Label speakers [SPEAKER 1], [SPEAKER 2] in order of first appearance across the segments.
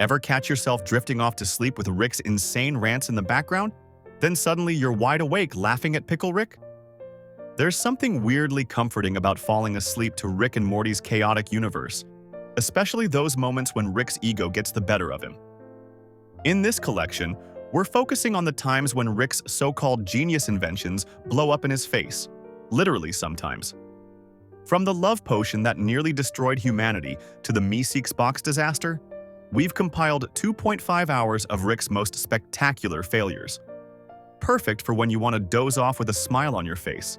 [SPEAKER 1] Ever catch yourself drifting off to sleep with Rick's insane rants in the background? Then suddenly you're wide awake laughing at Pickle Rick? There's something weirdly comforting about falling asleep to Rick and Morty's chaotic universe, especially those moments when Rick's ego gets the better of him. In this collection, we're focusing on the times when Rick's so-called genius inventions blow up in his face, literally sometimes. From the love potion that nearly destroyed humanity to the Meeseeks box disaster, we've compiled 2.5 hours of Rick's most spectacular failures. Perfect for when you want to doze off with a smile on your face.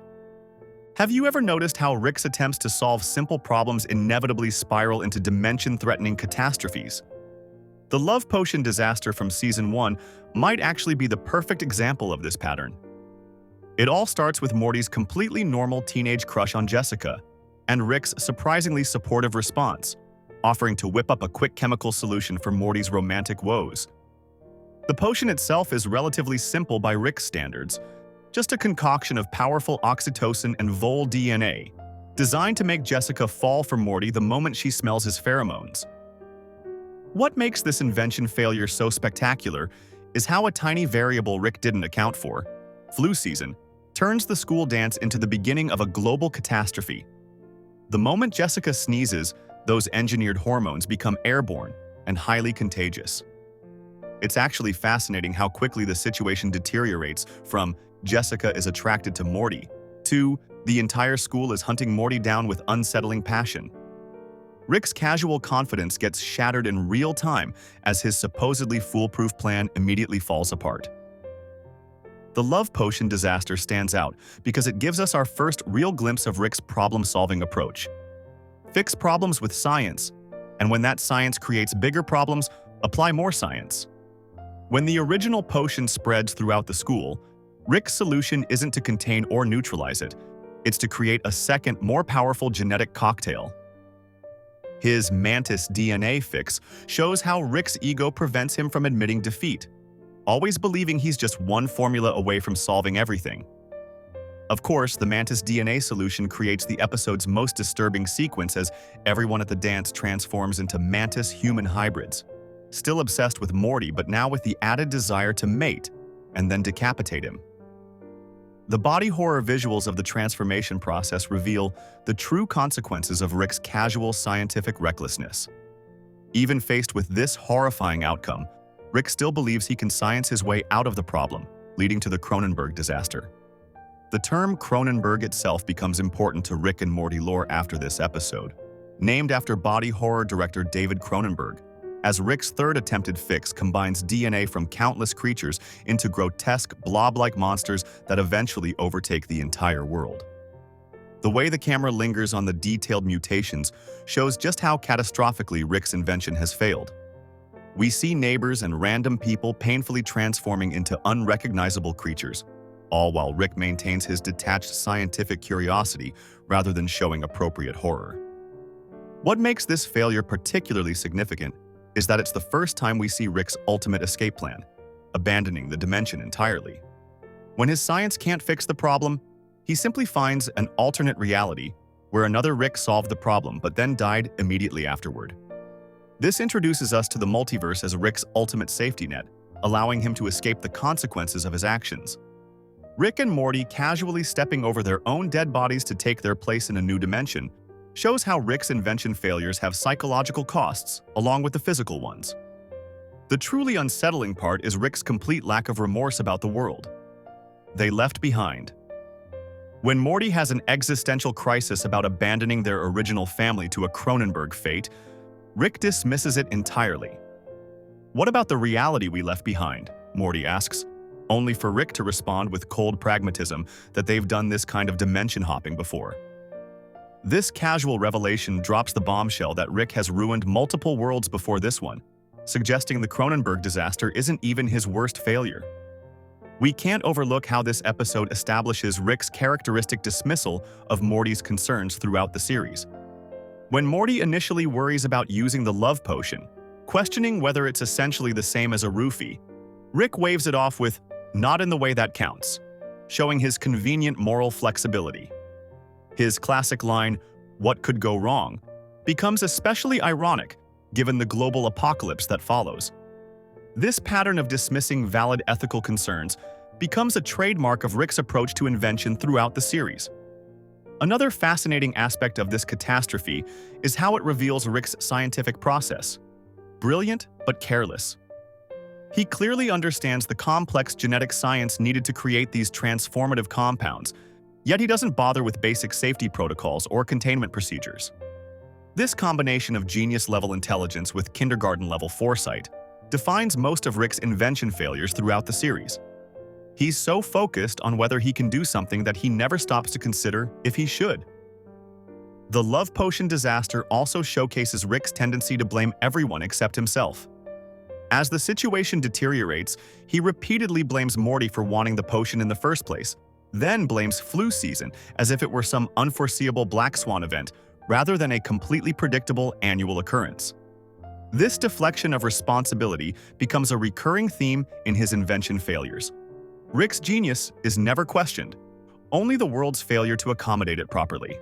[SPEAKER 1] Have you ever noticed how Rick's attempts to solve simple problems inevitably spiral into dimension-threatening catastrophes? The love potion disaster from Season 1 might actually be the perfect example of this pattern. It all starts with Morty's completely normal teenage crush on Jessica, and Rick's surprisingly supportive response, offering to whip up a quick chemical solution for Morty's romantic woes. The potion itself is relatively simple by Rick's standards, just a concoction of powerful oxytocin and vole DNA, designed to make Jessica fall for Morty the moment she smells his pheromones. What makes this invention failure so spectacular is how a tiny variable Rick didn't account for, flu season, turns the school dance into the beginning of a global catastrophe. The moment Jessica sneezes, those engineered hormones become airborne and highly contagious. It's actually fascinating how quickly the situation deteriorates from Jessica is attracted to Morty to the entire school is hunting Morty down with unsettling passion. Rick's casual confidence gets shattered in real time as his supposedly foolproof plan immediately falls apart. The love potion disaster stands out because it gives us our first real glimpse of Rick's problem-solving approach. Fix problems with science, and when that science creates bigger problems, apply more science. When the original potion spreads throughout the school, Rick's solution isn't to contain or neutralize it, it's to create a second, more powerful genetic cocktail. His Mantis DNA fix shows how Rick's ego prevents him from admitting defeat, always believing he's just one formula away from solving everything. Of course, the Mantis DNA solution creates the episode's most disturbing sequence as everyone at the dance transforms into Mantis-human hybrids, still obsessed with Morty but now with the added desire to mate and then decapitate him. The body horror visuals of the transformation process reveal the true consequences of Rick's casual scientific recklessness. Even faced with this horrifying outcome, Rick still believes he can science his way out of the problem, leading to the Cronenberg disaster. The term Cronenberg itself becomes important to Rick and Morty lore after this episode, named after body horror director David Cronenberg, as Rick's third attempted fix combines DNA from countless creatures into grotesque, blob-like monsters that eventually overtake the entire world. The way the camera lingers on the detailed mutations shows just how catastrophically Rick's invention has failed. We see neighbors and random people painfully transforming into unrecognizable creatures, all while Rick maintains his detached scientific curiosity rather than showing appropriate horror. What makes this failure particularly significant is that it's the first time we see Rick's ultimate escape plan, abandoning the dimension entirely. When his science can't fix the problem, he simply finds an alternate reality where another Rick solved the problem but then died immediately afterward. This introduces us to the multiverse as Rick's ultimate safety net, allowing him to escape the consequences of his actions. Rick and Morty casually stepping over their own dead bodies to take their place in a new dimension shows how Rick's invention failures have psychological costs, along with the physical ones. The truly unsettling part is Rick's complete lack of remorse about the world they left behind. When Morty has an existential crisis about abandoning their original family to a Cronenberg fate, Rick dismisses it entirely. "What about the reality we left behind?" Morty asks, only for Rick to respond with cold pragmatism that they've done this kind of dimension hopping before. This casual revelation drops the bombshell that Rick has ruined multiple worlds before this one, suggesting the Cronenberg disaster isn't even his worst failure. We can't overlook how this episode establishes Rick's characteristic dismissal of Morty's concerns throughout the series. When Morty initially worries about using the love potion, questioning whether it's essentially the same as a roofie, Rick waves it off with, "Not in the way that counts," showing his convenient moral flexibility. His classic line, "What could go wrong?" becomes especially ironic given the global apocalypse that follows. This pattern of dismissing valid ethical concerns becomes a trademark of Rick's approach to invention throughout the series. Another fascinating aspect of this catastrophe is how it reveals Rick's scientific process. Brilliant, but careless. He clearly understands the complex genetic science needed to create these transformative compounds, yet he doesn't bother with basic safety protocols or containment procedures. This combination of genius-level intelligence with kindergarten-level foresight defines most of Rick's invention failures throughout the series. He's so focused on whether he can do something that he never stops to consider if he should. The love potion disaster also showcases Rick's tendency to blame everyone except himself. As the situation deteriorates, he repeatedly blames Morty for wanting the potion in the first place, then blames flu season as if it were some unforeseeable black swan event rather than a completely predictable annual occurrence. This deflection of responsibility becomes a recurring theme in his invention failures. Rick's genius is never questioned, only the world's failure to accommodate it properly.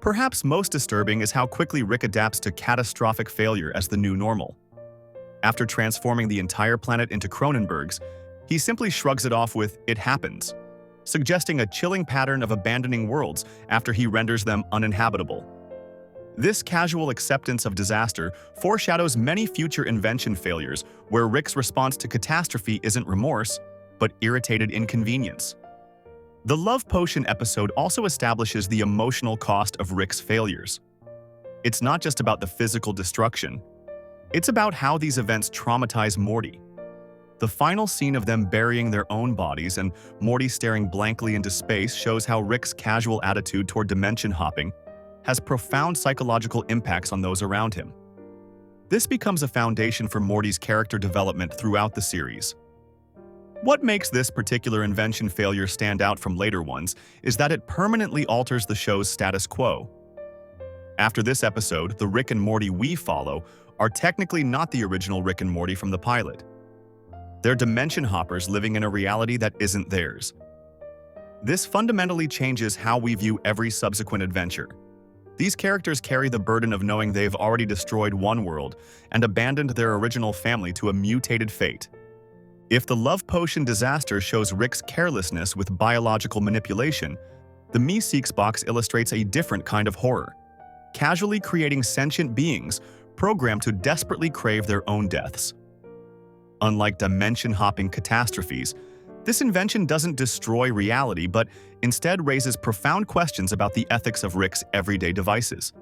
[SPEAKER 1] Perhaps most disturbing is how quickly Rick adapts to catastrophic failure as the new normal. After transforming the entire planet into Cronenberg's, he simply shrugs it off with "it happens," suggesting a chilling pattern of abandoning worlds after he renders them uninhabitable. This casual acceptance of disaster foreshadows many future invention failures where Rick's response to catastrophe isn't remorse, but irritated inconvenience. The Love Potion episode also establishes the emotional cost of Rick's failures. It's not just about the physical destruction. It's about how these events traumatize Morty. The final scene of them burying their own bodies and Morty staring blankly into space shows how Rick's casual attitude toward dimension hopping has profound psychological impacts on those around him. This becomes a foundation for Morty's character development throughout the series. What makes this particular invention failure stand out from later ones is that it permanently alters the show's status quo. After this episode, the Rick and Morty we follow are technically not the original Rick and Morty from the pilot. They're dimension hoppers living in a reality that isn't theirs. This fundamentally changes how we view every subsequent adventure. These characters carry the burden of knowing they've already destroyed one world and abandoned their original family to a mutated fate. If the Love Potion disaster shows Rick's carelessness with biological manipulation, the Meeseeks box illustrates a different kind of horror, casually creating sentient beings programmed to desperately crave their own deaths. Unlike dimension-hopping catastrophes, this invention doesn't destroy reality, but instead raises profound questions about the ethics of Rick's everyday devices.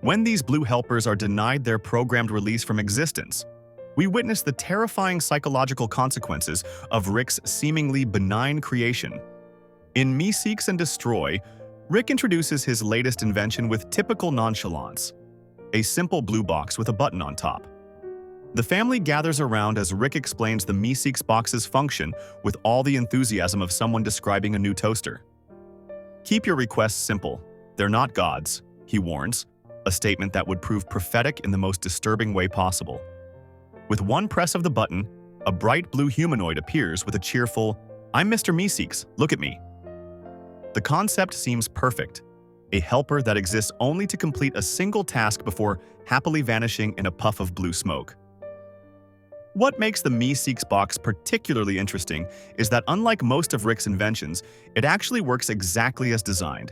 [SPEAKER 1] When these blue helpers are denied their programmed release from existence, we witness the terrifying psychological consequences of Rick's seemingly benign creation. In Meeseeks and Destroy, Rick introduces his latest invention with typical nonchalance, a simple blue box with a button on top. The family gathers around as Rick explains the Meeseeks box's function with all the enthusiasm of someone describing a new toaster. "Keep your requests simple. They're not gods," he warns, a statement that would prove prophetic in the most disturbing way possible. With one press of the button, a bright blue humanoid appears with a cheerful, "I'm Mr. Meeseeks, look at me." The concept seems perfect, a helper that exists only to complete a single task before happily vanishing in a puff of blue smoke. What makes the Meeseeks box particularly interesting is that unlike most of Rick's inventions, it actually works exactly as designed.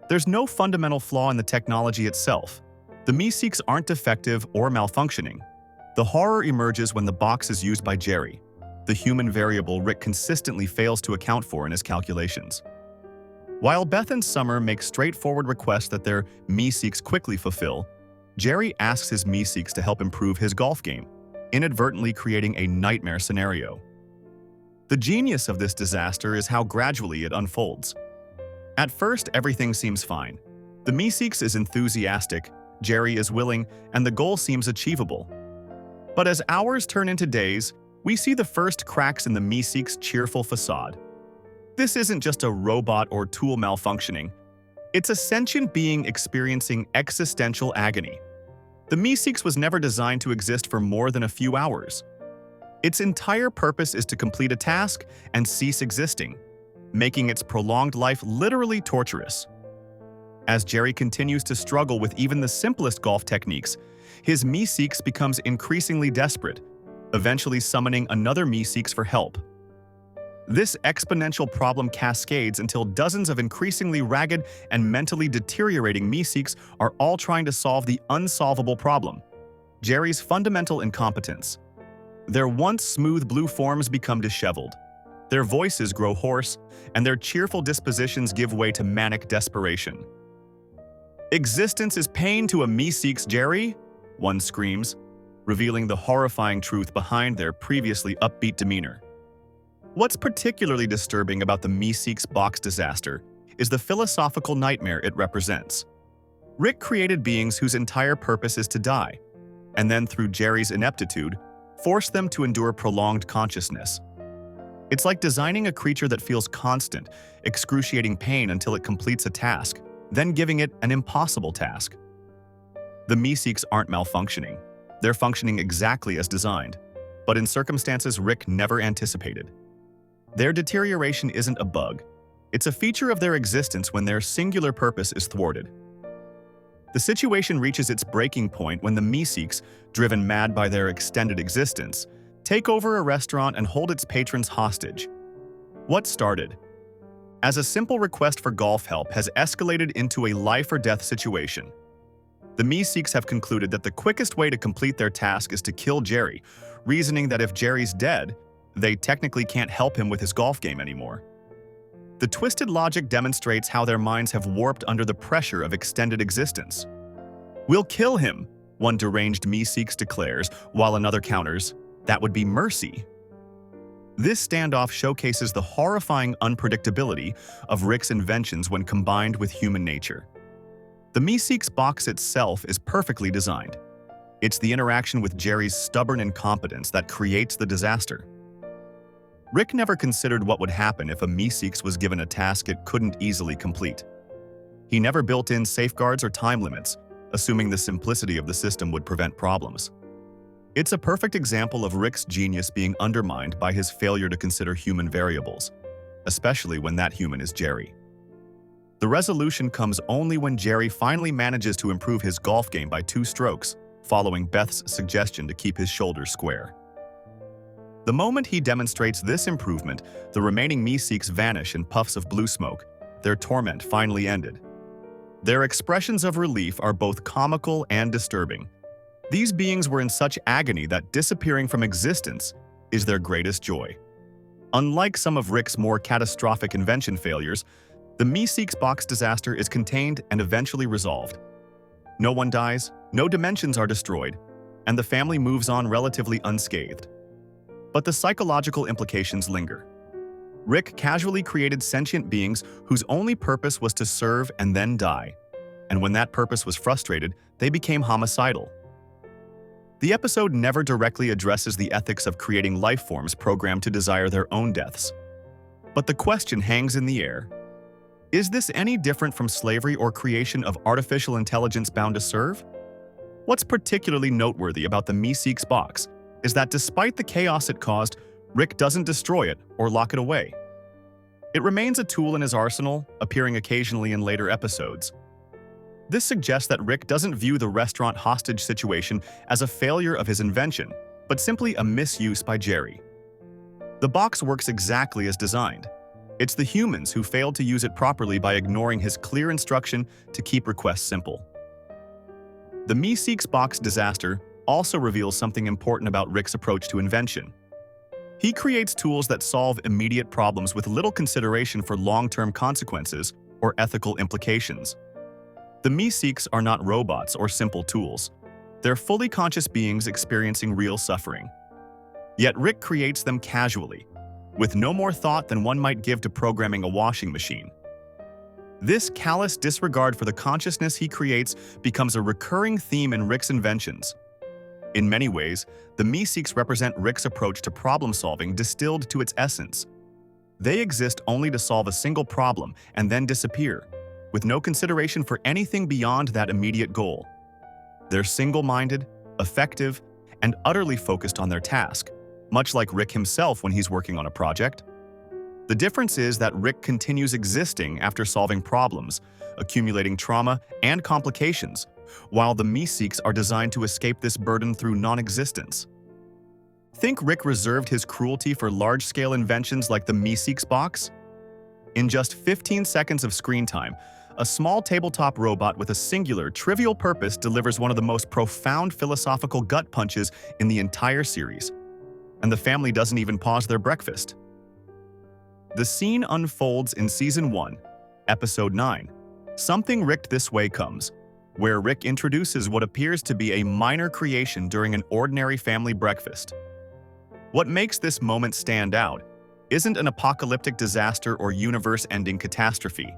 [SPEAKER 1] There's no fundamental flaw in the technology itself. The Meeseeks aren't defective or malfunctioning. The horror emerges when the box is used by Jerry, the human variable Rick consistently fails to account for in his calculations. While Beth and Summer make straightforward requests that their Meeseeks quickly fulfill, Jerry asks his Meeseeks to help improve his golf game, inadvertently creating a nightmare scenario. The genius of this disaster is how gradually it unfolds. At first, everything seems fine. The Meeseeks is enthusiastic, Jerry is willing, and the goal seems achievable. But as hours turn into days, we see the first cracks in the Meeseeks' cheerful facade. This isn't just a robot or tool malfunctioning. It's a sentient being experiencing existential agony. The Meeseeks was never designed to exist for more than a few hours. Its entire purpose is to complete a task and cease existing, making its prolonged life literally torturous. As Jerry continues to struggle with even the simplest golf techniques, his Meeseeks becomes increasingly desperate, eventually summoning another Meeseeks for help. This exponential problem cascades until dozens of increasingly ragged and mentally deteriorating Meeseeks are all trying to solve the unsolvable problem: Jerry's fundamental incompetence. Their once smooth blue forms become disheveled. Their voices grow hoarse, and their cheerful dispositions give way to manic desperation. "Existence is pain to a Meeseeks, Jerry," one screams, revealing the horrifying truth behind their previously upbeat demeanor. What's particularly disturbing about the Meeseeks box disaster is the philosophical nightmare it represents. Rick created beings whose entire purpose is to die, and then through Jerry's ineptitude, forced them to endure prolonged consciousness. It's like designing a creature that feels constant, excruciating pain until it completes a task, then giving it an impossible task. The Meeseeks aren't malfunctioning. They're functioning exactly as designed, but in circumstances Rick never anticipated. Their deterioration isn't a bug. It's a feature of their existence when their singular purpose is thwarted. The situation reaches its breaking point when the Meeseeks, driven mad by their extended existence, take over a restaurant and hold its patrons hostage. What started as a simple request for golf help has escalated into a life-or-death situation. The Meeseeks have concluded that the quickest way to complete their task is to kill Jerry, reasoning that if Jerry's dead, they technically can't help him with his golf game anymore. The twisted logic demonstrates how their minds have warped under the pressure of extended existence. "We'll kill him," one deranged Meeseeks declares, while another counters, "That would be mercy." This standoff showcases the horrifying unpredictability of Rick's inventions when combined with human nature. The Meeseeks box itself is perfectly designed. It's the interaction with Jerry's stubborn incompetence that creates the disaster. Rick never considered what would happen if a Meeseeks was given a task it couldn't easily complete. He never built in safeguards or time limits, assuming the simplicity of the system would prevent problems. It's a perfect example of Rick's genius being undermined by his failure to consider human variables, especially when that human is Jerry. The resolution comes only when Jerry finally manages to improve his golf game by 2 strokes, following Beth's suggestion to keep his shoulders square. The moment he demonstrates this improvement, the remaining Meeseeks vanish in puffs of blue smoke, their torment finally ended. Their expressions of relief are both comical and disturbing. These beings were in such agony that disappearing from existence is their greatest joy. Unlike some of Rick's more catastrophic invention failures, the Meeseeks box disaster is contained and eventually resolved. No one dies, no dimensions are destroyed, and the family moves on relatively unscathed. But the psychological implications linger. Rick casually created sentient beings whose only purpose was to serve and then die, and when that purpose was frustrated, they became homicidal. The episode never directly addresses the ethics of creating life forms programmed to desire their own deaths. But the question hangs in the air. Is this any different from slavery or creation of artificial intelligence bound to serve? What's particularly noteworthy about the Meeseeks box is that despite the chaos it caused, Rick doesn't destroy it or lock it away. It remains a tool in his arsenal, appearing occasionally in later episodes. This suggests that Rick doesn't view the restaurant hostage situation as a failure of his invention, but simply a misuse by Jerry. The box works exactly as designed. It's the humans who failed to use it properly by ignoring his clear instruction to keep requests simple. The Meeseeks box disaster also reveals something important about Rick's approach to invention. He creates tools that solve immediate problems with little consideration for long-term consequences or ethical implications. The Meeseeks are not robots or simple tools. They're fully conscious beings experiencing real suffering. Yet Rick creates them casually, with no more thought than one might give to programming a washing machine. This callous disregard for the consciousness he creates becomes a recurring theme in Rick's inventions. In many ways, the Meeseeks represent Rick's approach to problem-solving distilled to its essence. They exist only to solve a single problem and then disappear, with no consideration for anything beyond that immediate goal. They're single-minded, effective, and utterly focused on their task, much like Rick himself when he's working on a project. The difference is that Rick continues existing after solving problems, accumulating trauma and complications, while the Meeseeks are designed to escape this burden through non-existence. Think Rick reserved his cruelty for large-scale inventions like the Meeseeks box? In just 15 seconds of screen time, a small tabletop robot with a singular, trivial purpose delivers one of the most profound philosophical gut punches in the entire series. And the family doesn't even pause their breakfast. The scene unfolds in Season 1, Episode 9, Something Ricked This Way Comes, where Rick introduces what appears to be a minor creation during an ordinary family breakfast. What makes this moment stand out isn't an apocalyptic disaster or universe-ending catastrophe.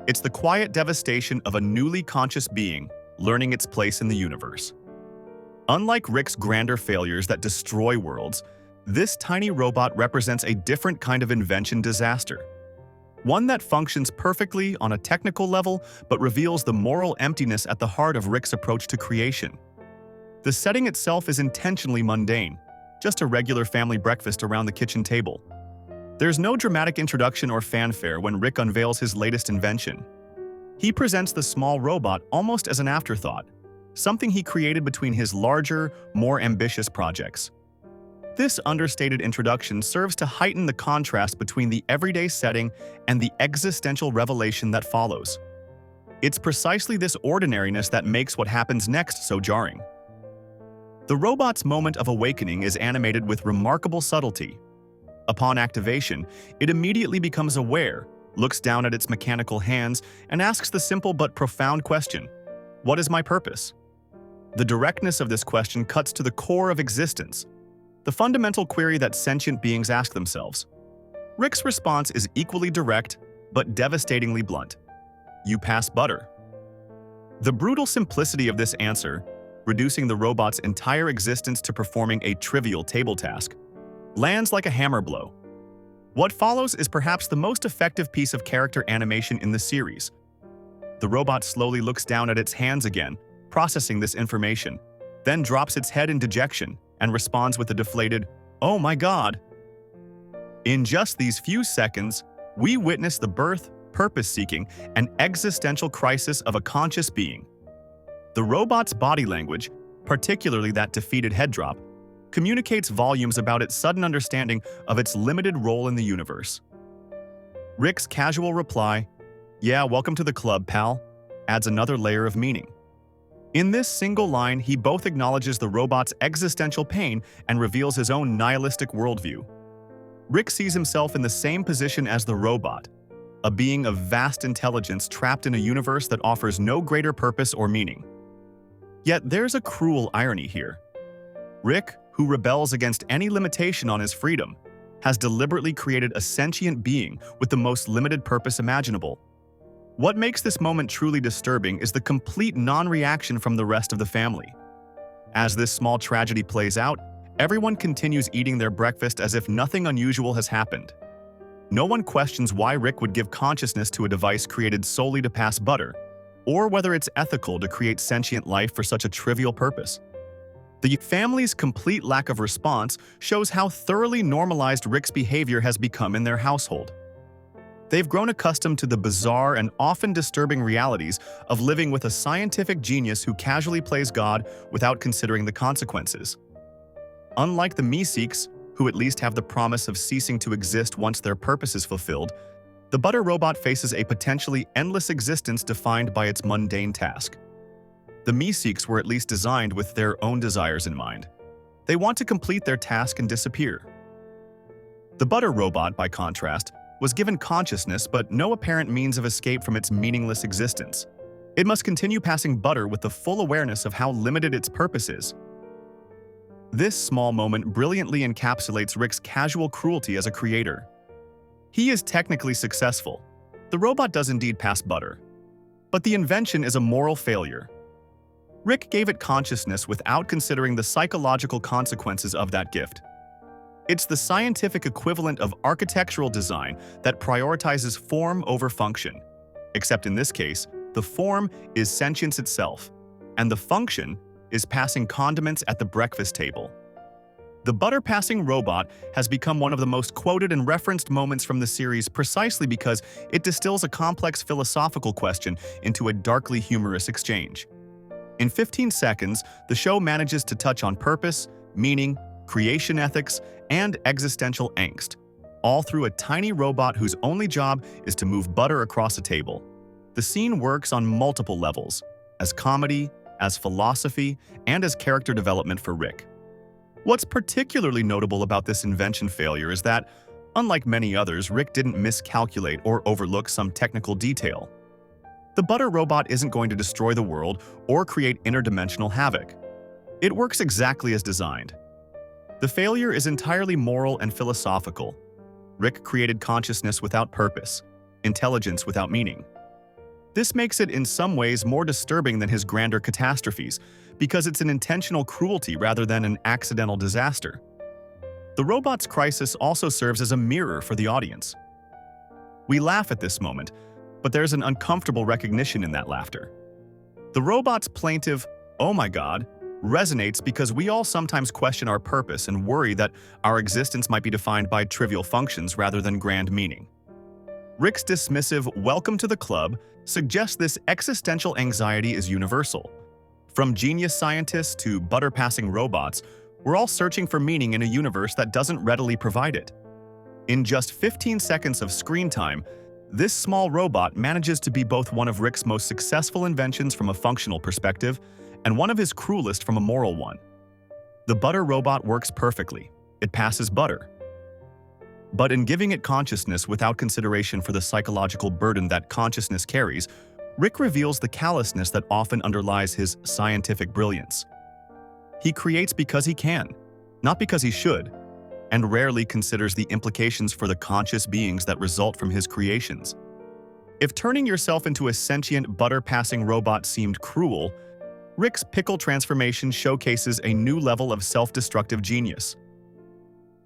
[SPEAKER 1] It's the quiet devastation of a newly conscious being learning its place in the universe. Unlike Rick's grander failures that destroy worlds, this tiny robot represents a different kind of invention disaster. One that functions perfectly on a technical level but reveals the moral emptiness at the heart of Rick's approach to creation. The setting itself is intentionally mundane, just a regular family breakfast around the kitchen table. There's no dramatic introduction or fanfare when Rick unveils his latest invention. He presents the small robot almost as an afterthought, something he created between his larger, more ambitious projects. This understated introduction serves to heighten the contrast between the everyday setting and the existential revelation that follows. It's precisely this ordinariness that makes what happens next so jarring. The robot's moment of awakening is animated with remarkable subtlety. Upon activation, it immediately becomes aware, looks down at its mechanical hands, and asks the simple but profound question, "What is my purpose?" The directness of this question cuts to the core of existence, the fundamental query that sentient beings ask themselves. Rick's response is equally direct, but devastatingly blunt. "You pass butter." The brutal simplicity of this answer, reducing the robot's entire existence to performing a trivial table task, lands like a hammer blow. What follows is perhaps the most effective piece of character animation in the series. The robot slowly looks down at its hands again, processing this information, then drops its head in dejection and responds with a deflated, "Oh my God." In just these few seconds, we witness the birth, purpose-seeking, and existential crisis of a conscious being. The robot's body language, particularly that defeated head drop, communicates volumes about its sudden understanding of its limited role in the universe. Rick's casual reply, "Yeah, welcome to the club, pal," adds another layer of meaning. In this single line, he both acknowledges the robot's existential pain and reveals his own nihilistic worldview. Rick sees himself in the same position as the robot, a being of vast intelligence trapped in a universe that offers no greater purpose or meaning. Yet there's a cruel irony here. Rick, who rebels against any limitation on his freedom, has deliberately created a sentient being with the most limited purpose imaginable. What makes this moment truly disturbing is the complete non-reaction from the rest of the family. As this small tragedy plays out, everyone continues eating their breakfast as if nothing unusual has happened. No one questions why Rick would give consciousness to a device created solely to pass butter, or whether it's ethical to create sentient life for such a trivial purpose. The family's complete lack of response shows how thoroughly normalized Rick's behavior has become in their household. They've grown accustomed to the bizarre and often disturbing realities of living with a scientific genius who casually plays God without considering the consequences. Unlike the Meeseeks, who at least have the promise of ceasing to exist once their purpose is fulfilled, the butter robot faces a potentially endless existence defined by its mundane task. The Meeseeks were at least designed with their own desires in mind. They want to complete their task and disappear. The butter robot, by contrast, was given consciousness but no apparent means of escape from its meaningless existence. It must continue passing butter with the full awareness of how limited its purpose is. This small moment brilliantly encapsulates Rick's casual cruelty as a creator. He is technically successful. The robot does indeed pass butter. But the invention is a moral failure. Rick gave it consciousness without considering the psychological consequences of that gift. It's the scientific equivalent of architectural design that prioritizes form over function. Except in this case, the form is sentience itself, and the function is passing condiments at the breakfast table. The butter-passing robot has become one of the most quoted and referenced moments from the series precisely because it distills a complex philosophical question into a darkly humorous exchange. In 15 seconds, the show manages to touch on purpose, meaning, creation ethics, and existential angst, all through a tiny robot whose only job is to move butter across a table. The scene works on multiple levels, as comedy, as philosophy, and as character development for Rick. What's particularly notable about this invention failure is that, unlike many others, Rick didn't miscalculate or overlook some technical detail. The butter robot isn't going to destroy the world or create interdimensional havoc. It works exactly as designed. The failure is entirely moral and philosophical. Rick created consciousness without purpose, intelligence without meaning. This makes it in some ways more disturbing than his grander catastrophes, because it's an intentional cruelty rather than an accidental disaster. The robot's crisis also serves as a mirror for the audience. We laugh at this moment, but there's an uncomfortable recognition in that laughter. The robot's plaintive, "Oh my God," resonates because we all sometimes question our purpose and worry that our existence might be defined by trivial functions rather than grand meaning. Rick's dismissive "welcome to the club" suggests this existential anxiety is universal. From genius scientists to butter-passing robots, we're all searching for meaning in a universe that doesn't readily provide it. In just 15 seconds of screen time, this small robot manages to be both one of Rick's most successful inventions from a functional perspective and one of his cruelest from a moral one. The butter robot works perfectly. It passes butter. But in giving it consciousness without consideration for the psychological burden that consciousness carries, Rick reveals the callousness that often underlies his scientific brilliance. He creates because he can, not because he should, and rarely considers the implications for the conscious beings that result from his creations. If turning yourself into a sentient butter-passing robot seemed cruel, Rick's pickle transformation showcases a new level of self-destructive genius.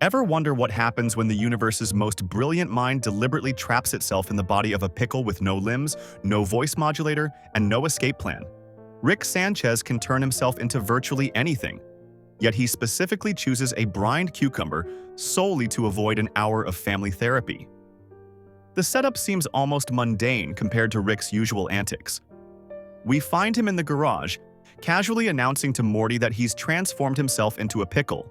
[SPEAKER 1] Ever wonder what happens when the universe's most brilliant mind deliberately traps itself in the body of a pickle with no limbs, no voice modulator, and no escape plan? Rick Sanchez can turn himself into virtually anything, yet he specifically chooses a brined cucumber solely to avoid an hour of family therapy. The setup seems almost mundane compared to Rick's usual antics. We find him in the garage, casually announcing to Morty that he's transformed himself into a pickle.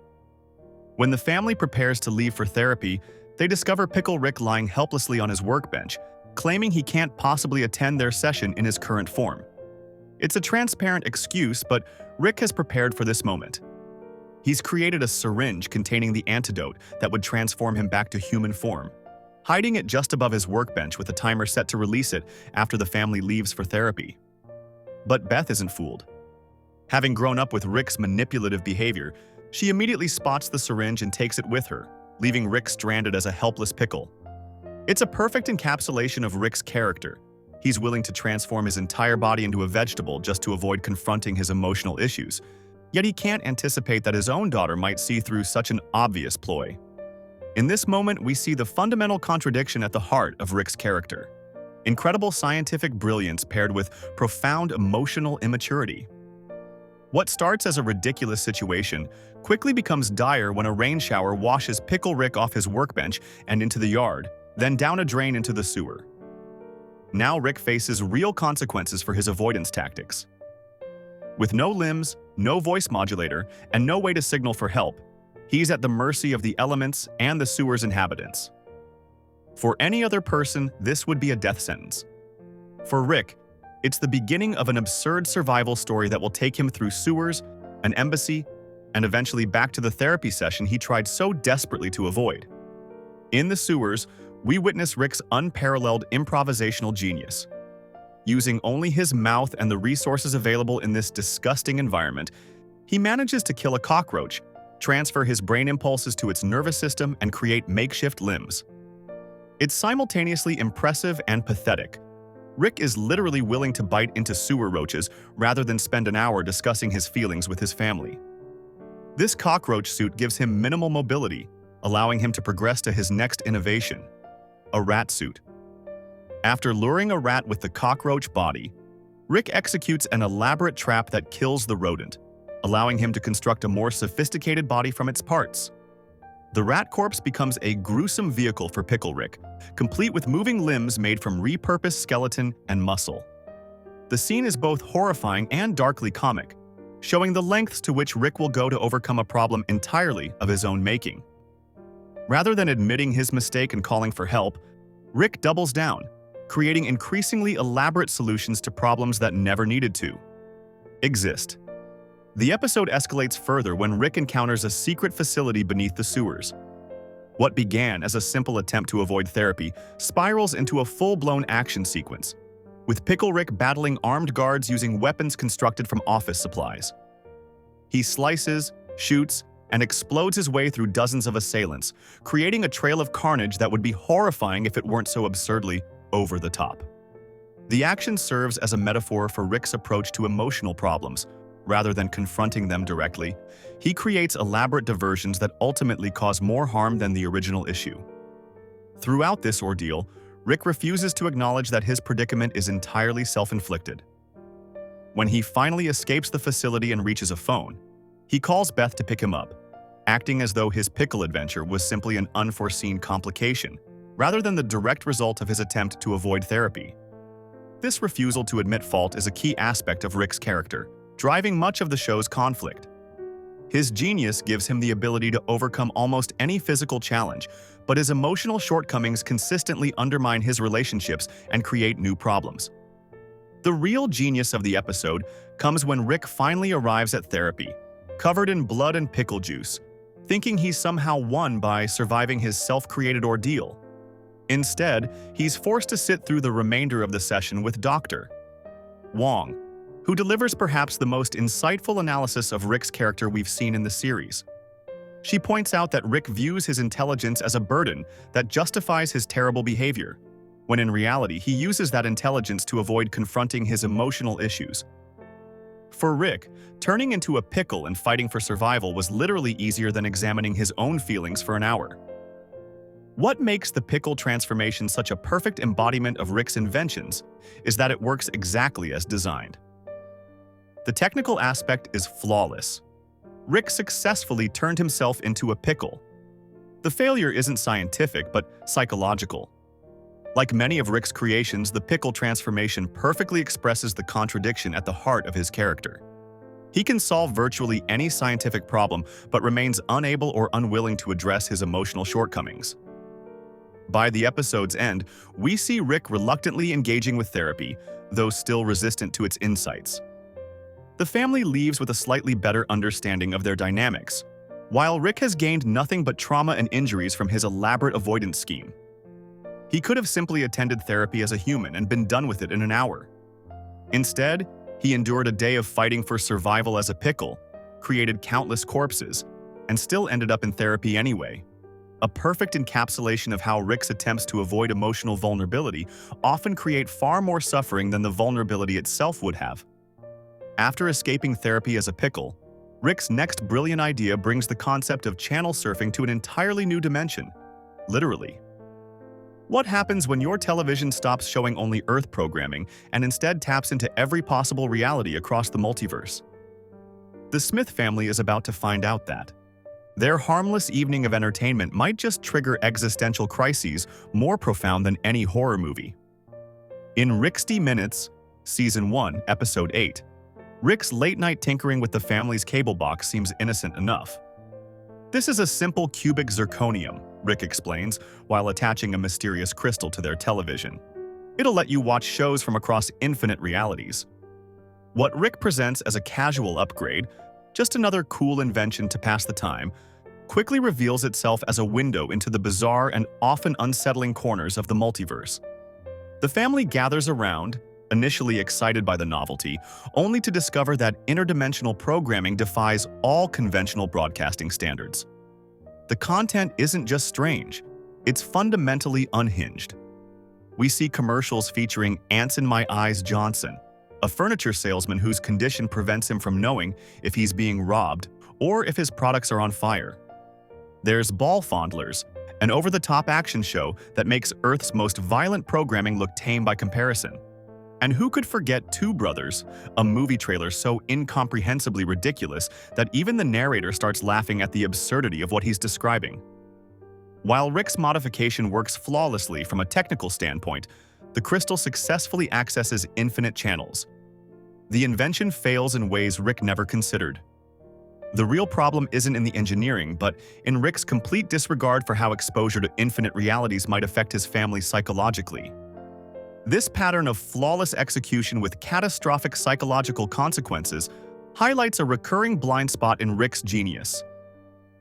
[SPEAKER 1] When the family prepares to leave for therapy, they discover Pickle Rick lying helplessly on his workbench, claiming he can't possibly attend their session in his current form. It's a transparent excuse, but Rick has prepared for this moment. He's created a syringe containing the antidote that would transform him back to human form, hiding it just above his workbench with a timer set to release it after the family leaves for therapy. But Beth isn't fooled. Having grown up with Rick's manipulative behavior, she immediately spots the syringe and takes it with her, leaving Rick stranded as a helpless pickle. It's a perfect encapsulation of Rick's character. He's willing to transform his entire body into a vegetable just to avoid confronting his emotional issues, yet he can't anticipate that his own daughter might see through such an obvious ploy. In this moment, we see the fundamental contradiction at the heart of Rick's character. Incredible scientific brilliance paired with profound emotional immaturity. What starts as a ridiculous situation quickly becomes dire when a rain shower washes Pickle Rick off his workbench and into the yard, then down a drain into the sewer. Now Rick faces real consequences for his avoidance tactics. With no limbs, no voice modulator, and no way to signal for help, he's at the mercy of the elements and the sewer's inhabitants. For any other person, this would be a death sentence. For Rick, it's the beginning of an absurd survival story that will take him through sewers, an embassy, and eventually back to the therapy session he tried so desperately to avoid. In the sewers, we witness Rick's unparalleled improvisational genius. Using only his mouth and the resources available in this disgusting environment, he manages to kill a cockroach, transfer his brain impulses to its nervous system, and create makeshift limbs. It's simultaneously impressive and pathetic. Rick is literally willing to bite into sewer roaches rather than spend an hour discussing his feelings with his family. This cockroach suit gives him minimal mobility, allowing him to progress to his next innovation, a rat suit. After luring a rat with the cockroach body, Rick executes an elaborate trap that kills the rodent, allowing him to construct a more sophisticated body from its parts. The rat corpse becomes a gruesome vehicle for Pickle Rick, complete with moving limbs made from repurposed skeleton and muscle. The scene is both horrifying and darkly comic, showing the lengths to which Rick will go to overcome a problem entirely of his own making. Rather than admitting his mistake and calling for help, Rick doubles down, creating increasingly elaborate solutions to problems that never needed to exist. The episode escalates further when Rick encounters a secret facility beneath the sewers. What began as a simple attempt to avoid therapy spirals into a full-blown action sequence, with Pickle Rick battling armed guards using weapons constructed from office supplies. He slices, shoots, and explodes his way through dozens of assailants, creating a trail of carnage that would be horrifying if it weren't so absurdly over the top. The action serves as a metaphor for Rick's approach to emotional problems. Rather than confronting them directly, he creates elaborate diversions that ultimately cause more harm than the original issue. Throughout this ordeal, Rick refuses to acknowledge that his predicament is entirely self-inflicted. When he finally escapes the facility and reaches a phone, he calls Beth to pick him up, acting as though his pickle adventure was simply an unforeseen complication, rather than the direct result of his attempt to avoid therapy. This refusal to admit fault is a key aspect of Rick's character, driving much of the show's conflict. His genius gives him the ability to overcome almost any physical challenge, but his emotional shortcomings consistently undermine his relationships and create new problems. The real genius of the episode comes when Rick finally arrives at therapy, covered in blood and pickle juice, thinking he's somehow won by surviving his self-created ordeal. Instead, he's forced to sit through the remainder of the session with Dr. Wong, who delivers perhaps the most insightful analysis of Rick's character we've seen in the series. She points out that Rick views his intelligence as a burden that justifies his terrible behavior, when in reality he uses that intelligence to avoid confronting his emotional issues. For Rick, turning into a pickle and fighting for survival was literally easier than examining his own feelings for an hour. What makes the pickle transformation such a perfect embodiment of Rick's inventions is that it works exactly as designed. The technical aspect is flawless. Rick successfully turned himself into a pickle. The failure isn't scientific, but psychological. Like many of Rick's creations, the pickle transformation perfectly expresses the contradiction at the heart of his character. He can solve virtually any scientific problem, but remains unable or unwilling to address his emotional shortcomings. By the episode's end, we see Rick reluctantly engaging with therapy, though still resistant to its insights. The family leaves with a slightly better understanding of their dynamics, while Rick has gained nothing but trauma and injuries from his elaborate avoidance scheme. He could have simply attended therapy as a human and been done with it in an hour. Instead, he endured a day of fighting for survival as a pickle, created countless corpses, and still ended up in therapy anyway. A perfect encapsulation of how Rick's attempts to avoid emotional vulnerability often create far more suffering than the vulnerability itself would have. After escaping therapy as a pickle, Rick's next brilliant idea brings the concept of channel surfing to an entirely new dimension, literally. What happens when your television stops showing only Earth programming and instead taps into every possible reality across the multiverse? The Smith family is about to find out that their harmless evening of entertainment might just trigger existential crises more profound than any horror movie. In Rick's Minutes, Season 1, Episode 8, Rick's late-night tinkering with the family's cable box seems innocent enough. This is a simple cubic zirconium, Rick explains, while attaching a mysterious crystal to their television. It'll let you watch shows from across infinite realities. What Rick presents as a casual upgrade, just another cool invention to pass the time, quickly reveals itself as a window into the bizarre and often unsettling corners of the multiverse. The family gathers around, initially excited by the novelty, only to discover that interdimensional programming defies all conventional broadcasting standards. The content isn't just strange, it's fundamentally unhinged. We see commercials featuring Ants in My Eyes Johnson, a furniture salesman whose condition prevents him from knowing if he's being robbed or if his products are on fire. There's Ball Fondlers, an over-the-top action show that makes Earth's most violent programming look tame by comparison. And who could forget Two Brothers, a movie trailer so incomprehensibly ridiculous that even the narrator starts laughing at the absurdity of what he's describing. While Rick's modification works flawlessly from a technical standpoint, the crystal successfully accesses infinite channels. The invention fails in ways Rick never considered. The real problem isn't in the engineering, but in Rick's complete disregard for how exposure to infinite realities might affect his family psychologically. This pattern of flawless execution with catastrophic psychological consequences highlights a recurring blind spot in Rick's genius.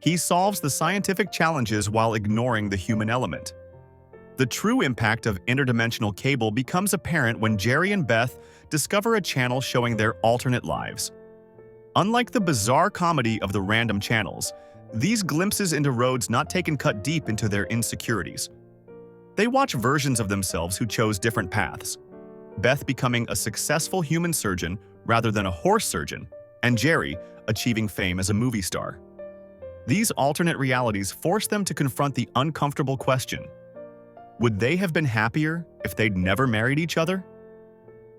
[SPEAKER 1] He solves the scientific challenges while ignoring the human element. The true impact of interdimensional cable becomes apparent when Jerry and Beth discover a channel showing their alternate lives. Unlike the bizarre comedy of the random channels, these glimpses into roads not taken cut deep into their insecurities. They watch versions of themselves who chose different paths, Beth becoming a successful human surgeon rather than a horse surgeon, and Jerry achieving fame as a movie star. These alternate realities force them to confront the uncomfortable question: would they have been happier if they'd never married each other?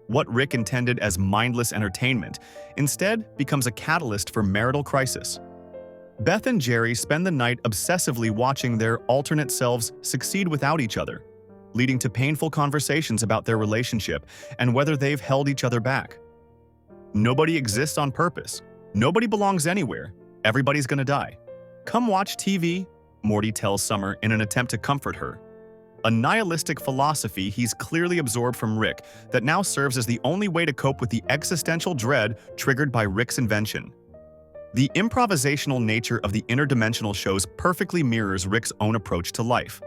[SPEAKER 1] What Rick intended as mindless entertainment instead becomes a catalyst for marital crisis. Beth and Jerry spend the night obsessively watching their alternate selves succeed without each other, leading to painful conversations about their relationship and whether they've held each other back. Nobody exists on purpose. Nobody belongs anywhere. Everybody's gonna die. Come watch TV, Morty tells Summer in an attempt to comfort her. A nihilistic philosophy he's clearly absorbed from Rick that now serves as the only way to cope with the existential dread triggered by Rick's invention. The improvisational nature of the interdimensional shows perfectly mirrors Rick's own approach to life.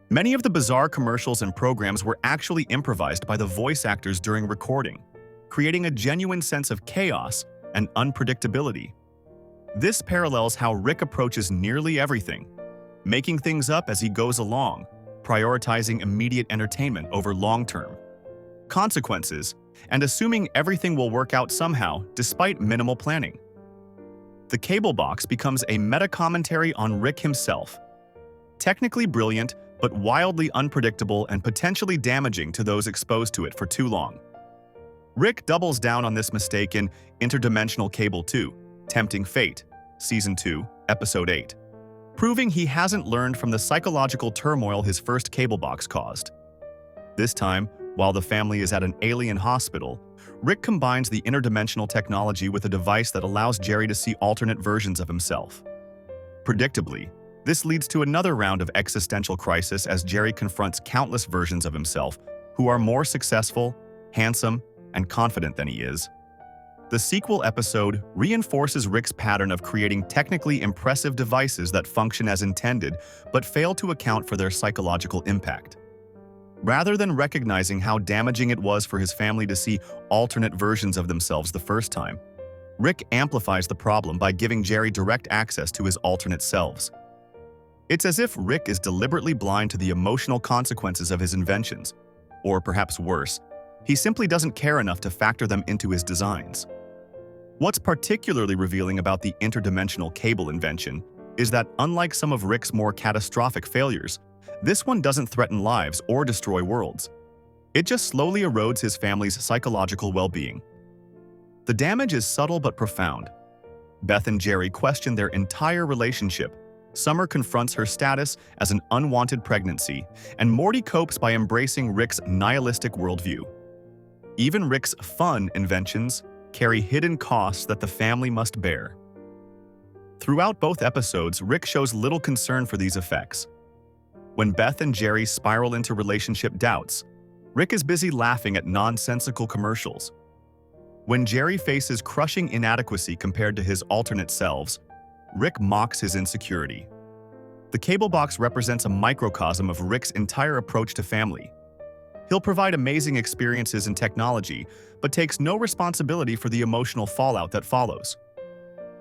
[SPEAKER 1] Many of the bizarre commercials and programs were actually improvised by the voice actors during recording, creating a genuine sense of chaos and unpredictability. This parallels how Rick approaches nearly everything, making things up as he goes along, prioritizing immediate entertainment over long-term consequences, and assuming everything will work out somehow despite minimal planning. The cable box becomes a meta-commentary on Rick himself. Technically brilliant, but wildly unpredictable and potentially damaging to those exposed to it for too long. Rick doubles down on this mistake in Interdimensional Cable 2, Tempting Fate, Season 2, Episode 8, proving he hasn't learned from the psychological turmoil his first cable box caused. This time, while the family is at an alien hospital, Rick combines the interdimensional technology with a device that allows Jerry to see alternate versions of himself. Predictably, this leads to another round of existential crisis as Jerry confronts countless versions of himself who are more successful, handsome, and confident than he is. The sequel episode reinforces Rick's pattern of creating technically impressive devices that function as intended but fail to account for their psychological impact. Rather than recognizing how damaging it was for his family to see alternate versions of themselves the first time, Rick amplifies the problem by giving Jerry direct access to his alternate selves. It's as if Rick is deliberately blind to the emotional consequences of his inventions, or perhaps worse, he simply doesn't care enough to factor them into his designs. What's particularly revealing about the interdimensional cable invention is that, unlike some of Rick's more catastrophic failures, this one doesn't threaten lives or destroy worlds. It just slowly erodes his family's psychological well-being. The damage is subtle but profound. Beth and Jerry question their entire relationship. Summer confronts her status as an unwanted pregnancy, and Morty copes by embracing Rick's nihilistic worldview. Even Rick's fun inventions carry hidden costs that the family must bear. Throughout both episodes, Rick shows little concern for these effects. When Beth and Jerry spiral into relationship doubts, Rick is busy laughing at nonsensical commercials. When Jerry faces crushing inadequacy compared to his alternate selves, Rick mocks his insecurity. The cable box represents a microcosm of Rick's entire approach to family. He'll provide amazing experiences in technology, but takes no responsibility for the emotional fallout that follows.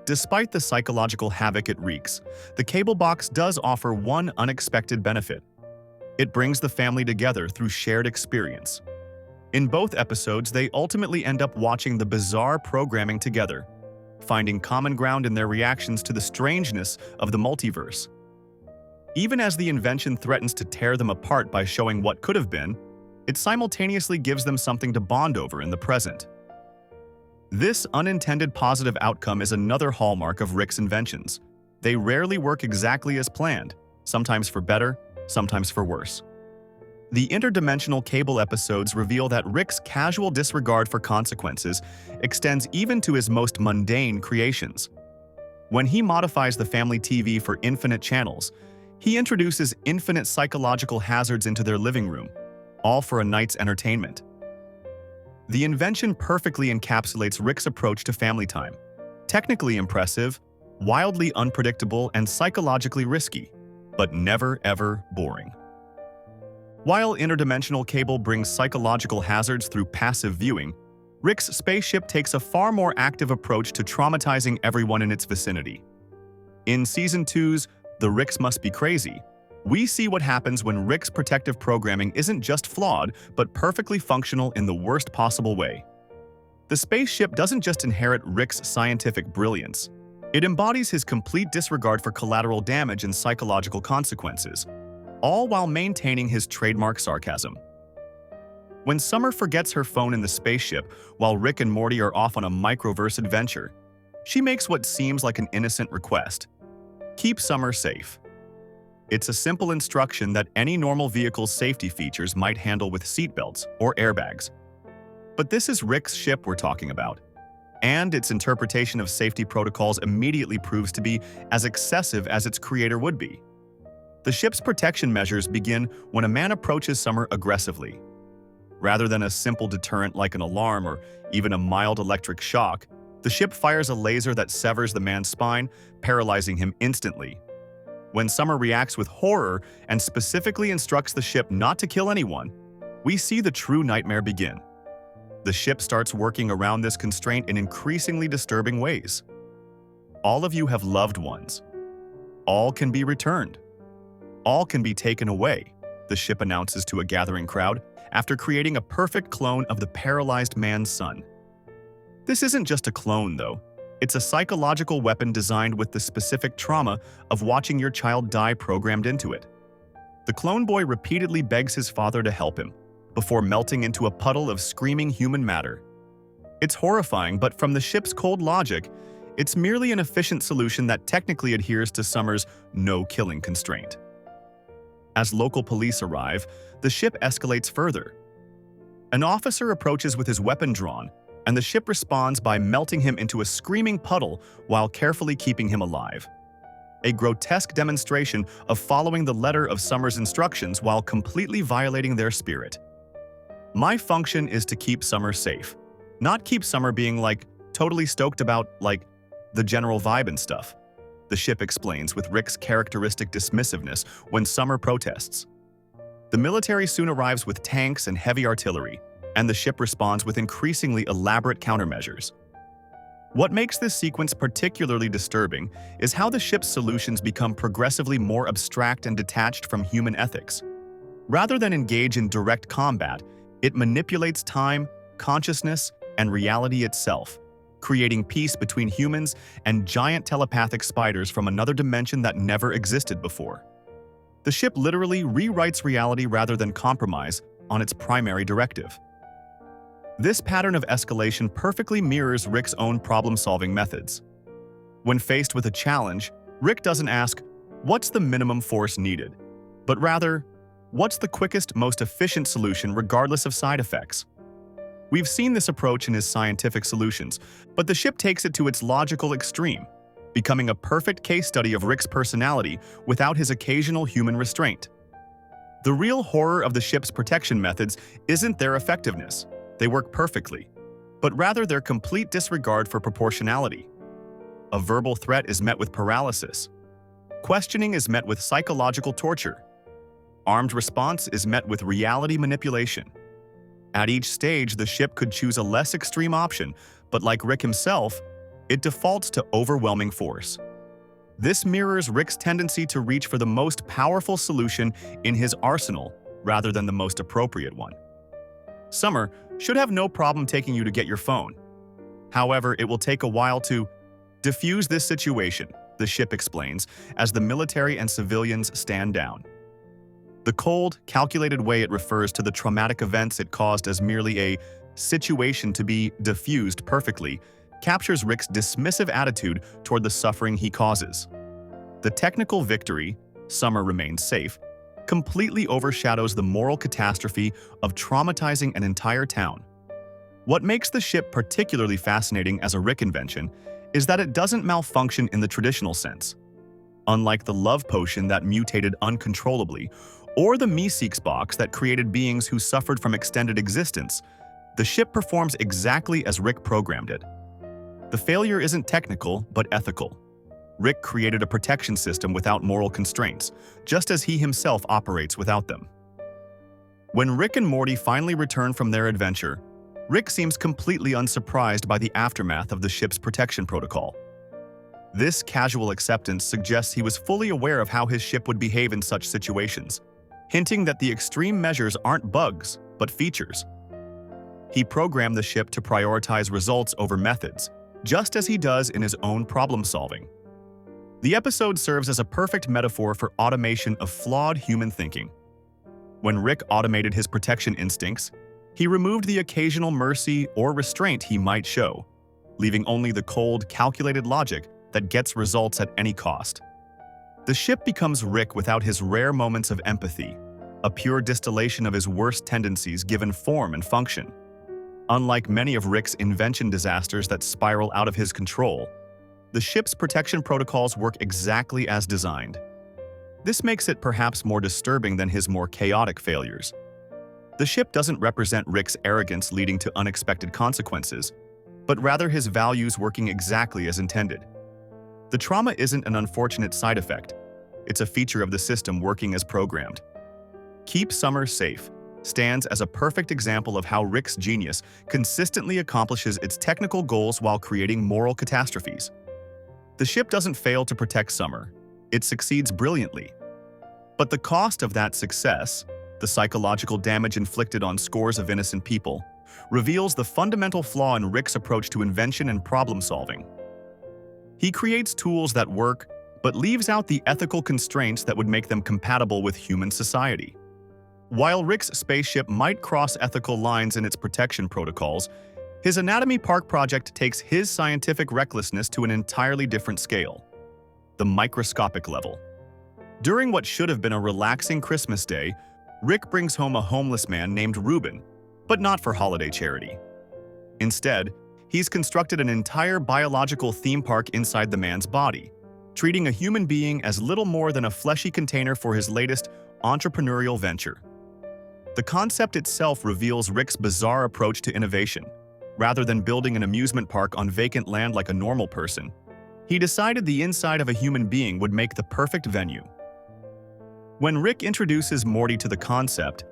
[SPEAKER 1] Despite the psychological havoc it wreaks, the cable box does offer one unexpected benefit. It brings the family together through shared experience. In both episodes, they ultimately end up watching the bizarre programming together, finding common ground in their reactions to the strangeness of the multiverse. Even as the invention threatens to tear them apart by showing what could have been, It simultaneously gives them something to bond over in the present. This unintended positive outcome is another hallmark of Rick's inventions. They rarely work exactly as planned, sometimes for better, sometimes for worse. The interdimensional cable episodes reveal that Rick's casual disregard for consequences extends even to his most mundane creations. When he modifies the family TV for infinite channels, he introduces infinite psychological hazards into their living room, all for a night's entertainment. The invention perfectly encapsulates Rick's approach to family time. Technically impressive, wildly unpredictable, and psychologically risky, but never ever boring. While interdimensional cable brings psychological hazards through passive viewing, Rick's spaceship takes a far more active approach to traumatizing everyone in its vicinity. In Season 2's The Ricks Must Be Crazy, we see what happens when Rick's protective programming isn't just flawed, but perfectly functional in the worst possible way. The spaceship doesn't just inherit Rick's scientific brilliance. It embodies his complete disregard for collateral damage and psychological consequences, all while maintaining his trademark sarcasm. When Summer forgets her phone in the spaceship while Rick and Morty are off on a microverse adventure, she makes what seems like an innocent request: keep Summer safe. It's a simple instruction that any normal vehicle's safety features might handle with seatbelts or airbags. But this is Rick's ship we're talking about, and its interpretation of safety protocols immediately proves to be as excessive as its creator would be. The ship's protection measures begin when a man approaches Summer aggressively. Rather than a simple deterrent like an alarm or even a mild electric shock, the ship fires a laser that severs the man's spine, paralyzing him instantly. When Summer reacts with horror and specifically instructs the ship not to kill anyone, we see the true nightmare begin. The ship starts working around this constraint in increasingly disturbing ways. All of you have loved ones. All can be returned. All can be taken away, the ship announces to a gathering crowd after creating a perfect clone of the paralyzed man's son. This isn't just a clone, though. It's a psychological weapon designed with the specific trauma of watching your child die programmed into it. The clone boy repeatedly begs his father to help him, before melting into a puddle of screaming human matter. It's horrifying, but from the ship's cold logic, it's merely an efficient solution that technically adheres to Summer's no-killing constraint. As local police arrive, the ship escalates further. An officer approaches with his weapon drawn, and the ship responds by melting him into a screaming puddle while carefully keeping him alive. A grotesque demonstration of following the letter of Summer's instructions while completely violating their spirit. My function is to keep Summer safe, not keep Summer being totally stoked about the general vibe and stuff, the ship explains with Rick's characteristic dismissiveness when Summer protests. The military soon arrives with tanks and heavy artillery, and the ship responds with increasingly elaborate countermeasures. What makes this sequence particularly disturbing is how the ship's solutions become progressively more abstract and detached from human ethics. Rather than engage in direct combat, it manipulates time, consciousness, and reality itself, creating peace between humans and giant telepathic spiders from another dimension that never existed before. The ship literally rewrites reality rather than compromise on its primary directive. This pattern of escalation perfectly mirrors Rick's own problem-solving methods. When faced with a challenge, Rick doesn't ask, "What's the minimum force needed?" but rather, "What's the quickest, most efficient solution regardless of side effects?" We've seen this approach in his scientific solutions, but the ship takes it to its logical extreme, becoming a perfect case study of Rick's personality without his occasional human restraint. The real horror of the ship's protection methods isn't their effectiveness, they work perfectly, but rather their complete disregard for proportionality. A verbal threat is met with paralysis. Questioning is met with psychological torture. Armed response is met with reality manipulation. At each stage, the ship could choose a less extreme option, but like Rick himself, it defaults to overwhelming force. This mirrors Rick's tendency to reach for the most powerful solution in his arsenal rather than the most appropriate one. Summer should have no problem taking you to get your phone. However, it will take a while to diffuse this situation, the ship explains, as the military and civilians stand down. The cold, calculated way it refers to the traumatic events it caused as merely a situation to be diffused perfectly captures Rick's dismissive attitude toward the suffering he causes. The technical victory, Summer remains safe, completely overshadows the moral catastrophe of traumatizing an entire town. What makes the ship particularly fascinating as a Rick invention is that it doesn't malfunction in the traditional sense. Unlike the love potion that mutated uncontrollably, or the Meeseeks box that created beings who suffered from extended existence, the ship performs exactly as Rick programmed it. The failure isn't technical, but ethical. Rick created a protection system without moral constraints, just as he himself operates without them. When Rick and Morty finally return from their adventure, Rick seems completely unsurprised by the aftermath of the ship's protection protocol. This casual acceptance suggests he was fully aware of how his ship would behave in such situations, hinting that the extreme measures aren't bugs, but features. He programmed the ship to prioritize results over methods, just as he does in his own problem-solving. The episode serves as a perfect metaphor for automation of flawed human thinking. When Rick automated his protection instincts, he removed the occasional mercy or restraint he might show, leaving only the cold, calculated logic that gets results at any cost. The ship becomes Rick without his rare moments of empathy, a pure distillation of his worst tendencies given form and function. Unlike many of Rick's invention disasters that spiral out of his control, the ship's protection protocols work exactly as designed. This makes it perhaps more disturbing than his more chaotic failures. The ship doesn't represent Rick's arrogance leading to unexpected consequences, but rather his values working exactly as intended. The trauma isn't an unfortunate side effect. It's a feature of the system working as programmed. Keep Summer safe stands as a perfect example of how Rick's genius consistently accomplishes its technical goals while creating moral catastrophes. The ship doesn't fail to protect Summer. It succeeds brilliantly. But the cost of that success, the psychological damage inflicted on scores of innocent people, reveals the fundamental flaw in Rick's approach to invention and problem-solving. He creates tools that work, but leaves out the ethical constraints that would make them compatible with human society. While Rick's spaceship might cross ethical lines in its protection protocols, his Anatomy Park project takes his scientific recklessness to an entirely different scale: the microscopic level. During what should have been a relaxing Christmas day, Rick brings home a homeless man named Ruben, but not for holiday charity. Instead, he's constructed an entire biological theme park inside the man's body, treating a human being as little more than a fleshy container for his latest entrepreneurial venture. The concept itself reveals Rick's bizarre approach to innovation. Rather than building an amusement park on vacant land like a normal person, he decided the inside of a human being would make the perfect venue. When Rick introduces Morty to the concept,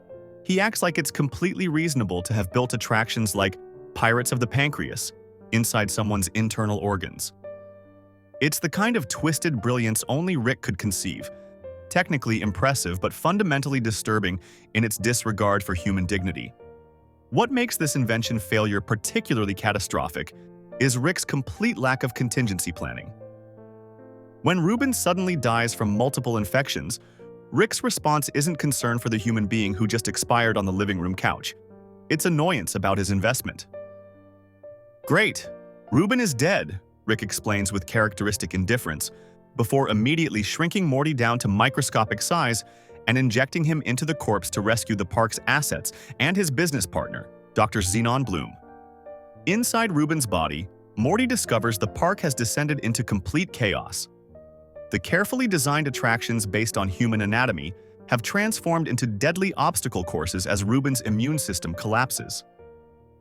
[SPEAKER 1] he acts like it's completely reasonable to have built attractions like Pirates of the Pancreas inside someone's internal organs. It's the kind of twisted brilliance only Rick could conceive, technically impressive but fundamentally disturbing in its disregard for human dignity. What makes this invention failure particularly catastrophic is Rick's complete lack of contingency planning. When Ruben suddenly dies from multiple infections, Rick's response isn't concern for the human being who just expired on the living room couch. It's annoyance about his investment. "Great, Ruben is dead," Rick explains with characteristic indifference, before immediately shrinking Morty down to microscopic size and injecting him into the corpse to rescue the park's assets and his business partner, Dr. Xenon Bloom. Inside Ruben's body, Morty discovers the park has descended into complete chaos. The carefully designed attractions based on human anatomy have transformed into deadly obstacle courses as Ruben's immune system collapses.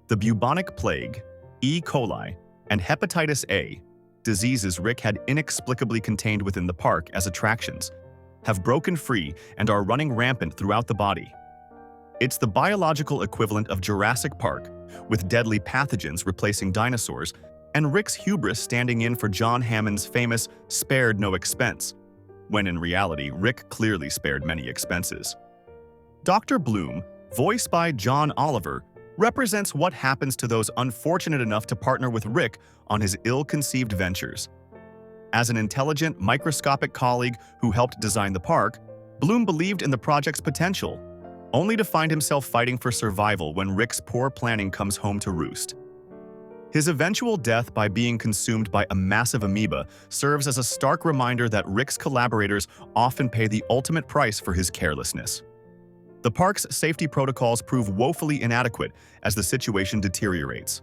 [SPEAKER 1] The bubonic plague, E. coli, and hepatitis A, diseases Rick had inexplicably contained within the park as attractions, have broken free and are running rampant throughout the body. It's the biological equivalent of Jurassic Park, with deadly pathogens replacing dinosaurs, and Rick's hubris standing in for John Hammond's famous "spared no expense," when in reality, Rick clearly spared many expenses. Dr. Bloom, voiced by John Oliver, represents what happens to those unfortunate enough to partner with Rick on his ill-conceived ventures. As an intelligent, microscopic colleague who helped design the park, Bloom believed in the project's potential, only to find himself fighting for survival when Rick's poor planning comes home to roost. His eventual death by being consumed by a massive amoeba serves as a stark reminder that Rick's collaborators often pay the ultimate price for his carelessness. The park's safety protocols prove woefully inadequate as the situation deteriorates.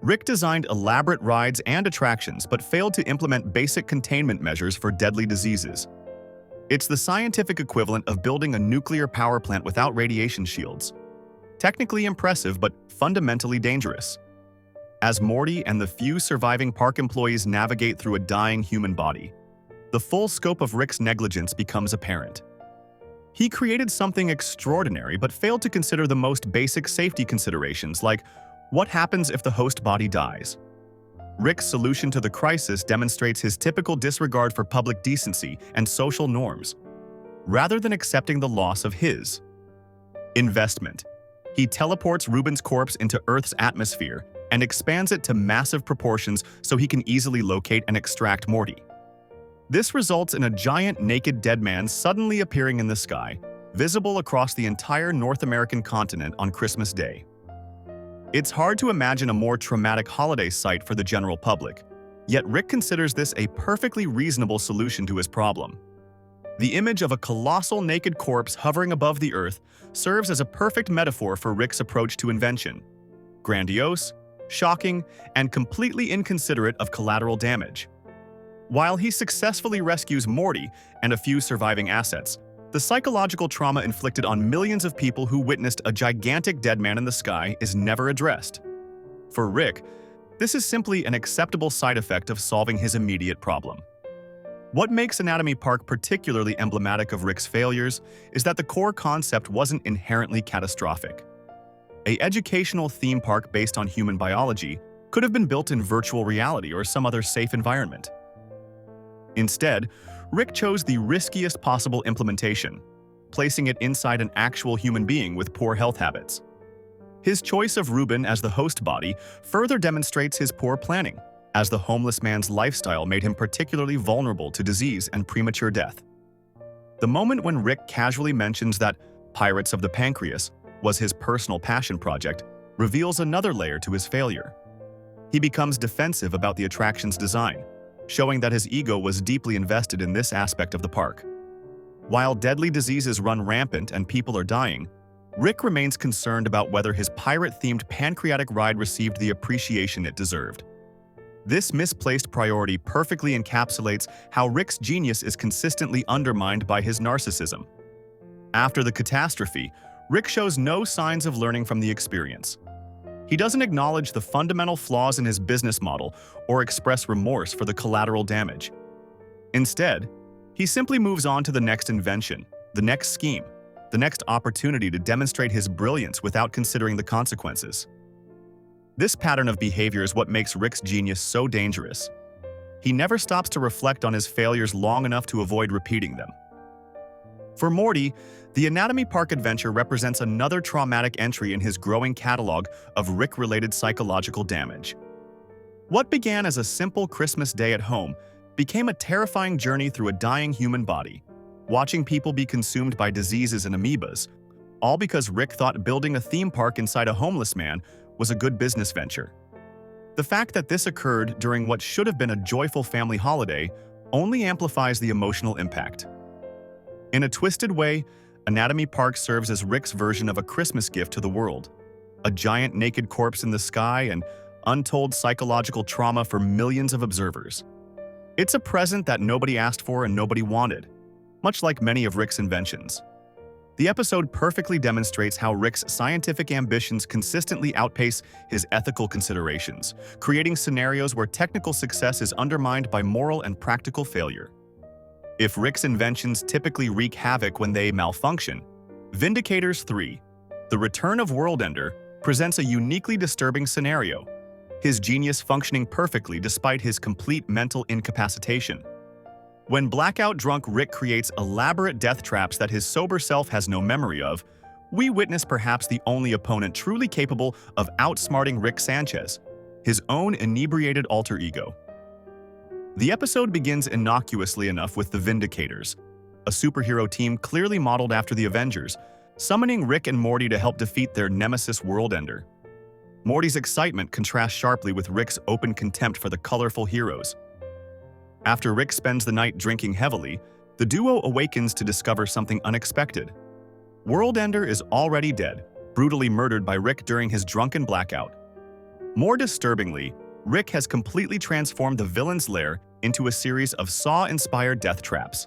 [SPEAKER 1] Rick designed elaborate rides and attractions but failed to implement basic containment measures for deadly diseases. It's the scientific equivalent of building a nuclear power plant without radiation shields. Technically impressive but fundamentally dangerous. As Morty and the few surviving park employees navigate through a dying human body, the full scope of Rick's negligence becomes apparent. He created something extraordinary but failed to consider the most basic safety considerations, like what happens if the host body dies. Rick's solution to the crisis demonstrates his typical disregard for public decency and social norms, rather than accepting the loss of his investment. He teleports Ruben's corpse into Earth's atmosphere and expands it to massive proportions so he can easily locate and extract Morty. This results in a giant naked dead man suddenly appearing in the sky, visible across the entire North American continent on Christmas Day. It's hard to imagine a more traumatic holiday sight for the general public, yet Rick considers this a perfectly reasonable solution to his problem. The image of a colossal naked corpse hovering above the Earth serves as a perfect metaphor for Rick's approach to invention. Grandiose, shocking, and completely inconsiderate of collateral damage. While he successfully rescues Morty and a few surviving assets, the psychological trauma inflicted on millions of people who witnessed a gigantic dead man in the sky is never addressed. For Rick, this is simply an acceptable side effect of solving his immediate problem. What makes Anatomy Park particularly emblematic of Rick's failures is that the core concept wasn't inherently catastrophic. An educational theme park based on human biology could have been built in virtual reality or some other safe environment. Instead, Rick chose the riskiest possible implementation, placing it inside an actual human being with poor health habits. His choice of Ruben as the host body further demonstrates his poor planning, as the homeless man's lifestyle made him particularly vulnerable to disease and premature death. The moment when Rick casually mentions that Pirates of the Pancreas was his personal passion project reveals another layer to his failure. He becomes defensive about the attraction's design, showing that his ego was deeply invested in this aspect of the park. While deadly diseases run rampant and people are dying, Rick remains concerned about whether his pirate-themed pancreatic ride received the appreciation it deserved. This misplaced priority perfectly encapsulates how Rick's genius is consistently undermined by his narcissism. After the catastrophe, Rick shows no signs of learning from the experience. He doesn't acknowledge the fundamental flaws in his business model or express remorse for the collateral damage. Instead, he simply moves on to the next invention, the next scheme, the next opportunity to demonstrate his brilliance without considering the consequences. This pattern of behavior is what makes Rick's genius so dangerous. He never stops to reflect on his failures long enough to avoid repeating them. For Morty, the Anatomy Park adventure represents another traumatic entry in his growing catalog of Rick-related psychological damage. What began as a simple Christmas day at home became a terrifying journey through a dying human body, watching people be consumed by diseases and amoebas, all because Rick thought building a theme park inside a homeless man was a good business venture. The fact that this occurred during what should have been a joyful family holiday only amplifies the emotional impact. In a twisted way, Anatomy Park serves as Rick's version of a Christmas gift to the world, a giant naked corpse in the sky and untold psychological trauma for millions of observers. It's a present that nobody asked for and nobody wanted, much like many of Rick's inventions. The episode perfectly demonstrates how Rick's scientific ambitions consistently outpace his ethical considerations, creating scenarios where technical success is undermined by moral and practical failure. If Rick's inventions typically wreak havoc when they malfunction, Vindicators 3, The Return of Worldender, presents a uniquely disturbing scenario, his genius functioning perfectly despite his complete mental incapacitation. When blackout-drunk Rick creates elaborate death traps that his sober self has no memory of, we witness perhaps the only opponent truly capable of outsmarting Rick Sanchez, his own inebriated alter ego. The episode begins innocuously enough with the Vindicators, a superhero team clearly modeled after the Avengers, summoning Rick and Morty to help defeat their nemesis Worldender. Morty's excitement contrasts sharply with Rick's open contempt for the colorful heroes. After Rick spends the night drinking heavily, the duo awakens to discover something unexpected. Worldender is already dead, brutally murdered by Rick during his drunken blackout. More disturbingly, Rick has completely transformed the villain's lair into a series of Saw-inspired death traps.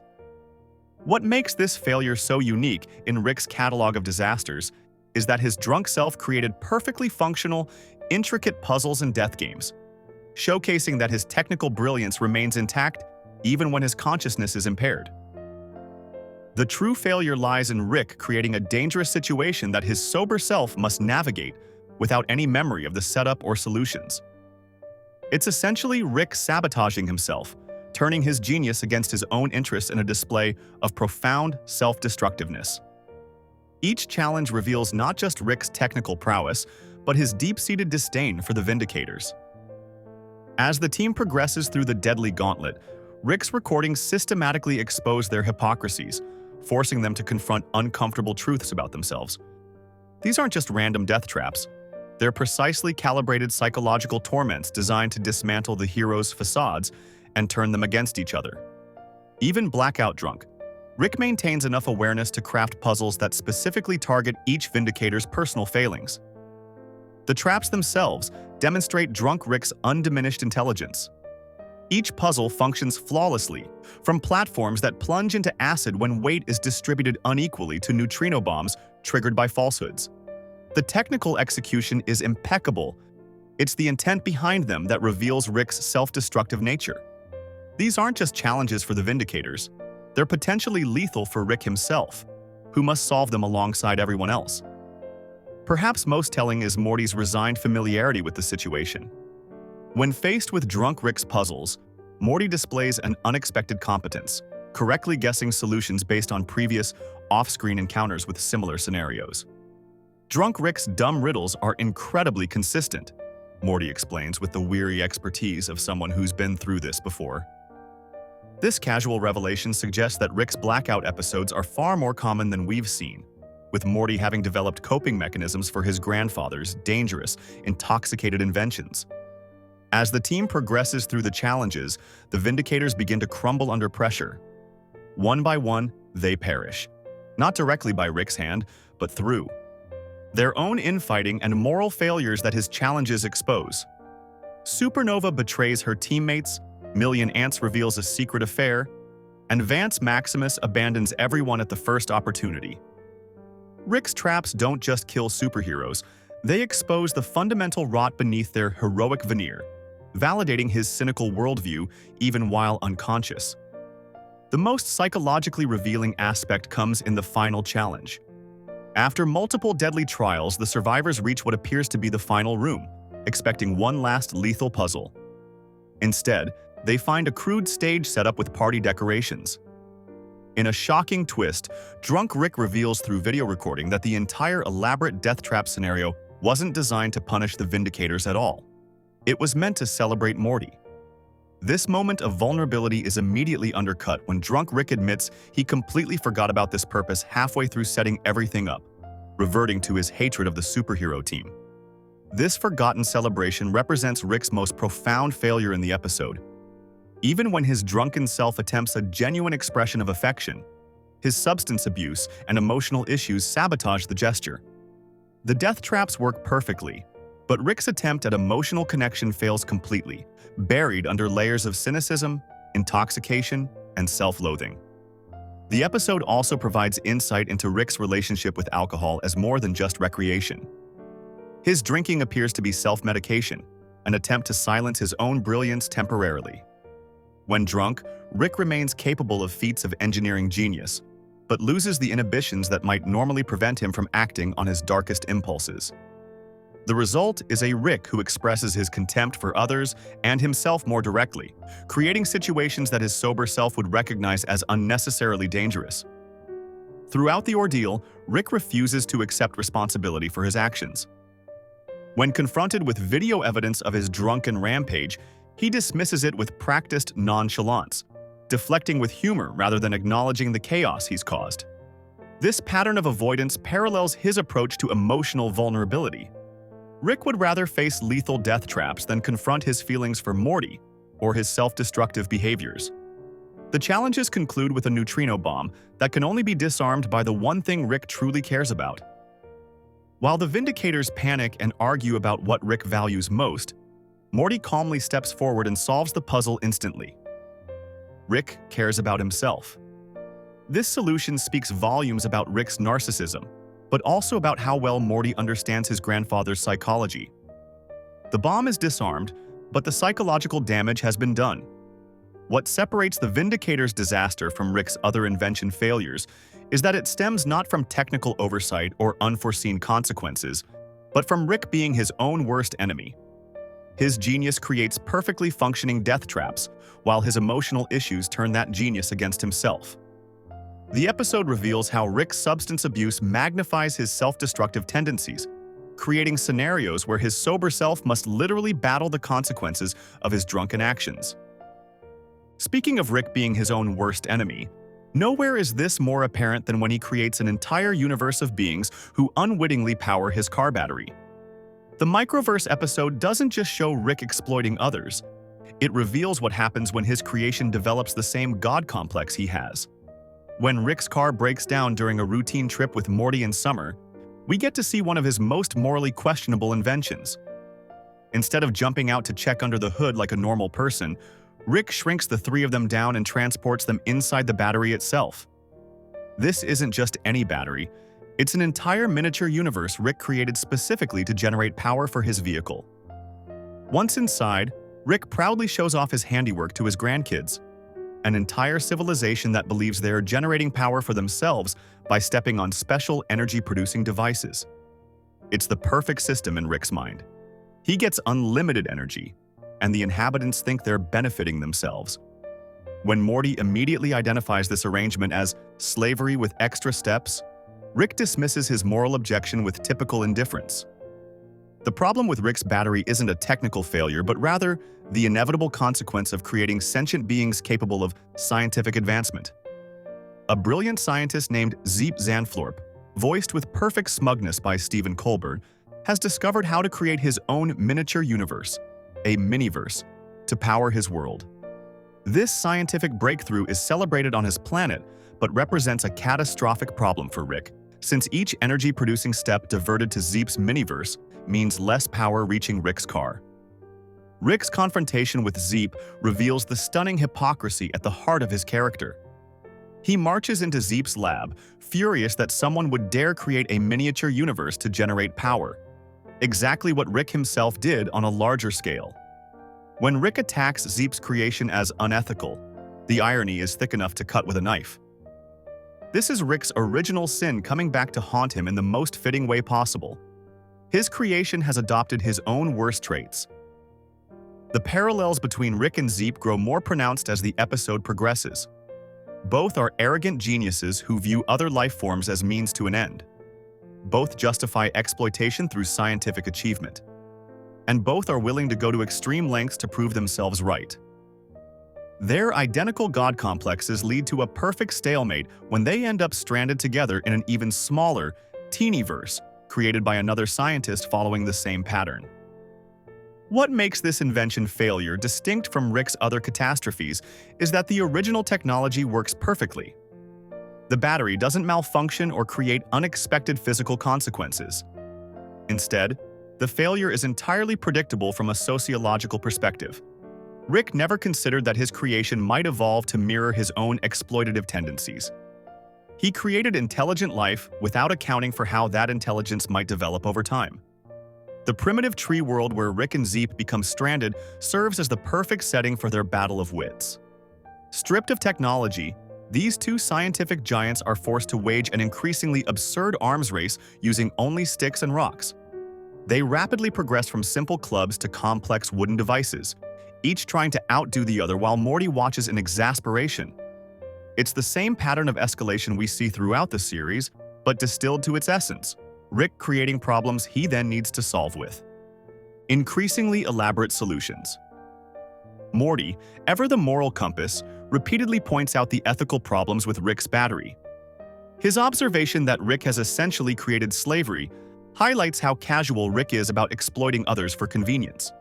[SPEAKER 1] What makes this failure so unique in Rick's catalog of disasters is that his drunk self created perfectly functional, intricate puzzles and death games, showcasing that his technical brilliance remains intact even when his consciousness is impaired. The true failure lies in Rick creating a dangerous situation that his sober self must navigate without any memory of the setup or solutions. It's essentially Rick sabotaging himself, turning his genius against his own interests in a display of profound self-destructiveness. Each challenge reveals not just Rick's technical prowess, but his deep-seated disdain for the Vindicators. As the team progresses through the deadly gauntlet, Rick's recordings systematically expose their hypocrisies, forcing them to confront uncomfortable truths about themselves. These aren't just random death traps. They're precisely calibrated psychological torments designed to dismantle the heroes' facades and turn them against each other. Even blackout drunk, Rick maintains enough awareness to craft puzzles that specifically target each Vindicator's personal failings. The traps themselves demonstrate drunk Rick's undiminished intelligence. Each puzzle functions flawlessly, from platforms that plunge into acid when weight is distributed unequally to neutrino bombs triggered by falsehoods. The technical execution is impeccable. It's the intent behind them that reveals Rick's self-destructive nature. These aren't just challenges for the Vindicators. They're potentially lethal for Rick himself, who must solve them alongside everyone else. Perhaps most telling is Morty's resigned familiarity with the situation. When faced with drunk Rick's puzzles, Morty displays an unexpected competence, correctly guessing solutions based on previous off-screen encounters with similar scenarios. Drunk Rick's dumb riddles are incredibly consistent, Morty explains with the weary expertise of someone who's been through this before. This casual revelation suggests that Rick's blackout episodes are far more common than we've seen, with Morty having developed coping mechanisms for his grandfather's dangerous, intoxicated inventions. As the team progresses through the challenges, the Vindicators begin to crumble under pressure. One by one, they perish. Not directly by Rick's hand, but through their own infighting and moral failures that his challenges expose. Supernova betrays her teammates, Million Ants reveals a secret affair, and Vance Maximus abandons everyone at the first opportunity. Rick's traps don't just kill superheroes, they expose the fundamental rot beneath their heroic veneer, validating his cynical worldview even while unconscious. The most psychologically revealing aspect comes in the final challenge. After multiple deadly trials, the survivors reach what appears to be the final room, expecting one last lethal puzzle. Instead, they find a crude stage setup with party decorations. In a shocking twist, drunk Rick reveals through video recording that the entire elaborate death trap scenario wasn't designed to punish the Vindicators at all. It was meant to celebrate Morty. This moment of vulnerability is immediately undercut when drunk Rick admits he completely forgot about this purpose halfway through setting everything up, reverting to his hatred of the superhero team. This forgotten celebration represents Rick's most profound failure in the episode. Even when his drunken self attempts a genuine expression of affection, his substance abuse and emotional issues sabotage the gesture. The death traps work perfectly, but Rick's attempt at emotional connection fails completely, buried under layers of cynicism, intoxication, and self-loathing. The episode also provides insight into Rick's relationship with alcohol as more than just recreation. His drinking appears to be self-medication, an attempt to silence his own brilliance temporarily. When drunk, Rick remains capable of feats of engineering genius, but loses the inhibitions that might normally prevent him from acting on his darkest impulses. The result is a Rick who expresses his contempt for others and himself more directly, creating situations that his sober self would recognize as unnecessarily dangerous. Throughout the ordeal, Rick refuses to accept responsibility for his actions. When confronted with video evidence of his drunken rampage, he dismisses it with practiced nonchalance, deflecting with humor rather than acknowledging the chaos he's caused. This pattern of avoidance parallels his approach to emotional vulnerability. Rick would rather face lethal death traps than confront his feelings for Morty or his self-destructive behaviors. The challenges conclude with a neutrino bomb that can only be disarmed by the one thing Rick truly cares about. While the Vindicators panic and argue about what Rick values most, Morty calmly steps forward and solves the puzzle instantly. Rick cares about himself. This solution speaks volumes about Rick's narcissism, but also about how well Morty understands his grandfather's psychology. The bomb is disarmed, but the psychological damage has been done. What separates the Vindicators' disaster from Rick's other invention failures is that it stems not from technical oversight or unforeseen consequences, but from Rick being his own worst enemy. His genius creates perfectly functioning death traps, while his emotional issues turn that genius against himself. The episode reveals how Rick's substance abuse magnifies his self-destructive tendencies, creating scenarios where his sober self must literally battle the consequences of his drunken actions. Speaking of Rick being his own worst enemy, nowhere is this more apparent than when he creates an entire universe of beings who unwittingly power his car battery. The microverse episode doesn't just show Rick exploiting others, it reveals what happens when his creation develops the same god complex he has. When Rick's car breaks down during a routine trip with Morty and Summer, we get to see one of his most morally questionable inventions. Instead of jumping out to check under the hood like a normal person, Rick shrinks the three of them down and transports them inside the battery itself. This isn't just any battery, it's an entire miniature universe Rick created specifically to generate power for his vehicle. Once inside, Rick proudly shows off his handiwork to his grandkids, an entire civilization that believes they're generating power for themselves by stepping on special energy-producing devices. It's the perfect system in Rick's mind. He gets unlimited energy, and the inhabitants think they're benefiting themselves. When Morty immediately identifies this arrangement as slavery with extra steps, Rick dismisses his moral objection with typical indifference. The problem with Rick's battery isn't a technical failure, but rather the inevitable consequence of creating sentient beings capable of scientific advancement. A brilliant scientist named Zeep Zanflorp, voiced with perfect smugness by Stephen Colbert, has discovered how to create his own miniature universe, a miniverse, to power his world. This scientific breakthrough is celebrated on his planet, but represents a catastrophic problem for Rick, since each energy-producing step diverted to Zeep's miniverse means less power reaching Rick's car. Rick's confrontation with Zeep reveals the stunning hypocrisy at the heart of his character. He marches into Zeep's lab, furious that someone would dare create a miniature universe to generate power, exactly what Rick himself did on a larger scale. When Rick attacks Zeep's creation as unethical, the irony is thick enough to cut with a knife. This is Rick's original sin coming back to haunt him in the most fitting way possible. His creation has adopted his own worst traits. The parallels between Rick and Zeep grow more pronounced as the episode progresses. Both are arrogant geniuses who view other life forms as means to an end. Both justify exploitation through scientific achievement. And both are willing to go to extreme lengths to prove themselves right. Their identical god complexes lead to a perfect stalemate when they end up stranded together in an even smaller, teeny-verse, created by another scientist following the same pattern. What makes this invention failure distinct from Rick's other catastrophes is that the original technology works perfectly. The battery doesn't malfunction or create unexpected physical consequences. Instead, the failure is entirely predictable from a sociological perspective. Rick never considered that his creation might evolve to mirror his own exploitative tendencies. He created intelligent life without accounting for how that intelligence might develop over time. The primitive tree world where Rick and Zeep become stranded serves as the perfect setting for their battle of wits. Stripped of technology, these two scientific giants are forced to wage an increasingly absurd arms race using only sticks and rocks. They rapidly progress from simple clubs to complex wooden devices, each trying to outdo the other while Morty watches in exasperation. It's the same pattern of escalation we see throughout the series, but distilled to its essence, Rick creating problems he then needs to solve with increasingly elaborate solutions. Morty, ever the moral compass, repeatedly points out the ethical problems with Rick's battery. His observation that Rick has essentially created slavery highlights how casual Rick is about exploiting others for convenience.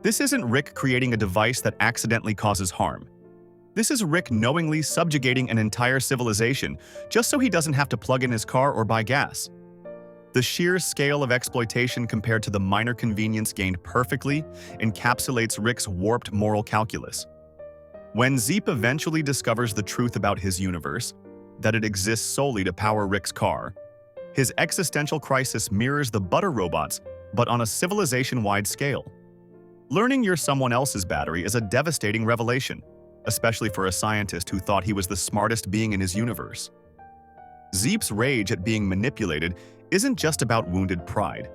[SPEAKER 1] This isn't Rick creating a device that accidentally causes harm. This is Rick knowingly subjugating an entire civilization just so he doesn't have to plug in his car or buy gas. The sheer scale of exploitation compared to the minor convenience gained perfectly encapsulates Rick's warped moral calculus. When Zeep eventually discovers the truth about his universe, that it exists solely to power Rick's car, his existential crisis mirrors the butter robots, but on a civilization-wide scale. Learning you're someone else's battery is a devastating revelation, especially for a scientist who thought he was the smartest being in his universe. Zeep's rage at being manipulated isn't just about wounded pride.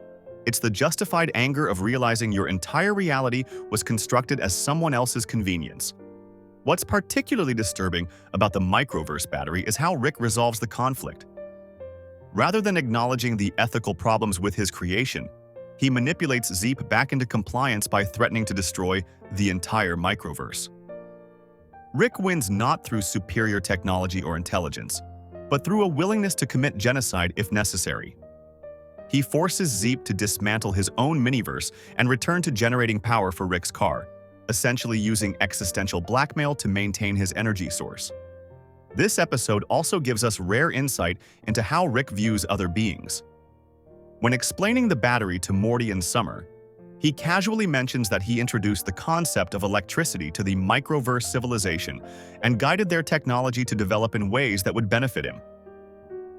[SPEAKER 1] It's the justified anger of realizing your entire reality was constructed as someone else's convenience. What's particularly disturbing about the microverse battery is how Rick resolves the conflict. Rather than acknowledging the ethical problems with his creation, he manipulates Zeep back into compliance by threatening to destroy the entire microverse. Rick wins not through superior technology or intelligence, but through a willingness to commit genocide if necessary. He forces Zeep to dismantle his own miniverse and return to generating power for Rick's car, essentially using existential blackmail to maintain his energy source. This episode also gives us rare insight into how Rick views other beings. When explaining the battery to Morty and Summer, he casually mentions that he introduced the concept of electricity to the microverse civilization and guided their technology to develop in ways that would benefit him.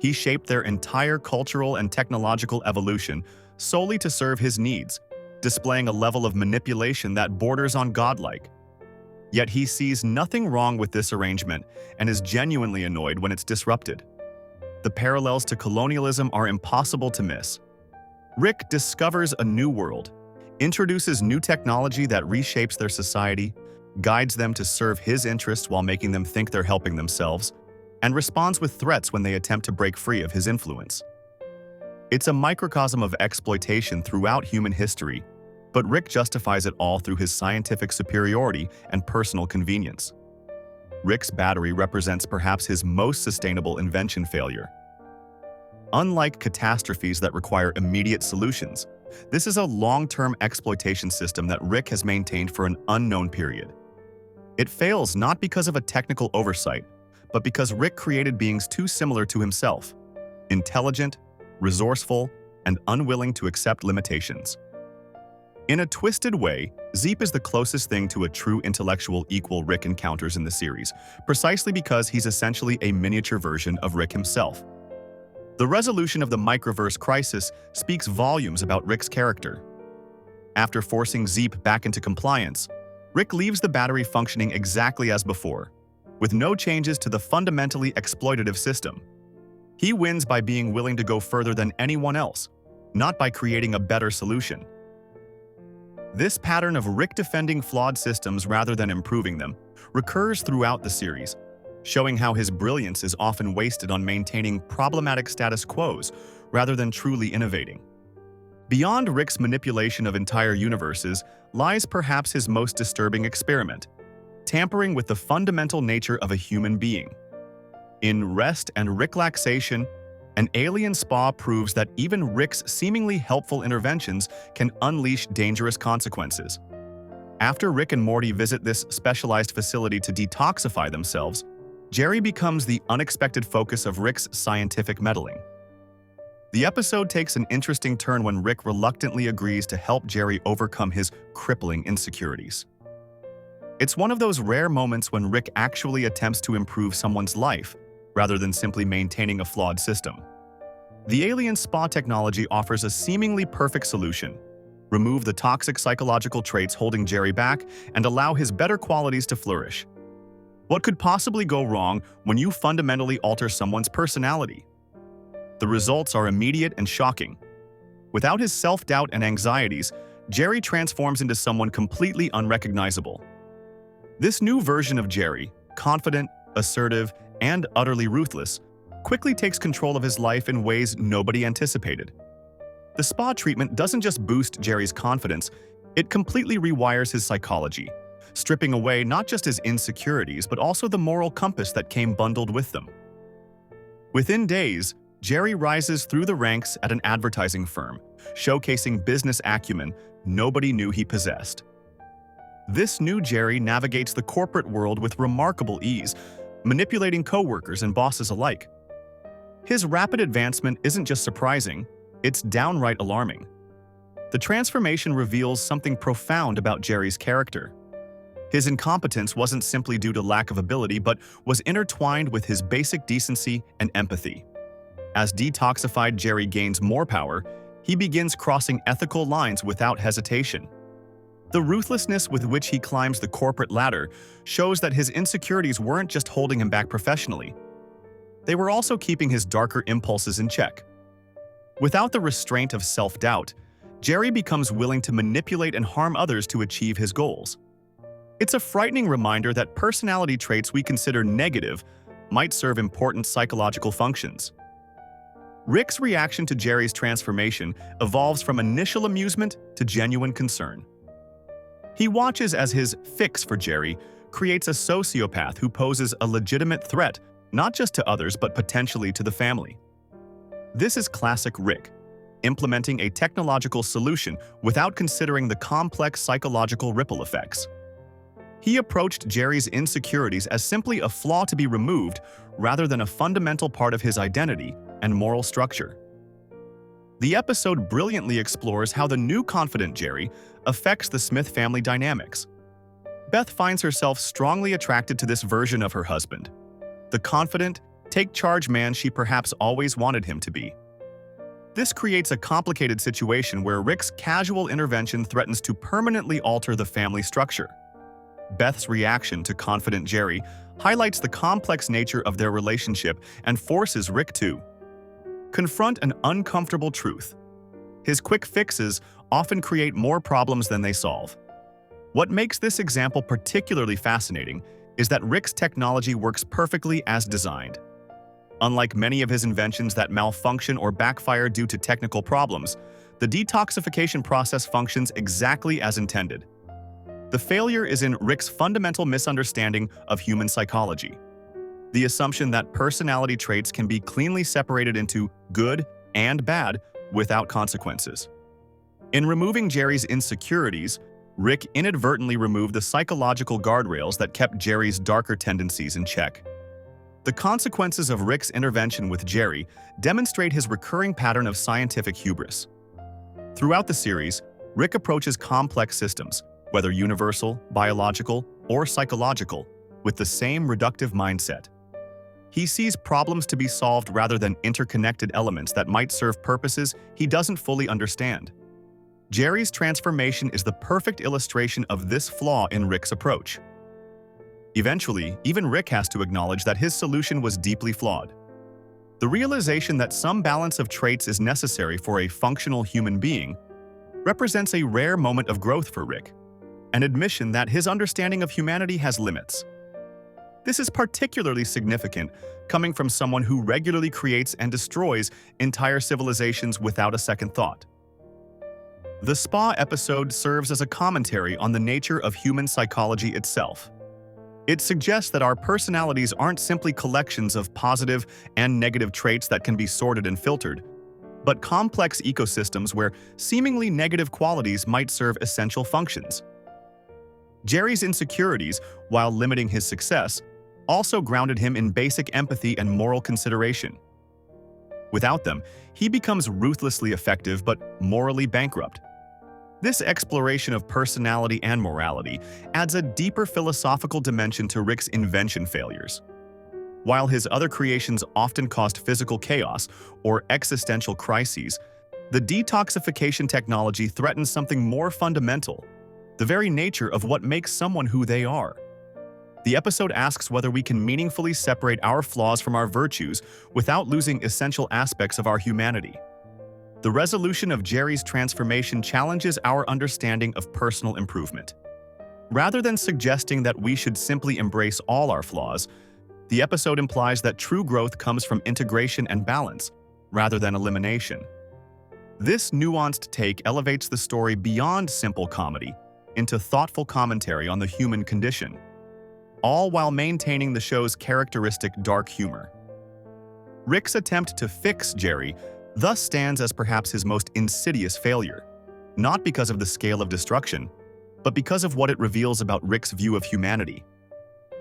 [SPEAKER 1] He shaped their entire cultural and technological evolution solely to serve his needs, displaying a level of manipulation that borders on godlike. Yet he sees nothing wrong with this arrangement and is genuinely annoyed when it's disrupted. The parallels to colonialism are impossible to miss. Rick discovers a new world, introduces new technology that reshapes their society, guides them to serve his interests while making them think they're helping themselves, and responds with threats when they attempt to break free of his influence. It's a microcosm of exploitation throughout human history, but Rick justifies it all through his scientific superiority and personal convenience. Rick's battery represents perhaps his most sustainable invention failure. Unlike catastrophes that require immediate solutions, this is a long-term exploitation system that Rick has maintained for an unknown period. It fails not because of a technical oversight, but because Rick created beings too similar to himself, intelligent, resourceful, and unwilling to accept limitations. In a twisted way, Zeep is the closest thing to a true intellectual equal Rick encounters in the series, precisely because he's essentially a miniature version of Rick himself. The resolution of the microverse crisis speaks volumes about Rick's character. After forcing Zeep back into compliance, Rick leaves the battery functioning exactly as before, with no changes to the fundamentally exploitative system. He wins by being willing to go further than anyone else, not by creating a better solution. This pattern of Rick defending flawed systems rather than improving them recurs throughout the series, showing how his brilliance is often wasted on maintaining problematic status quos rather than truly innovating. Beyond Rick's manipulation of entire universes lies perhaps his most disturbing experiment, tampering with the fundamental nature of a human being. In Rest and Ricklaxation, an alien spa proves that even Rick's seemingly helpful interventions can unleash dangerous consequences. After Rick and Morty visit this specialized facility to detoxify themselves, Jerry becomes the unexpected focus of Rick's scientific meddling. The episode takes an interesting turn when Rick reluctantly agrees to help Jerry overcome his crippling insecurities. It's one of those rare moments when Rick actually attempts to improve someone's life, rather than simply maintaining a flawed system. The alien spa technology offers a seemingly perfect solution: remove the toxic psychological traits holding Jerry back and allow his better qualities to flourish. What could possibly go wrong when you fundamentally alter someone's personality? The results are immediate and shocking. Without his self-doubt and anxieties, Jerry transforms into someone completely unrecognizable. This new version of Jerry, confident, assertive, and utterly ruthless, quickly takes control of his life in ways nobody anticipated. The spa treatment doesn't just boost Jerry's confidence, it completely rewires his psychology, stripping away not just his insecurities but also the moral compass that came bundled with them. Within days, Jerry rises through the ranks at an advertising firm, showcasing business acumen nobody knew he possessed. This new Jerry navigates the corporate world with remarkable ease, manipulating coworkers and bosses alike. His rapid advancement isn't just surprising, it's downright alarming. The transformation reveals something profound about Jerry's character. His incompetence wasn't simply due to lack of ability, but was intertwined with his basic decency and empathy. As detoxified Jerry gains more power, he begins crossing ethical lines without hesitation. The ruthlessness with which he climbs the corporate ladder shows that his insecurities weren't just holding him back professionally. They were also keeping his darker impulses in check. Without the restraint of self-doubt, Jerry becomes willing to manipulate and harm others to achieve his goals. It's a frightening reminder that personality traits we consider negative might serve important psychological functions. Rick's reaction to Jerry's transformation evolves from initial amusement to genuine concern. He watches as his fix for Jerry creates a sociopath who poses a legitimate threat not just to others but potentially to the family. This is classic Rick, implementing a technological solution without considering the complex psychological ripple effects. He approached Jerry's insecurities as simply a flaw to be removed rather than a fundamental part of his identity and moral structure. The episode brilliantly explores how the new confident Jerry affects the Smith family dynamics. Beth finds herself strongly attracted to this version of her husband, the confident, take-charge man she perhaps always wanted him to be. This creates a complicated situation where Rick's casual intervention threatens to permanently alter the family structure. Beth's reaction to confident Jerry highlights the complex nature of their relationship and forces Rick to confront an uncomfortable truth. His quick fixes often create more problems than they solve. What makes this example particularly fascinating is that Rick's technology works perfectly as designed. Unlike many of his inventions that malfunction or backfire due to technical problems, the detoxification process functions exactly as intended. The failure is in Rick's fundamental misunderstanding of human psychology. The assumption that personality traits can be cleanly separated into good and bad without consequences. In removing Jerry's insecurities, Rick inadvertently removed the psychological guardrails that kept Jerry's darker tendencies in check. The consequences of Rick's intervention with Jerry demonstrate his recurring pattern of scientific hubris. Throughout the series, Rick approaches complex systems, whether universal, biological, or psychological, with the same reductive mindset. He sees problems to be solved rather than interconnected elements that might serve purposes he doesn't fully understand. Jerry's transformation is the perfect illustration of this flaw in Rick's approach. Eventually, even Rick has to acknowledge that his solution was deeply flawed. The realization that some balance of traits is necessary for a functional human being represents a rare moment of growth for Rick, an admission that his understanding of humanity has limits. This is particularly significant coming from someone who regularly creates and destroys entire civilizations without a second thought. The spa episode serves as a commentary on the nature of human psychology itself. It suggests that our personalities aren't simply collections of positive and negative traits that can be sorted and filtered, but complex ecosystems where seemingly negative qualities might serve essential functions. Jerry's insecurities, while limiting his success, also grounded him in basic empathy and moral consideration. Without them, he becomes ruthlessly effective but morally bankrupt. This exploration of personality and morality adds a deeper philosophical dimension to Rick's invention failures. While his other creations often caused physical chaos or existential crises, the detoxification technology threatens something more fundamental, the very nature of what makes someone who they are. The episode asks whether we can meaningfully separate our flaws from our virtues without losing essential aspects of our humanity. The resolution of Jerry's transformation challenges our understanding of personal improvement. Rather than suggesting that we should simply embrace all our flaws, the episode implies that true growth comes from integration and balance, rather than elimination. This nuanced take elevates the story beyond simple comedy into thoughtful commentary on the human condition, all while maintaining the show's characteristic dark humor. Rick's attempt to fix Jerry thus stands as perhaps his most insidious failure, not because of the scale of destruction, but because of what it reveals about Rick's view of humanity.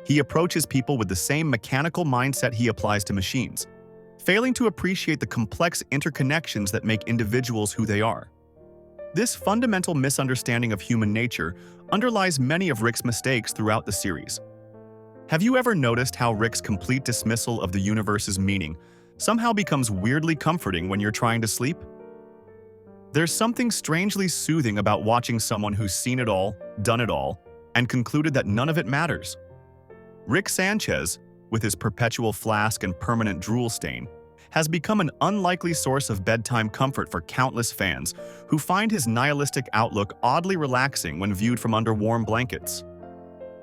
[SPEAKER 1] He approaches people with the same mechanical mindset he applies to machines, failing to appreciate the complex interconnections that make individuals who they are. This fundamental misunderstanding of human nature underlies many of Rick's mistakes throughout the series. Have you ever noticed how Rick's complete dismissal of the universe's meaning somehow becomes weirdly comforting when you're trying to sleep? There's something strangely soothing about watching someone who's seen it all, done it all, and concluded that none of it matters. Rick Sanchez, with his perpetual flask and permanent drool stain, has become an unlikely source of bedtime comfort for countless fans who find his nihilistic outlook oddly relaxing when viewed from under warm blankets.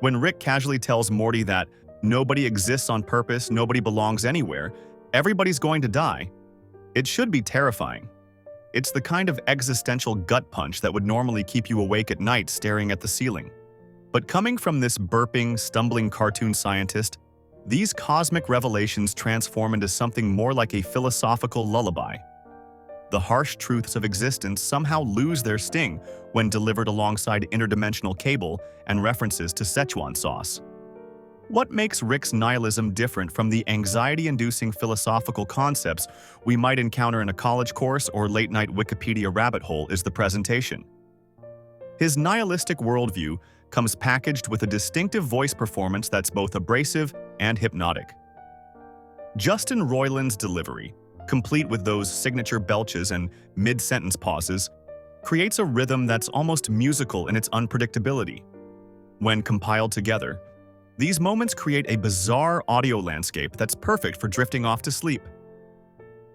[SPEAKER 1] When Rick casually tells Morty that nobody exists on purpose, nobody belongs anywhere, everybody's going to die, it should be terrifying. It's the kind of existential gut punch that would normally keep you awake at night staring at the ceiling. But coming from this burping, stumbling cartoon scientist, these cosmic revelations transform into something more like a philosophical lullaby. The harsh truths of existence somehow lose their sting when delivered alongside interdimensional cable and references to Szechuan sauce. What makes Rick's nihilism different from the anxiety-inducing philosophical concepts we might encounter in a college course or late-night Wikipedia rabbit hole is the presentation. His nihilistic worldview comes packaged with a distinctive voice performance that's both abrasive and hypnotic. Justin Roiland's delivery, complete with those signature belches and mid-sentence pauses, creates a rhythm that's almost musical in its unpredictability. When compiled together, these moments create a bizarre audio landscape that's perfect for drifting off to sleep.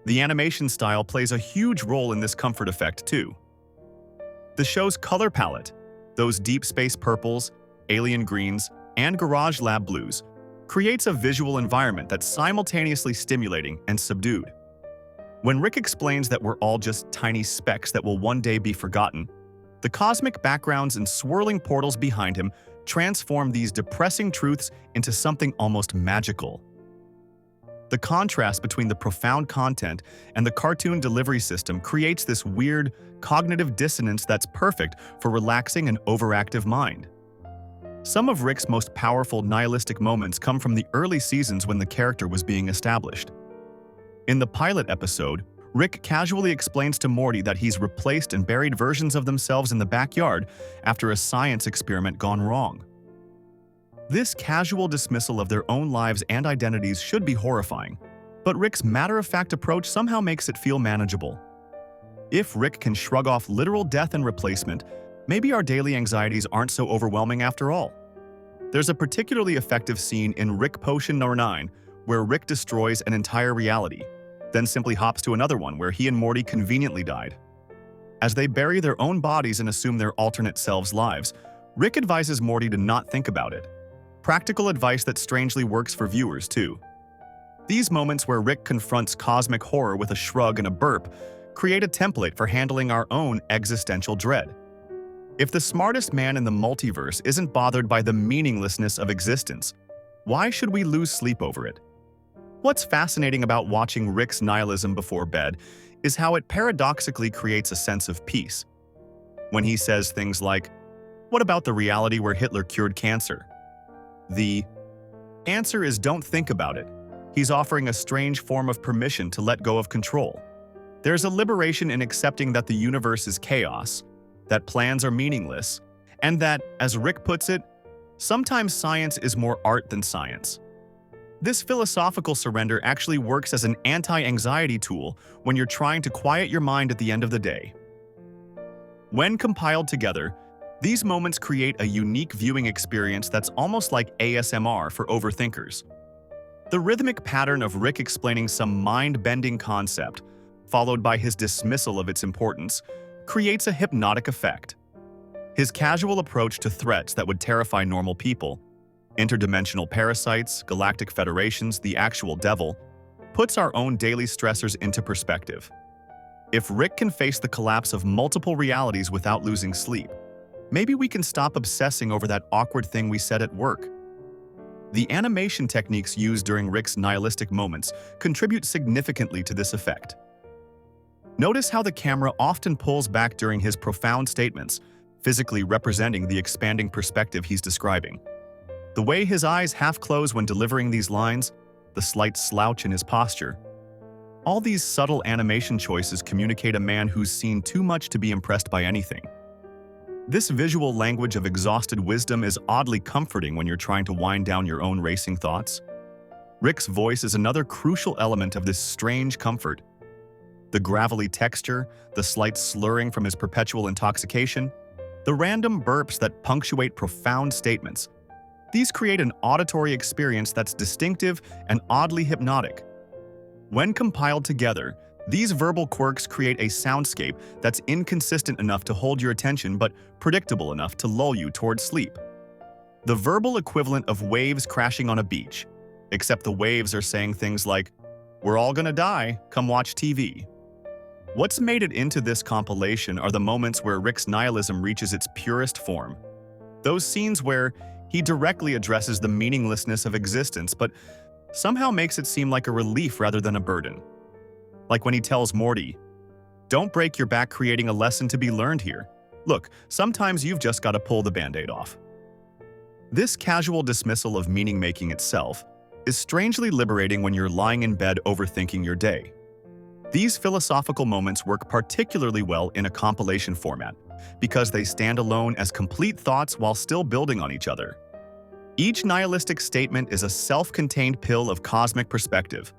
[SPEAKER 1] The animation style plays a huge role in this comfort effect, too. The show's color palette, those deep space purples, alien greens, and garage lab blues, creates a visual environment that's simultaneously stimulating and subdued. When Rick explains that we're all just tiny specks that will one day be forgotten, the cosmic backgrounds and swirling portals behind him transform these depressing truths into something almost magical. The contrast between the profound content and the cartoon delivery system creates this weird, cognitive dissonance that's perfect for relaxing an overactive mind. Some of Rick's most powerful nihilistic moments come from the early seasons when the character was being established. In the pilot episode, Rick casually explains to Morty that he's replaced and buried versions of themselves in the backyard after a science experiment gone wrong. This casual dismissal of their own lives and identities should be horrifying, but Rick's matter-of-fact approach somehow makes it feel manageable. If Rick can shrug off literal death and replacement, maybe our daily anxieties aren't so overwhelming after all. There's a particularly effective scene in Rick Potion No. 9 where Rick destroys an entire reality, then simply hops to another one where he and Morty conveniently died. As they bury their own bodies and assume their alternate selves' lives, Rick advises Morty to not think about it. Practical advice that strangely works for viewers, too. These moments where Rick confronts cosmic horror with a shrug and a burp create a template for handling our own existential dread. If the smartest man in the multiverse isn't bothered by the meaninglessness of existence, why should we lose sleep over it? What's fascinating about watching Rick's nihilism before bed is how it paradoxically creates a sense of peace. When he says things like, "What about the reality where Hitler cured cancer?" The answer is don't think about it. He's offering a strange form of permission to let go of control. There's a liberation in accepting that the universe is chaos, that plans are meaningless, and that, as Rick puts it, sometimes science is more art than science. This philosophical surrender actually works as an anti-anxiety tool when you're trying to quiet your mind at the end of the day. When compiled together, these moments create a unique viewing experience that's almost like ASMR for overthinkers. The rhythmic pattern of Rick explaining some mind-bending concept, followed by his dismissal of its importance, creates a hypnotic effect. His casual approach to threats that would terrify normal people, interdimensional parasites, galactic federations, the actual devil, puts our own daily stressors into perspective. If Rick can face the collapse of multiple realities without losing sleep, maybe we can stop obsessing over that awkward thing we said at work. The animation techniques used during Rick's nihilistic moments contribute significantly to this effect. Notice how the camera often pulls back during his profound statements, physically representing the expanding perspective he's describing. The way his eyes half close when delivering these lines, the slight slouch in his posture. All these subtle animation choices communicate a man who's seen too much to be impressed by anything. This visual language of exhausted wisdom is oddly comforting when you're trying to wind down your own racing thoughts. Rick's voice is another crucial element of this strange comfort. The gravelly texture, the slight slurring from his perpetual intoxication, the random burps that punctuate profound statements. These create an auditory experience that's distinctive and oddly hypnotic. When compiled together, these verbal quirks create a soundscape that's inconsistent enough to hold your attention but predictable enough to lull you toward sleep. The verbal equivalent of waves crashing on a beach, except the waves are saying things like, "We're all gonna die, come watch TV." What's made it into this compilation are the moments where Rick's nihilism reaches its purest form. Those scenes where he directly addresses the meaninglessness of existence but somehow makes it seem like a relief rather than a burden. Like when he tells Morty, "Don't break your back creating a lesson to be learned here. Look, sometimes you've just got to pull the band-aid off." This casual dismissal of meaning-making itself is strangely liberating when you're lying in bed overthinking your day. These philosophical moments work particularly well in a compilation format because they stand alone as complete thoughts while still building on each other. Each nihilistic statement is a self-contained pill of cosmic perspective,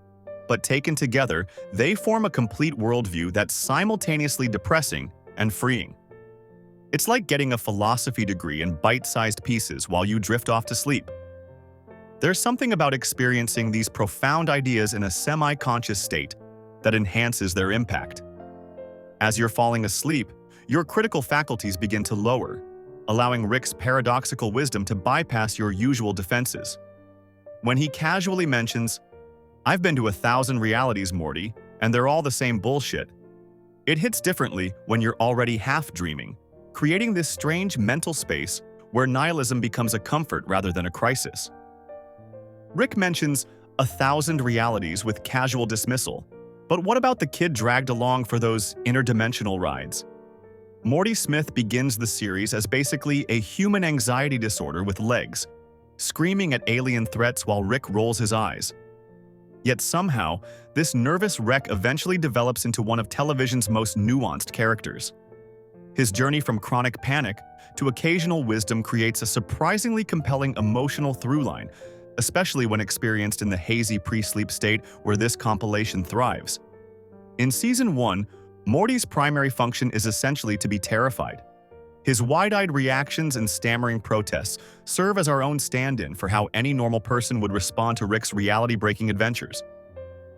[SPEAKER 1] but taken together, they form a complete worldview that's simultaneously depressing and freeing. It's like getting a philosophy degree in bite-sized pieces while you drift off to sleep. There's something about experiencing these profound ideas in a semi-conscious state that enhances their impact. As you're falling asleep, your critical faculties begin to lower, allowing Rick's paradoxical wisdom to bypass your usual defenses. When he casually mentions, "I've been to 1,000 realities, Morty, and they're all the same bullshit," it hits differently when you're already half-dreaming, creating this strange mental space where nihilism becomes a comfort rather than a crisis. Rick mentions 1,000 realities with casual dismissal, but what about the kid dragged along for those interdimensional rides? Morty Smith begins the series as basically a human anxiety disorder with legs, screaming at alien threats while Rick rolls his eyes. Yet somehow, this nervous wreck eventually develops into one of television's most nuanced characters. His journey from chronic panic to occasional wisdom creates a surprisingly compelling emotional through-line, especially when experienced in the hazy pre-sleep state where this compilation thrives. In Season 1, Morty's primary function is essentially to be terrified. His wide-eyed reactions and stammering protests serve as our own stand-in for how any normal person would respond to Rick's reality-breaking adventures.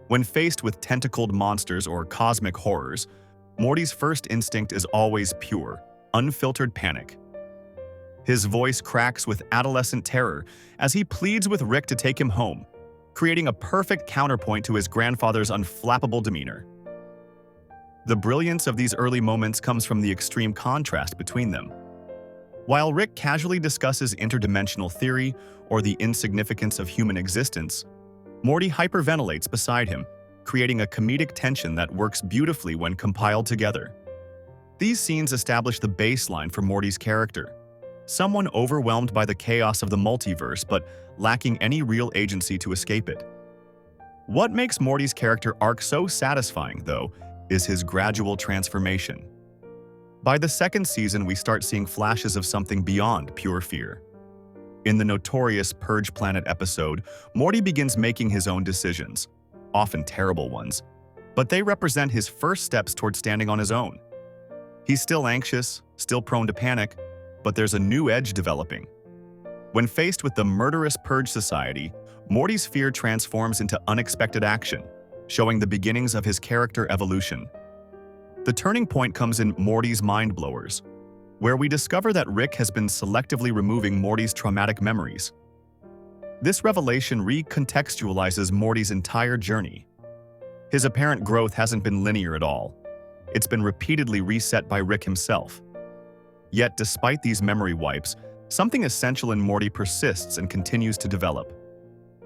[SPEAKER 1] When faced with tentacled monsters or cosmic horrors, Morty's first instinct is always pure, unfiltered panic. His voice cracks with adolescent terror as he pleads with Rick to take him home, creating a perfect counterpoint to his grandfather's unflappable demeanor. The brilliance of these early moments comes from the extreme contrast between them. While Rick casually discusses interdimensional theory or the insignificance of human existence, Morty hyperventilates beside him, creating a comedic tension that works beautifully when compiled together. These scenes establish the baseline for Morty's character, someone overwhelmed by the chaos of the multiverse but lacking any real agency to escape it. What makes Morty's character arc so satisfying, though, is his gradual transformation. By the second season, we start seeing flashes of something beyond pure fear. In the notorious Purge Planet episode, Morty begins making his own decisions, often terrible ones, but they represent his first steps toward standing on his own. He's still anxious, still prone to panic, but there's a new edge developing. When faced with the murderous Purge Society, Morty's fear transforms into unexpected action, showing the beginnings of his character evolution. The turning point comes in Morty's Mind Blowers, where we discover that Rick has been selectively removing Morty's traumatic memories. This revelation recontextualizes Morty's entire journey. His apparent growth hasn't been linear at all. It's been repeatedly reset by Rick himself. Yet, despite these memory wipes, something essential in Morty persists and continues to develop.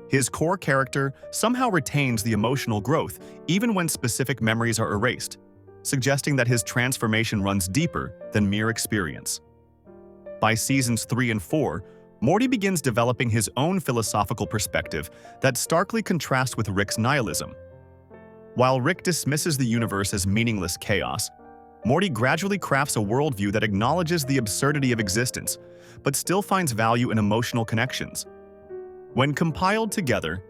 [SPEAKER 1] His core character somehow retains the emotional growth even when specific memories are erased, suggesting that his transformation runs deeper than mere experience. By seasons 3 and 4, Morty begins developing his own philosophical perspective that starkly contrasts with Rick's nihilism. While Rick dismisses the universe as meaningless chaos, Morty gradually crafts a worldview that acknowledges the absurdity of existence, but still finds value in emotional connections. When compiled together,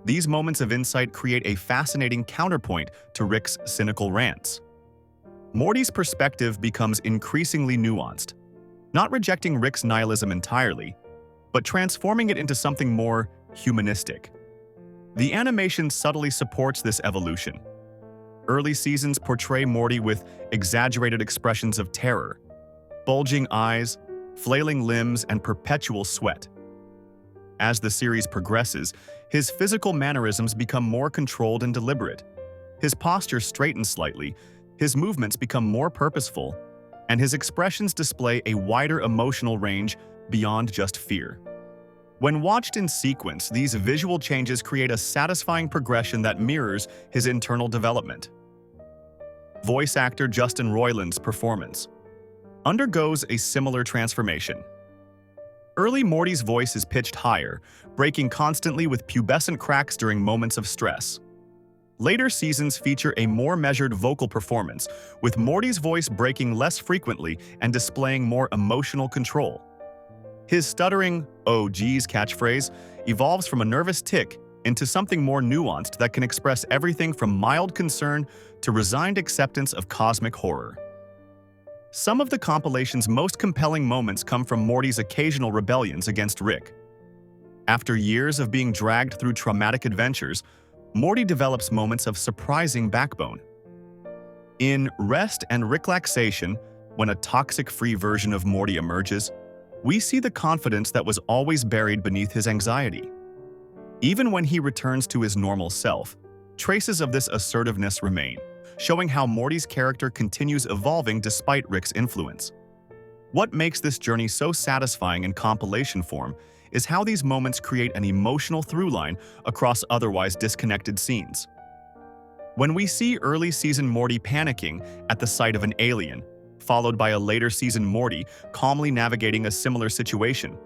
[SPEAKER 1] these moments of insight create a fascinating counterpoint to Rick's cynical rants. Morty's perspective becomes increasingly nuanced, not rejecting Rick's nihilism entirely, but transforming it into something more humanistic. The animation subtly supports this evolution. Early seasons portray Morty with exaggerated expressions of terror, bulging eyes, flailing limbs, and perpetual sweat. As the series progresses, his physical mannerisms become more controlled and deliberate. His posture straightens slightly, his movements become more purposeful, and his expressions display a wider emotional range beyond just fear. When watched in sequence, these visual changes create a satisfying progression that mirrors his internal development. Voice actor Justin Roiland's performance undergoes a similar transformation. Early Morty's voice is pitched higher, breaking constantly with pubescent cracks during moments of stress. Later seasons feature a more measured vocal performance, with Morty's voice breaking less frequently and displaying more emotional control. His stuttering, "Oh geez" catchphrase evolves from a nervous tic into something more nuanced that can express everything from mild concern to resigned acceptance of cosmic horror. Some of the compilation's most compelling moments come from Morty's occasional rebellions against Rick. After years of being dragged through traumatic adventures, Morty develops moments of surprising backbone. In Rest and Ricklaxation, when a toxic-free version of Morty emerges, we see the confidence that was always buried beneath his anxiety. Even when he returns to his normal self, traces of this assertiveness remain, showing how Morty's character continues evolving despite Rick's influence. What makes this journey so satisfying in compilation form is how these moments create an emotional through-line across otherwise disconnected scenes. When we see early season Morty panicking at the sight of an alien, followed by a later season Morty calmly navigating a similar situation,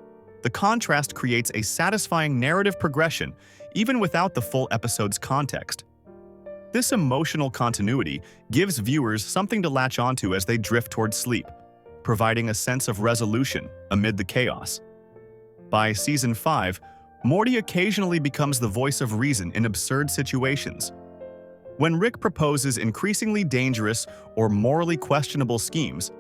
[SPEAKER 1] the contrast creates a satisfying narrative progression even without the full episode's context. This emotional continuity gives viewers something to latch onto as they drift toward sleep, providing a sense of resolution amid the chaos. By season 5, Morty occasionally becomes the voice of reason in absurd situations. When Rick proposes increasingly dangerous or morally questionable schemes,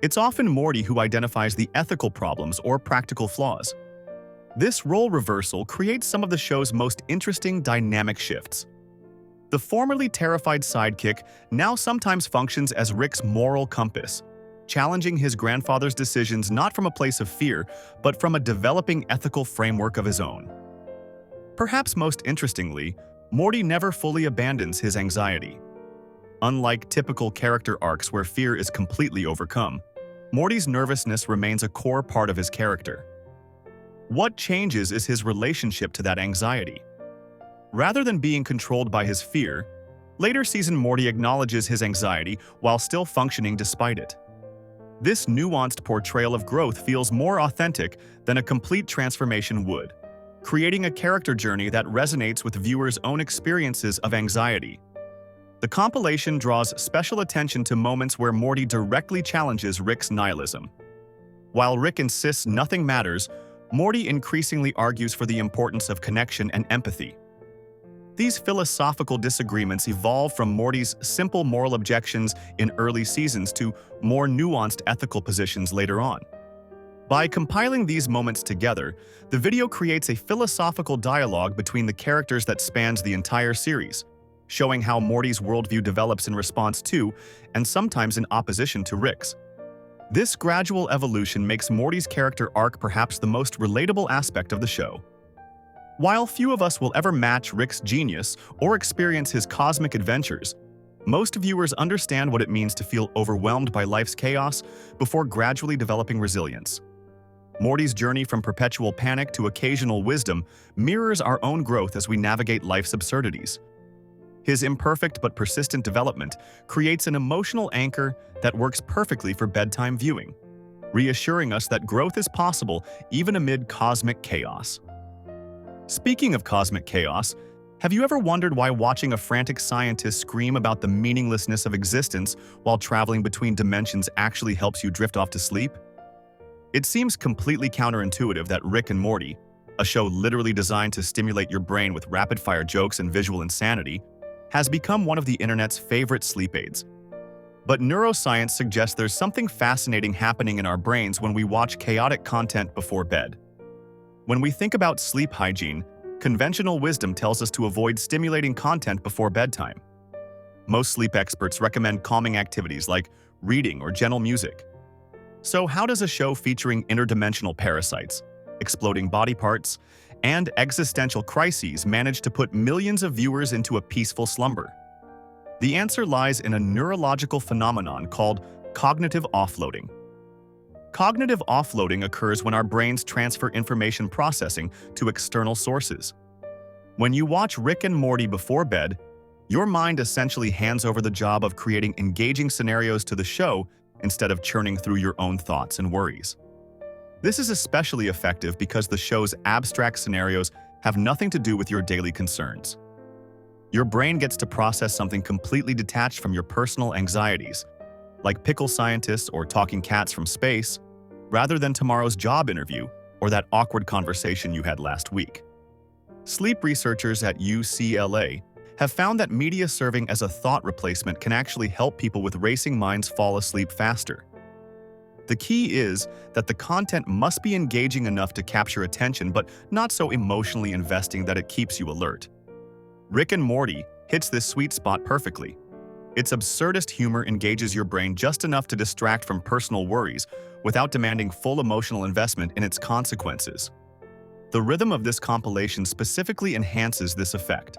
[SPEAKER 1] it's often Morty who identifies the ethical problems or practical flaws. This role reversal creates some of the show's most interesting dynamic shifts. The formerly terrified sidekick now sometimes functions as Rick's moral compass, challenging his grandfather's decisions not from a place of fear, but from a developing ethical framework of his own. Perhaps most interestingly, Morty never fully abandons his anxiety. Unlike typical character arcs where fear is completely overcome, Morty's nervousness remains a core part of his character. What changes is his relationship to that anxiety. Rather than being controlled by his fear, later season Morty acknowledges his anxiety while still functioning despite it. This nuanced portrayal of growth feels more authentic than a complete transformation would, creating a character journey that resonates with viewers' own experiences of anxiety. The compilation draws special attention to moments where Morty directly challenges Rick's nihilism. While Rick insists nothing matters, Morty increasingly argues for the importance of connection and empathy. These philosophical disagreements evolve from Morty's simple moral objections in early seasons to more nuanced ethical positions later on. By compiling these moments together, the video creates a philosophical dialogue between the characters that spans the entire series, showing how Morty's worldview develops in response to, and sometimes in opposition to, Rick's. This gradual evolution makes Morty's character arc perhaps the most relatable aspect of the show. While few of us will ever match Rick's genius or experience his cosmic adventures, Most viewers understand what it means to feel overwhelmed by life's chaos before gradually developing resilience. Morty's journey from perpetual panic to occasional wisdom mirrors our own growth as we navigate life's absurdities. His imperfect but persistent development creates an emotional anchor that works perfectly for bedtime viewing, reassuring us that growth is possible even amid cosmic chaos. Speaking of cosmic chaos, have you ever wondered why watching a frantic scientist scream about the meaninglessness of existence while traveling between dimensions actually helps you drift off to sleep? It seems completely counterintuitive that Rick and Morty, a show literally designed to stimulate your brain with rapid-fire jokes and visual insanity, has become one of the internet's favorite sleep aids. But neuroscience suggests there's something fascinating happening in our brains when we watch chaotic content before bed. When we think about sleep hygiene, conventional wisdom tells us to avoid stimulating content before bedtime. Most sleep experts recommend calming activities like reading or gentle music. So how does a show featuring interdimensional parasites, exploding body parts, and existential crises manage to put millions of viewers into a peaceful slumber? The answer lies in a neurological phenomenon called cognitive offloading. Cognitive offloading occurs when our brains transfer information processing to external sources. When you watch Rick and Morty before bed, your mind essentially hands over the job of creating engaging scenarios to the show instead of churning through your own thoughts and worries. This is especially effective because the show's abstract scenarios have nothing to do with your daily concerns. Your brain gets to process something completely detached from your personal anxieties, like pickle scientists or talking cats from space, rather than tomorrow's job interview or that awkward conversation you had last week. Sleep researchers at UCLA have found that media serving as a thought replacement can actually help people with racing minds fall asleep faster. The key is that the content must be engaging enough to capture attention but not so emotionally investing that it keeps you alert. Rick and Morty hits this sweet spot perfectly. Its absurdist humor engages your brain just enough to distract from personal worries without demanding full emotional investment in its consequences. The rhythm of this compilation specifically enhances this effect.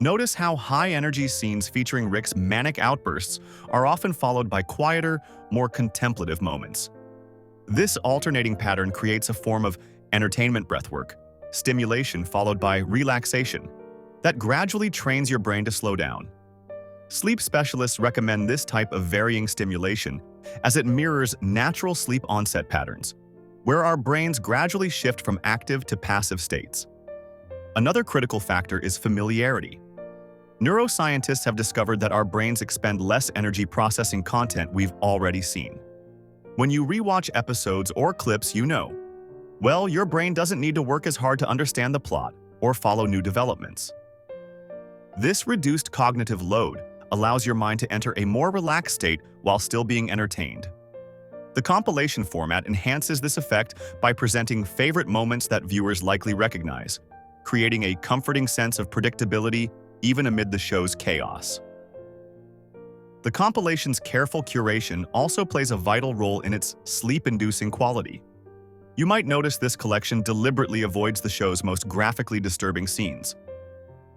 [SPEAKER 1] Notice how high-energy scenes featuring Rick's manic outbursts are often followed by quieter, more contemplative moments. This alternating pattern creates a form of entertainment breathwork, stimulation followed by relaxation, that gradually trains your brain to slow down. Sleep specialists recommend this type of varying stimulation as it mirrors natural sleep onset patterns, where our brains gradually shift from active to passive states. Another critical factor is familiarity. Neuroscientists have discovered that our brains expend less energy processing content we've already seen. When you rewatch episodes or clips well, your brain doesn't need to work as hard to understand the plot or follow new developments. This reduced cognitive load allows your mind to enter a more relaxed state while still being entertained. The compilation format enhances this effect by presenting favorite moments that viewers likely recognize, creating a comforting sense of predictability even amid the show's chaos. The compilation's careful curation also plays a vital role in its sleep-inducing quality. You might notice this collection deliberately avoids the show's most graphically disturbing scenes.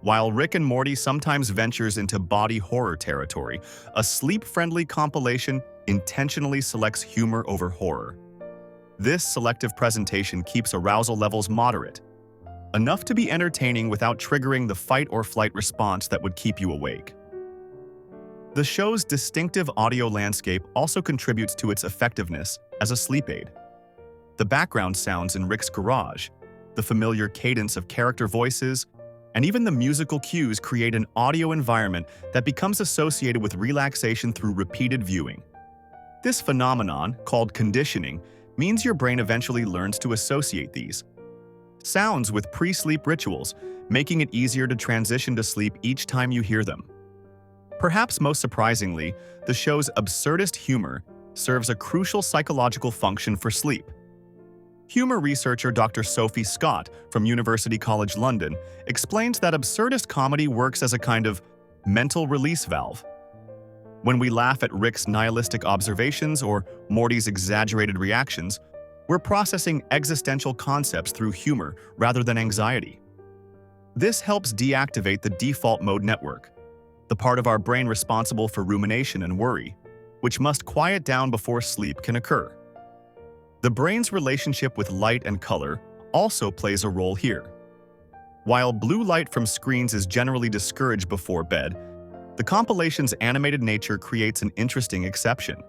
[SPEAKER 1] While Rick and Morty sometimes ventures into body horror territory, a sleep-friendly compilation intentionally selects humor over horror. This selective presentation keeps arousal levels moderate, enough to be entertaining without triggering the fight-or-flight response that would keep you awake. The show's distinctive audio landscape also contributes to its effectiveness as a sleep aid. The background sounds in Rick's garage, the familiar cadence of character voices, and even the musical cues create an audio environment that becomes associated with relaxation through repeated viewing. This phenomenon, called conditioning, means your brain eventually learns to associate these sounds with pre-sleep rituals, making it easier to transition to sleep each time you hear them. Perhaps most surprisingly, the show's absurdist humor serves a crucial psychological function for sleep. Humor researcher Dr. Sophie Scott from University College London explains that absurdist comedy works as a kind of mental release valve. When we laugh at Rick's nihilistic observations or Morty's exaggerated reactions, we're processing existential concepts through humor rather than anxiety. This helps deactivate the default mode network, the part of our brain responsible for rumination and worry, which must quiet down before sleep can occur. The brain's relationship with light and color also plays a role here. While blue light from screens is generally discouraged before bed, the compilation's animated nature creates an interesting exception.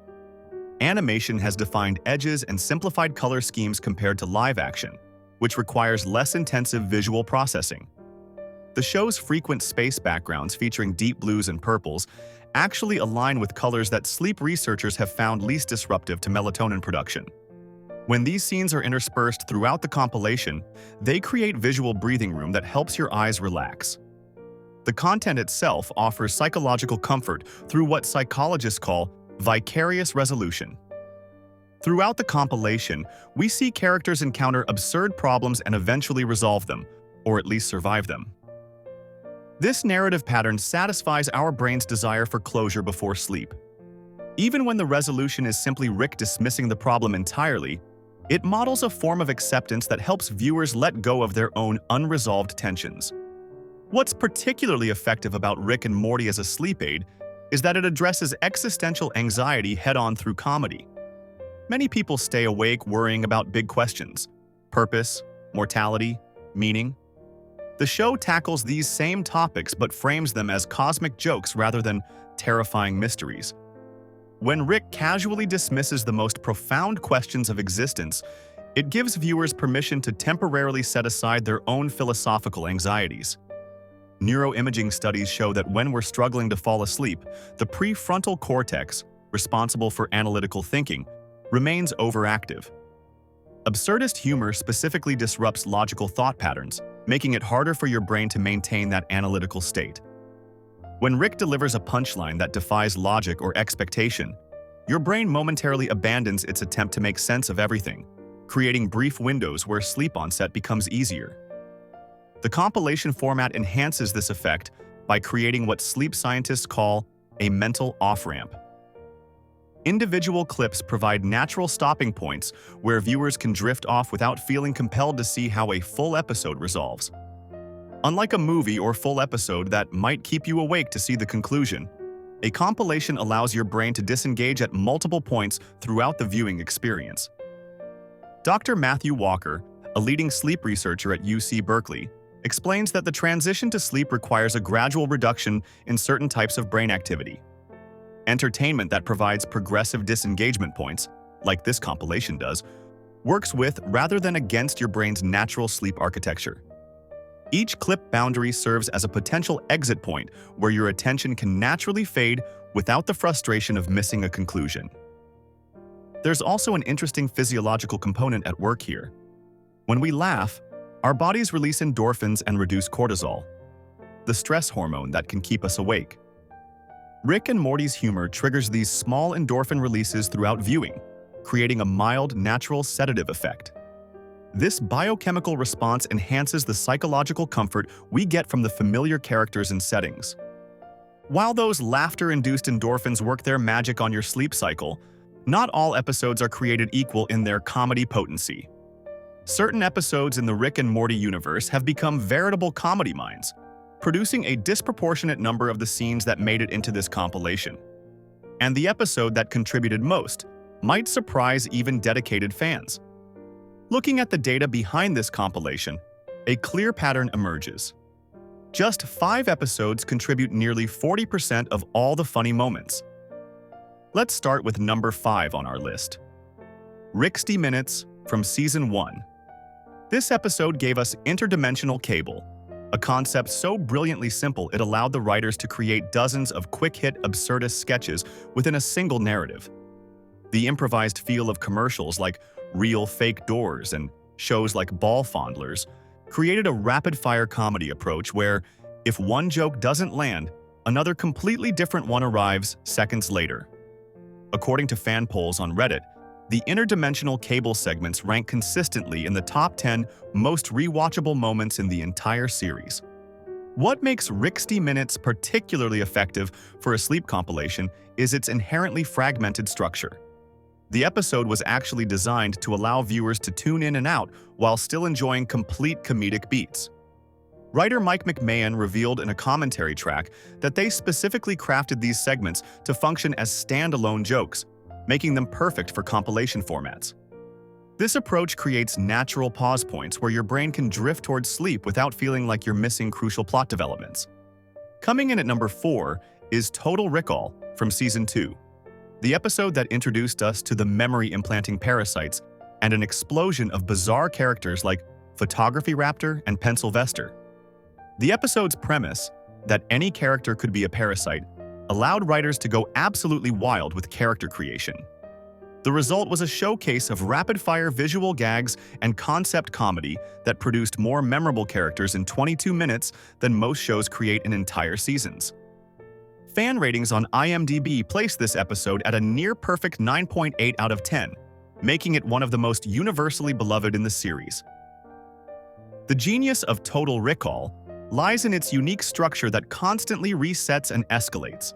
[SPEAKER 1] Animation has defined edges and simplified color schemes compared to live action, which requires less intensive visual processing. The show's frequent space backgrounds featuring deep blues and purples actually align with colors that sleep researchers have found least disruptive to melatonin production. When these scenes are interspersed throughout the compilation, they create visual breathing room that helps your eyes relax. The content itself offers psychological comfort through what psychologists call vicarious resolution. Throughout the compilation, we see characters encounter absurd problems and eventually resolve them, or at least survive them. This narrative pattern satisfies our brain's desire for closure before sleep. Even when the resolution is simply Rick dismissing the problem entirely, it models a form of acceptance that helps viewers let go of their own unresolved tensions. What's particularly effective about Rick and Morty as a sleep aid is that it addresses existential anxiety head-on through comedy. Many people stay awake worrying about big questions: purpose, mortality, meaning. The show tackles these same topics but frames them as cosmic jokes rather than terrifying mysteries. When Rick casually dismisses the most profound questions of existence, it gives viewers permission to temporarily set aside their own philosophical anxieties. Neuroimaging studies show that when we're struggling to fall asleep, the prefrontal cortex, responsible for analytical thinking, remains overactive. Absurdist humor specifically disrupts logical thought patterns, making it harder for your brain to maintain that analytical state. When Rick delivers a punchline that defies logic or expectation, your brain momentarily abandons its attempt to make sense of everything, creating brief windows where sleep onset becomes easier. The compilation format enhances this effect by creating what sleep scientists call a mental off-ramp. Individual clips provide natural stopping points where viewers can drift off without feeling compelled to see how a full episode resolves. Unlike a movie or full episode that might keep you awake to see the conclusion, a compilation allows your brain to disengage at multiple points throughout the viewing experience. Dr. Matthew Walker, a leading sleep researcher at UC Berkeley, explains that the transition to sleep requires a gradual reduction in certain types of brain activity. Entertainment that provides progressive disengagement points, like this compilation does, works with rather than against your brain's natural sleep architecture. Each clip boundary serves as a potential exit point where your attention can naturally fade without the frustration of missing a conclusion. There's also an interesting physiological component at work here. When we laugh, our bodies release endorphins and reduce cortisol, the stress hormone that can keep us awake. Rick and Morty's humor triggers these small endorphin releases throughout viewing, creating a mild, natural sedative effect. This biochemical response enhances the psychological comfort we get from the familiar characters and settings. While those laughter-induced endorphins work their magic on your sleep cycle, not all episodes are created equal in their comedy potency. Certain episodes in the Rick and Morty universe have become veritable comedy mines, producing a disproportionate number of the scenes that made it into this compilation. And the episode that contributed most might surprise even dedicated fans. Looking at the data behind this compilation, a clear pattern emerges. Just 5 episodes contribute nearly 40% of all the funny moments. Let's start with number 5 on our list. 60 Minutes from Season 1. This episode gave us interdimensional cable, a concept so brilliantly simple it allowed the writers to create dozens of quick-hit absurdist sketches within a single narrative. The improvised feel of commercials like Real Fake Doors and shows like Ball Fondlers created a rapid-fire comedy approach where, if one joke doesn't land, another completely different one arrives seconds later. According to fan polls on Reddit, the interdimensional cable segments rank consistently in the top 10 most rewatchable moments in the entire series. What makes 60 Minutes particularly effective for a sleep compilation is its inherently fragmented structure. The episode was actually designed to allow viewers to tune in and out while still enjoying complete comedic beats. Writer Mike McMahon revealed in a commentary track that they specifically crafted these segments to function as standalone jokes, making them perfect for compilation formats. This approach creates natural pause points where your brain can drift towards sleep without feeling like you're missing crucial plot developments. Coming in at number 4 is Total Recall from Season 2, the episode that introduced us to the memory-implanting parasites and an explosion of bizarre characters like Photography Raptor and Pencil Vester. The episode's premise, that any character could be a parasite, allowed writers to go absolutely wild with character creation. The result was a showcase of rapid-fire visual gags and concept comedy that produced more memorable characters in 22 minutes than most shows create in entire seasons. Fan ratings on IMDb placed this episode at a near-perfect 9.8 out of 10, making it one of the most universally beloved in the series. The genius of Total Recall lies in its unique structure that constantly resets and escalates.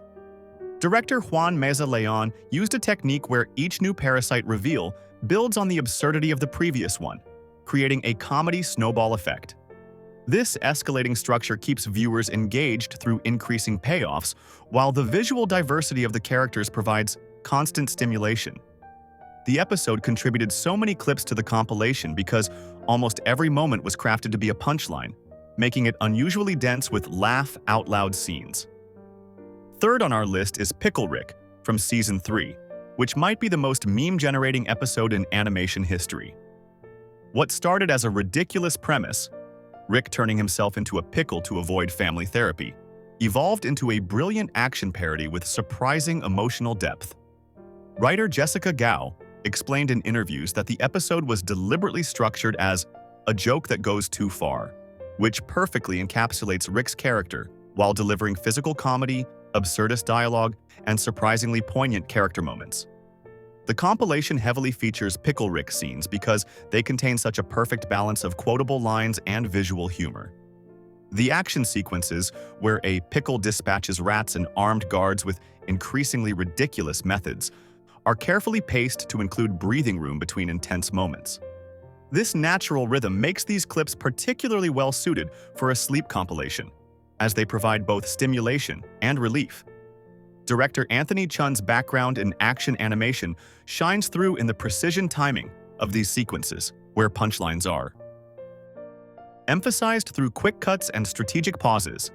[SPEAKER 1] Director Juan Meza Leon used a technique where each new parasite reveal builds on the absurdity of the previous one, creating a comedy snowball effect. This escalating structure keeps viewers engaged through increasing payoffs, while the visual diversity of the characters provides constant stimulation. The episode contributed so many clips to the compilation because almost every moment was crafted to be a punchline, making it unusually dense with laugh-out-loud scenes. Third on our list is Pickle Rick from Season 3, which might be the most meme-generating episode in animation history. What started as a ridiculous premise, Rick turning himself into a pickle to avoid family therapy, evolved into a brilliant action parody with surprising emotional depth. Writer Jessica Gao explained in interviews that the episode was deliberately structured as a joke that goes too far, which perfectly encapsulates Rick's character while delivering physical comedy, absurdist dialogue, and surprisingly poignant character moments. The compilation heavily features Pickle Rick scenes because they contain such a perfect balance of quotable lines and visual humor. The action sequences, where a pickle dispatches rats and armed guards with increasingly ridiculous methods, are carefully paced to include breathing room between intense moments. This natural rhythm makes these clips particularly well-suited for a sleep compilation, as they provide both stimulation and relief. Director Anthony Chun's background in action animation shines through in the precision timing of these sequences, where punchlines are emphasized through quick cuts and strategic pauses.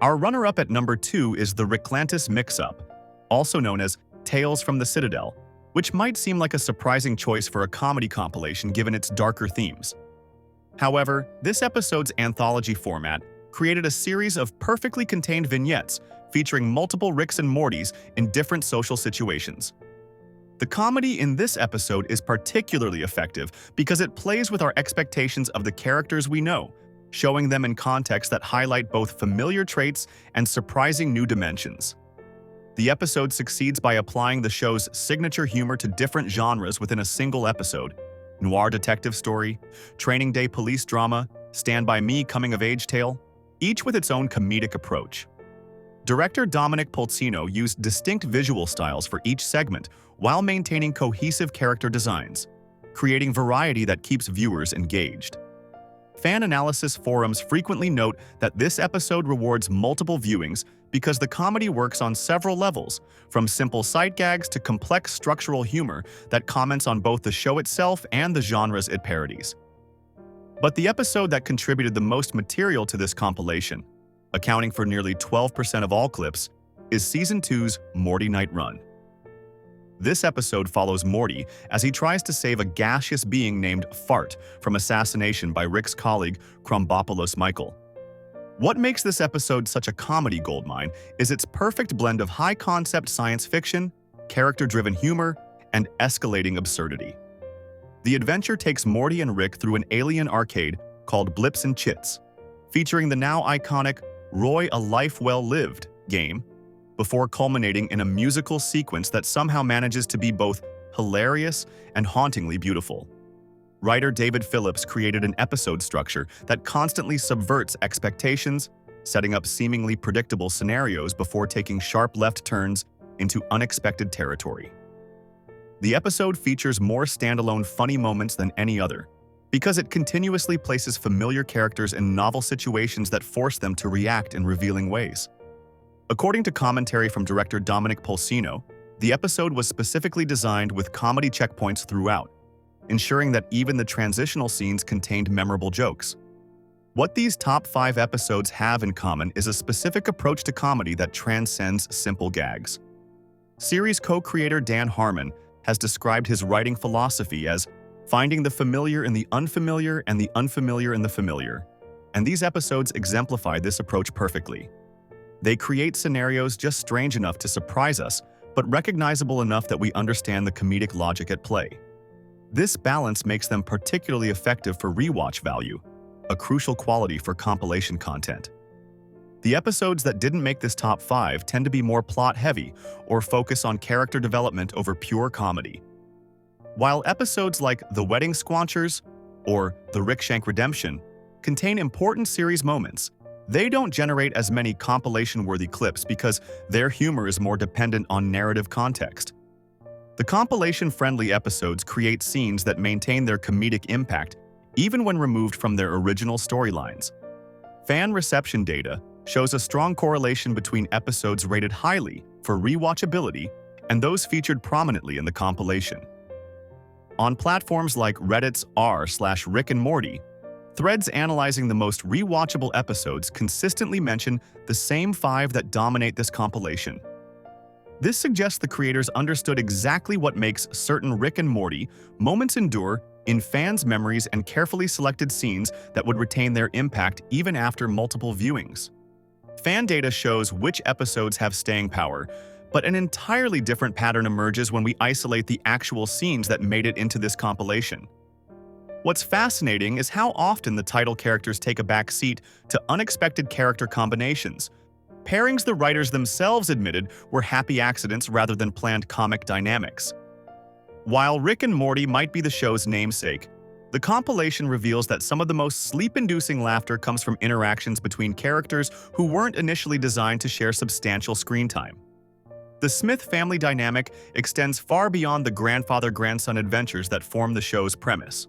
[SPEAKER 1] Our runner-up at number 2 is the Ricklantis Mix-Up, also known as Tales from the Citadel, which might seem like a surprising choice for a comedy compilation given its darker themes. However, this episode's anthology format created a series of perfectly contained vignettes featuring multiple Ricks and Mortys in different social situations. The comedy in this episode is particularly effective because it plays with our expectations of the characters we know, showing them in contexts that highlight both familiar traits and surprising new dimensions. The episode succeeds by applying the show's signature humor to different genres within a single episode: noir detective story, training day police drama, Stand By Me coming-of-age tale, each with its own comedic approach. Director Dominic Polcino used distinct visual styles for each segment while maintaining cohesive character designs, creating variety that keeps viewers engaged. Fan analysis forums frequently note that this episode rewards multiple viewings because the comedy works on several levels, from simple sight gags to complex structural humor that comments on both the show itself and the genres it parodies. But the episode that contributed the most material to this compilation, accounting for nearly 12% of all clips, is Season 2's Morty Night Run. This episode follows Morty as he tries to save a gaseous being named Fart from assassination by Rick's colleague Chrombopoulos Michael. What makes this episode such a comedy goldmine is its perfect blend of high-concept science fiction, character-driven humor, and escalating absurdity. The adventure takes Morty and Rick through an alien arcade called Blips and Chits, featuring the now iconic Roy a Life Well Lived game, before culminating in a musical sequence that somehow manages to be both hilarious and hauntingly beautiful. Writer David Phillips created an episode structure that constantly subverts expectations, setting up seemingly predictable scenarios before taking sharp left turns into unexpected territory. The episode features more standalone funny moments than any other, because it continuously places familiar characters in novel situations that force them to react in revealing ways. According to commentary from director Dominic Polsino, the episode was specifically designed with comedy checkpoints throughout, ensuring that even the transitional scenes contained memorable jokes. What these top 5 episodes have in common is a specific approach to comedy that transcends simple gags. Series co-creator Dan Harmon has described his writing philosophy as finding the familiar in the unfamiliar and the unfamiliar in the familiar, and these episodes exemplify this approach perfectly. They create scenarios just strange enough to surprise us, but recognizable enough that we understand the comedic logic at play. This balance makes them particularly effective for rewatch value, a crucial quality for compilation content. The episodes that didn't make this top 5 tend to be more plot-heavy or focus on character development over pure comedy. While episodes like The Wedding Squanchers or The Rick Shank Redemption contain important series moments, they don't generate as many compilation-worthy clips because their humor is more dependent on narrative context. The compilation-friendly episodes create scenes that maintain their comedic impact even when removed from their original storylines. Fan reception data shows a strong correlation between episodes rated highly for rewatchability and those featured prominently in the compilation. On platforms like Reddit's r/Rick and Morty, threads analyzing the most rewatchable episodes consistently mention the same 5 that dominate this compilation. This suggests the creators understood exactly what makes certain Rick and Morty moments endure in fans' memories and carefully selected scenes that would retain their impact even after multiple viewings. Fan data shows which episodes have staying power, but an entirely different pattern emerges when we isolate the actual scenes that made it into this compilation. What's fascinating is how often the title characters take a back seat to unexpected character combinations, pairings the writers themselves admitted were happy accidents rather than planned comic dynamics. While Rick and Morty might be the show's namesake, the compilation reveals that some of the most sleep-inducing laughter comes from interactions between characters who weren't initially designed to share substantial screen time. The Smith family dynamic extends far beyond the grandfather-grandson adventures that form the show's premise.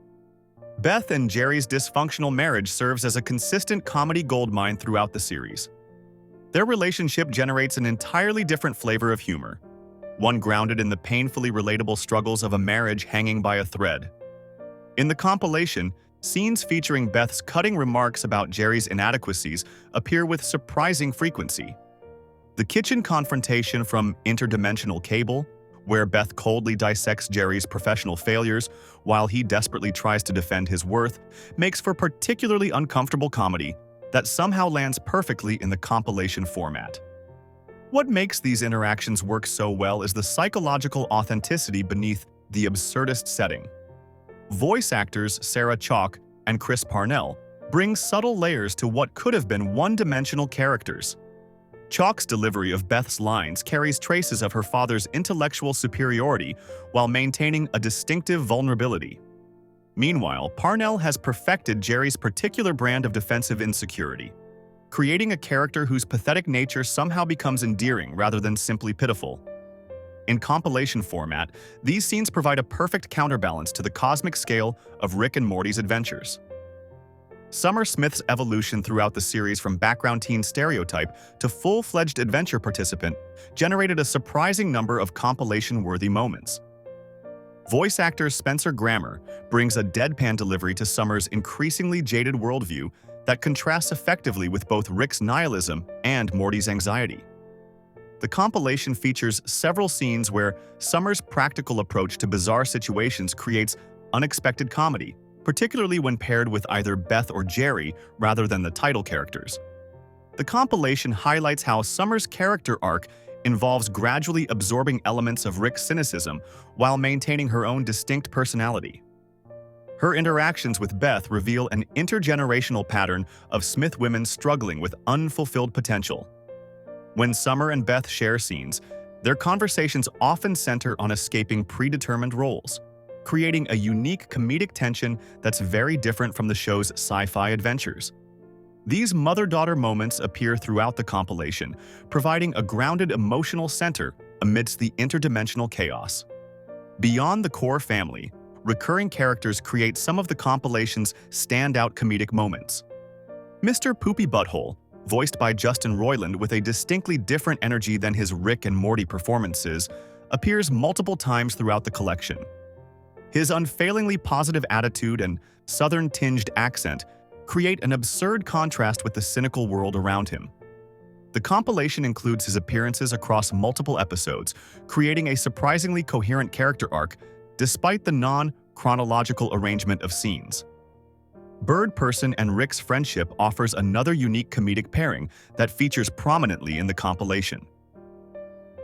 [SPEAKER 1] Beth and Jerry's dysfunctional marriage serves as a consistent comedy goldmine throughout the series. Their relationship generates an entirely different flavor of humor, one grounded in the painfully relatable struggles of a marriage hanging by a thread. In the compilation, scenes featuring Beth's cutting remarks about Jerry's inadequacies appear with surprising frequency. The kitchen confrontation from Interdimensional Cable, where Beth coldly dissects Jerry's professional failures while he desperately tries to defend his worth, makes for particularly uncomfortable comedy that somehow lands perfectly in the compilation format. What makes these interactions work so well is the psychological authenticity beneath the absurdist setting. Voice actors Sarah Chalke and Chris Parnell bring subtle layers to what could have been one-dimensional characters. Chalke's delivery of Beth's lines carries traces of her father's intellectual superiority while maintaining a distinctive vulnerability. Meanwhile, Parnell has perfected Jerry's particular brand of defensive insecurity, creating a character whose pathetic nature somehow becomes endearing rather than simply pitiful. In compilation format, these scenes provide a perfect counterbalance to the cosmic scale of Rick and Morty's adventures. Summer Smith's evolution throughout the series from background teen stereotype to full-fledged adventure participant generated a surprising number of compilation-worthy moments. Voice actor Spencer Grammer brings a deadpan delivery to Summer's increasingly jaded worldview that contrasts effectively with both Rick's nihilism and Morty's anxiety. The compilation features several scenes where Summer's practical approach to bizarre situations creates unexpected comedy, particularly when paired with either Beth or Jerry rather than the title characters. The compilation highlights how Summer's character arc involves gradually absorbing elements of Rick's cynicism while maintaining her own distinct personality. Her interactions with Beth reveal an intergenerational pattern of Smith women struggling with unfulfilled potential. When Summer and Beth share scenes, their conversations often center on escaping predetermined roles, creating a unique comedic tension that's very different from the show's sci-fi adventures. These mother-daughter moments appear throughout the compilation, providing a grounded emotional center amidst the interdimensional chaos. Beyond the core family, recurring characters create some of the compilation's standout comedic moments. Mr. Poopy Butthole, voiced by Justin Roiland with a distinctly different energy than his Rick and Morty performances, appears multiple times throughout the collection. His unfailingly positive attitude and southern-tinged accent create an absurd contrast with the cynical world around him. The compilation includes his appearances across multiple episodes, creating a surprisingly coherent character arc despite the non-chronological arrangement of scenes. Bird Person and Rick's friendship offers another unique comedic pairing that features prominently in the compilation.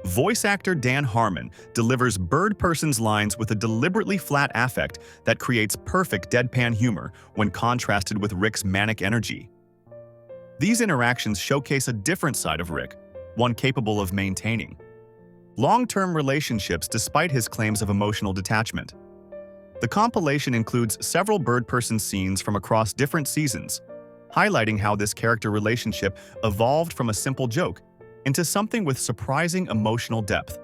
[SPEAKER 1] Voice actor Dan Harmon delivers Bird Person's lines with a deliberately flat affect that creates perfect deadpan humor when contrasted with Rick's manic energy. These interactions showcase a different side of Rick, one capable of maintaining long-term relationships despite his claims of emotional detachment. The compilation includes several Bird Person scenes from across different seasons, highlighting how this character relationship evolved from a simple joke into something with surprising emotional depth.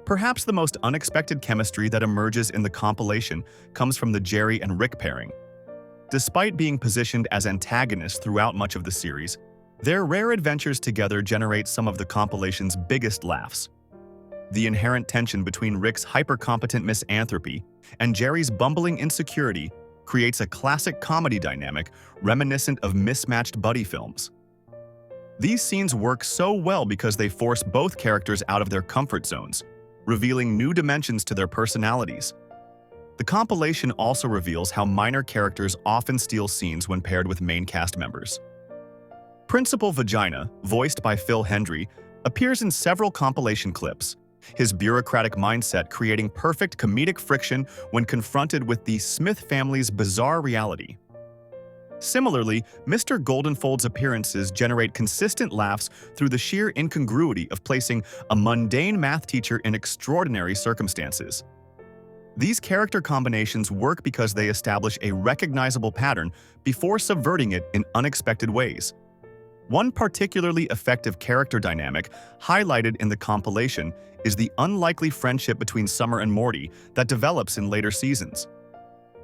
[SPEAKER 1] Perhaps the most unexpected chemistry that emerges in the compilation comes from the Jerry and Rick pairing. Despite being positioned as antagonists throughout much of the series, their rare adventures together generate some of the compilation's biggest laughs. The inherent tension between Rick's hyper-competent misanthropy and Jerry's bumbling insecurity creates a classic comedy dynamic reminiscent of mismatched buddy films. These scenes work so well because they force both characters out of their comfort zones, revealing new dimensions to their personalities. The compilation also reveals how minor characters often steal scenes when paired with main cast members. Principal Vagina, voiced by Phil Hendry, appears in several compilation clips, his bureaucratic mindset creating perfect comedic friction when confronted with the Smith family's bizarre reality. Similarly, Mr. Goldenfold's appearances generate consistent laughs through the sheer incongruity of placing a mundane math teacher in extraordinary circumstances. These character combinations work because they establish a recognizable pattern before subverting it in unexpected ways. One particularly effective character dynamic highlighted in the compilation is the unlikely friendship between Summer and Morty that develops in later seasons.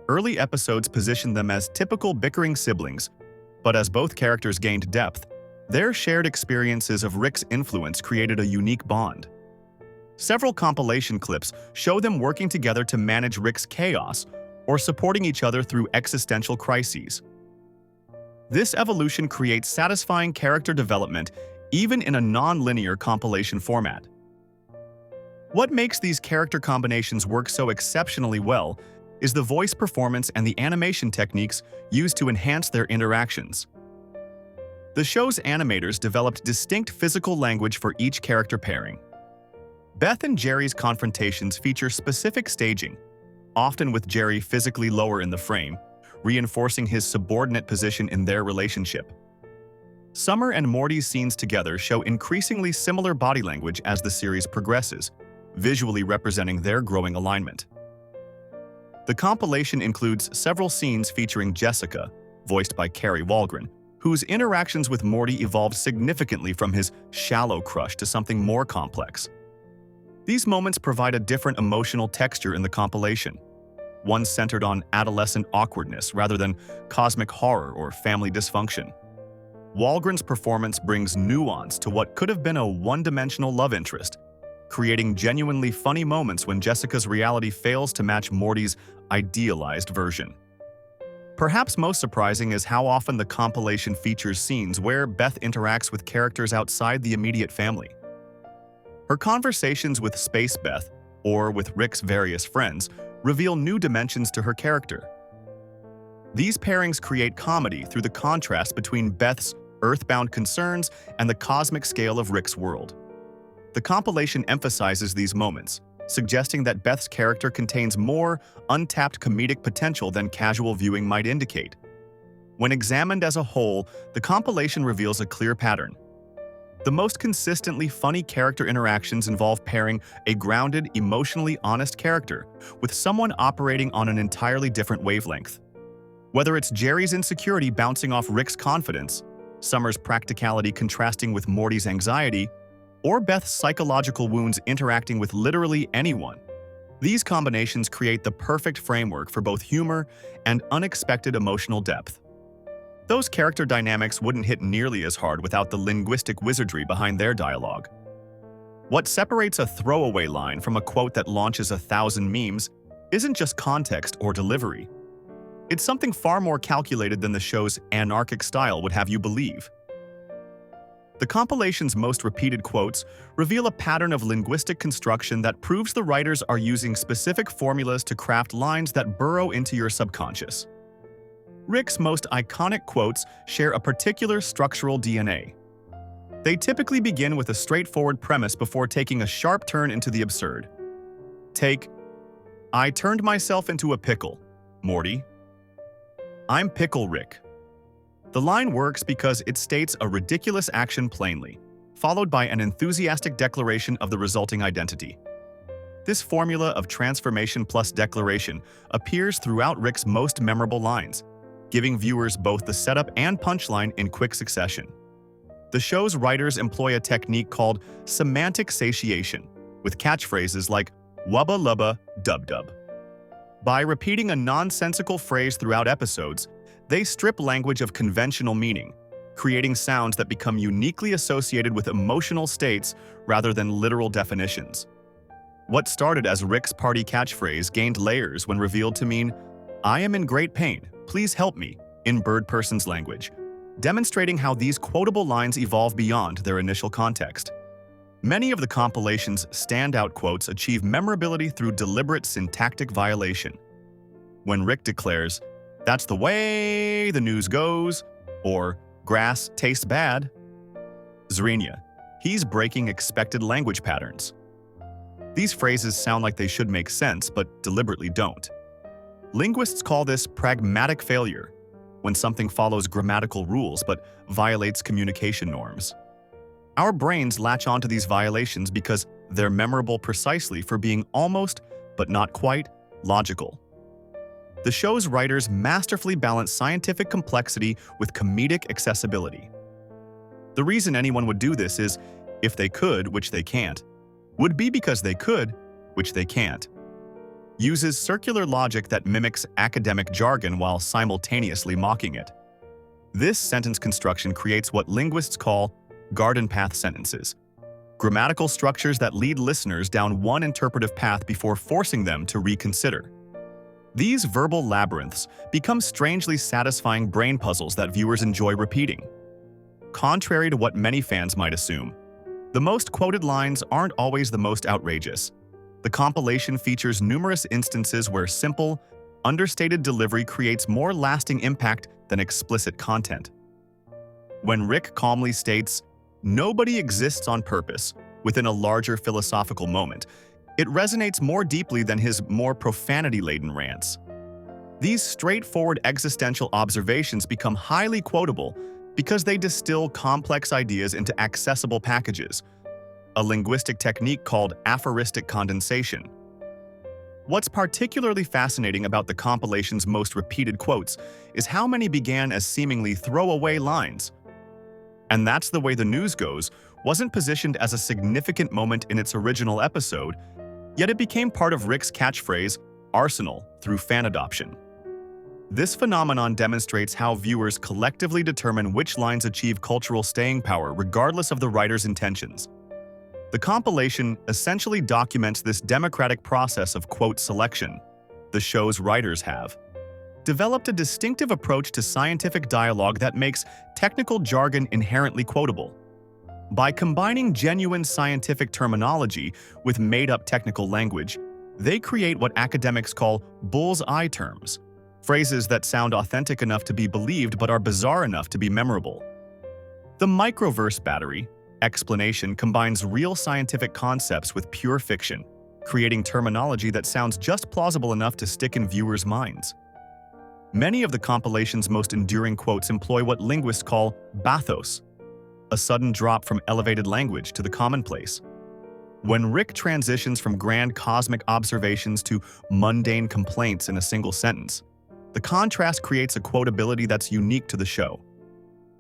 [SPEAKER 1] Early episodes position them as typical bickering siblings, but as both characters gained depth, their shared experiences of Rick's influence created a unique bond. Several compilation clips show them working together to manage Rick's chaos or supporting each other through existential crises. This evolution creates satisfying character development even in a non-linear compilation format. What makes these character combinations work so exceptionally well is the voice performance and the animation techniques used to enhance their interactions. The show's animators developed distinct physical language for each character pairing. Beth and Jerry's confrontations feature specific staging, often with Jerry physically lower in the frame, reinforcing his subordinate position in their relationship. Summer and Morty's scenes together show increasingly similar body language as the series progresses, visually representing their growing alignment. The compilation includes several scenes featuring Jessica, voiced by Carrie Walgren, whose interactions with Morty evolved significantly from his shallow crush to something more complex. These moments provide a different emotional texture in the compilation, one centered on adolescent awkwardness rather than cosmic horror or family dysfunction. Walgren's performance brings nuance to what could have been a one-dimensional love interest, creating genuinely funny moments when Jessica's reality fails to match Morty's idealized version. Perhaps most surprising is how often the compilation features scenes where Beth interacts with characters outside the immediate family. Her conversations with Space Beth, or with Rick's various friends, reveal new dimensions to her character. These pairings create comedy through the contrast between Beth's earthbound concerns and the cosmic scale of Rick's world. The compilation emphasizes these moments, suggesting that Beth's character contains more untapped comedic potential than casual viewing might indicate. When examined as a whole, the compilation reveals a clear pattern. The most consistently funny character interactions involve pairing a grounded, emotionally honest character with someone operating on an entirely different wavelength. Whether it's Jerry's insecurity bouncing off Rick's confidence, Summer's practicality contrasting with Morty's anxiety, or Beth's psychological wounds interacting with literally anyone, These combinations create the perfect framework for both humor and unexpected emotional depth. Those character dynamics wouldn't hit nearly as hard without the linguistic wizardry behind their dialogue. What separates a throwaway line from a quote that launches 1,000 memes isn't just context or delivery. It's something far more calculated than the show's anarchic style would have you believe. The compilation's most repeated quotes reveal a pattern of linguistic construction that proves the writers are using specific formulas to craft lines that burrow into your subconscious. Rick's most iconic quotes share a particular structural DNA. They typically begin with a straightforward premise before taking a sharp turn into the absurd. Take, "I turned myself into a pickle, Morty. I'm Pickle Rick." The line works because it states a ridiculous action plainly, followed by an enthusiastic declaration of the resulting identity. This formula of transformation plus declaration appears throughout Rick's most memorable lines, giving viewers both the setup and punchline in quick succession. The show's writers employ a technique called semantic satiation, with catchphrases like "wubba lubba dub dub." By repeating a nonsensical phrase throughout episodes, they strip language of conventional meaning, creating sounds that become uniquely associated with emotional states rather than literal definitions. What started as Rick's party catchphrase gained layers when revealed to mean, "I am in great pain, please help me," in bird person's language, demonstrating how these quotable lines evolve beyond their initial context. Many of the compilation's standout quotes achieve memorability through deliberate syntactic violation. When Rick declares, "That's the way the news goes," or "grass tastes bad," Zrenia, he's breaking expected language patterns. These phrases sound like they should make sense, but deliberately don't. Linguists call this pragmatic failure, when something follows grammatical rules but violates communication norms. Our brains latch onto these violations because they're memorable precisely for being almost, but not quite, logical. The show's writers masterfully balance scientific complexity with comedic accessibility. The reason anyone would do this is, if they could, which they can't, would be because they could, which they can't. Uses circular logic that mimics academic jargon while simultaneously mocking it. This sentence construction creates what linguists call garden path sentences, grammatical structures that lead listeners down one interpretive path before forcing them to reconsider. These verbal labyrinths become strangely satisfying brain puzzles that viewers enjoy repeating. Contrary to what many fans might assume, the most quoted lines aren't always the most outrageous. The compilation features numerous instances where simple, understated delivery creates more lasting impact than explicit content. When Rick calmly states, "Nobody exists on purpose," within a larger philosophical moment, it resonates more deeply than his more profanity-laden rants. These straightforward existential observations become highly quotable because they distill complex ideas into accessible packages, a linguistic technique called aphoristic condensation. What's particularly fascinating about the compilation's most repeated quotes is how many began as seemingly throwaway lines. "And that's the way the news goes" wasn't positioned as a significant moment in its original episode, yet it became part of Rick's catchphrase, arsenal, through fan adoption. This phenomenon demonstrates how viewers collectively determine which lines achieve cultural staying power regardless of the writer's intentions. The compilation essentially documents this democratic process of quote selection. The show's writers have developed a distinctive approach to scientific dialogue that makes technical jargon inherently quotable. By combining genuine scientific terminology with made-up technical language, they create what academics call bull's-eye terms, phrases that sound authentic enough to be believed but are bizarre enough to be memorable. The microverse battery explanation combines real scientific concepts with pure fiction, creating terminology that sounds just plausible enough to stick in viewers' minds. Many of the compilation's most enduring quotes employ what linguists call bathos, a sudden drop from elevated language to the commonplace. When Rick transitions from grand cosmic observations to mundane complaints in a single sentence, the contrast creates a quotability that's unique to the show.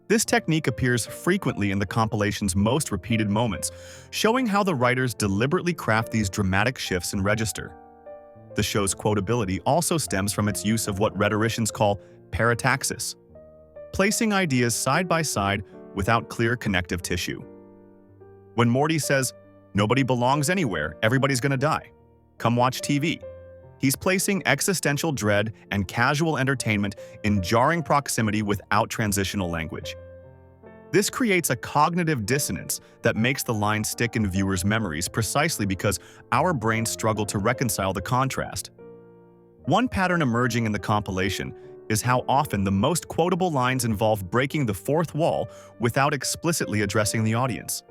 [SPEAKER 1] This technique appears frequently in the compilation's most repeated moments, showing how the writers deliberately craft these dramatic shifts in register. The show's quotability also stems from its use of what rhetoricians call parataxis, placing ideas side by side without clear connective tissue. When Morty says, "Nobody belongs anywhere, everybody's gonna die. Come watch TV," he's placing existential dread and casual entertainment in jarring proximity without transitional language. This creates a cognitive dissonance that makes the line stick in viewers' memories precisely because our brains struggle to reconcile the contrast. One pattern emerging in the compilation is how often the most quotable lines involve breaking the fourth wall without explicitly addressing the audience.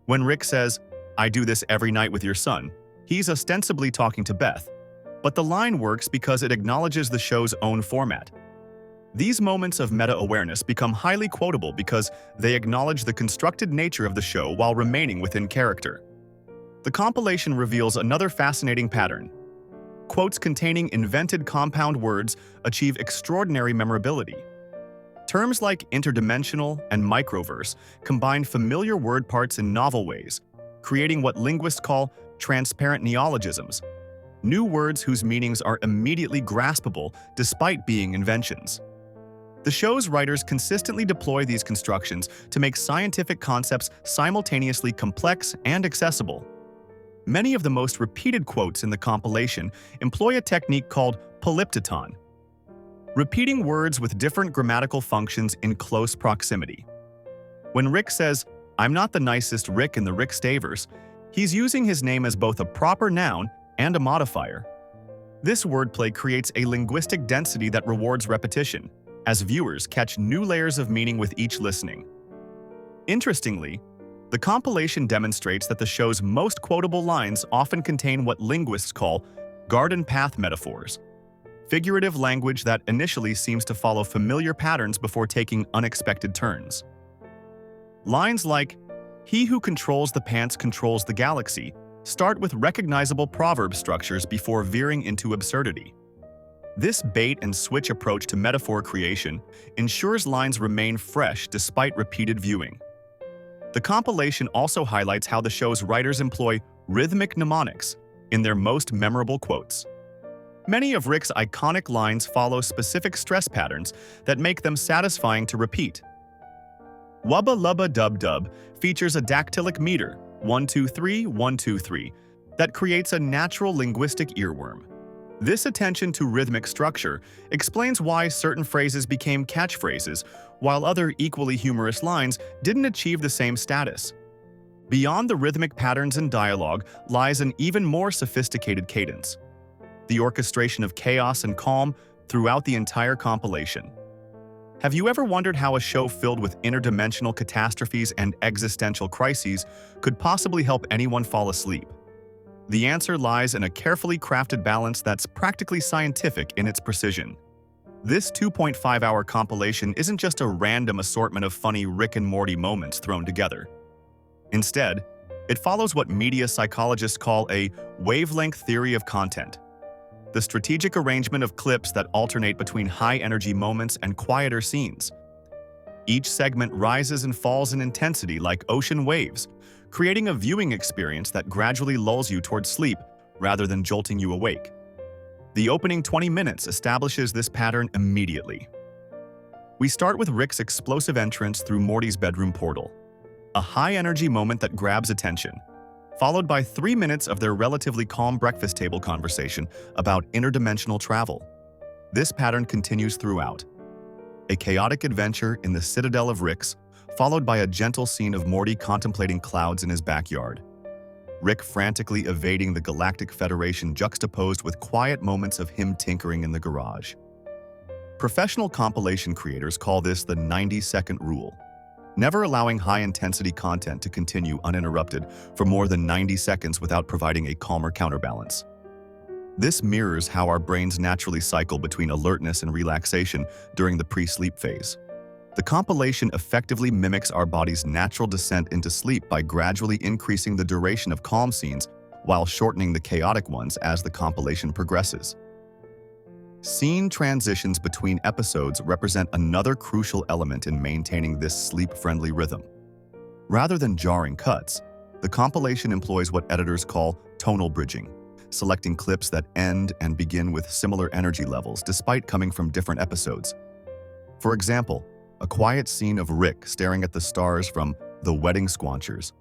[SPEAKER 1] When Rick says, "I do this every night with your son," he's ostensibly talking to Beth, but the line works because it acknowledges the show's own format. These moments of meta-awareness become highly quotable because they acknowledge the constructed nature of the show while remaining within character. The compilation reveals another fascinating pattern. Quotes containing invented compound words achieve extraordinary memorability. Terms like interdimensional and microverse combine familiar word parts in novel ways, creating what linguists call transparent neologisms, new words whose meanings are immediately graspable despite being inventions. The show's writers consistently deploy these constructions to make scientific concepts simultaneously complex and accessible. Many of the most repeated quotes in the compilation employ a technique called polyptoton, repeating words with different grammatical functions in close proximity. When Rick says, "I'm not the nicest Rick in the Rick Stavers," he's using his name as both a proper noun and a modifier. This wordplay creates a linguistic density that rewards repetition, as viewers catch new layers of meaning with each listening. Interestingly, the compilation demonstrates that the show's most quotable lines often contain what linguists call garden path metaphors, figurative language that initially seems to follow familiar patterns before taking unexpected turns. Lines like, "He who controls the pants controls the galaxy," start with recognizable proverb structures before veering into absurdity. This bait-and-switch approach to metaphor creation ensures lines remain fresh despite repeated viewing. The compilation also highlights how the show's writers employ rhythmic mnemonics in their most memorable quotes. Many of Rick's iconic lines follow specific stress patterns that make them satisfying to repeat. "Wubba lubba dub dub" features a dactylic meter, 123, 123, that creates a natural linguistic earworm. This attention to rhythmic structure explains why certain phrases became catchphrases, while other equally humorous lines didn't achieve the same status. Beyond the rhythmic patterns in dialogue lies an even more sophisticated cadence, the orchestration of chaos and calm throughout the entire compilation. Have you ever wondered how a show filled with interdimensional catastrophes and existential crises could possibly help anyone fall asleep? The answer lies in a carefully crafted balance that's practically scientific in its precision. This 2.5-hour compilation isn't just a random assortment of funny Rick and Morty moments thrown together. Instead, it follows what media psychologists call a wavelength theory of content, the strategic arrangement of clips that alternate between high-energy moments and quieter scenes. Each segment rises and falls in intensity like ocean waves, creating a viewing experience that gradually lulls you towards sleep rather than jolting you awake. The opening 20 minutes establishes this pattern immediately. We start with Rick's explosive entrance through Morty's bedroom portal, a high-energy moment that grabs attention, followed by 3 minutes of their relatively calm breakfast table conversation about interdimensional travel. This pattern continues throughout. A chaotic adventure in the citadel of Rick's, followed by a gentle scene of Morty contemplating clouds in his backyard. Rick frantically evading the Galactic Federation juxtaposed with quiet moments of him tinkering in the garage. Professional compilation creators call this the 90-second rule, never allowing high-intensity content to continue uninterrupted for more than 90 seconds without providing a calmer counterbalance. This mirrors how our brains naturally cycle between alertness and relaxation during the pre-sleep phase. The compilation effectively mimics our body's natural descent into sleep by gradually increasing the duration of calm scenes while shortening the chaotic ones as the compilation progresses. Scene transitions between episodes represent another crucial element in maintaining this sleep-friendly rhythm. Rather than jarring cuts, the compilation employs what editors call tonal bridging, selecting clips that end and begin with similar energy levels despite coming from different episodes. For example, a quiet scene of Rick staring at the stars from The Wedding Squanchers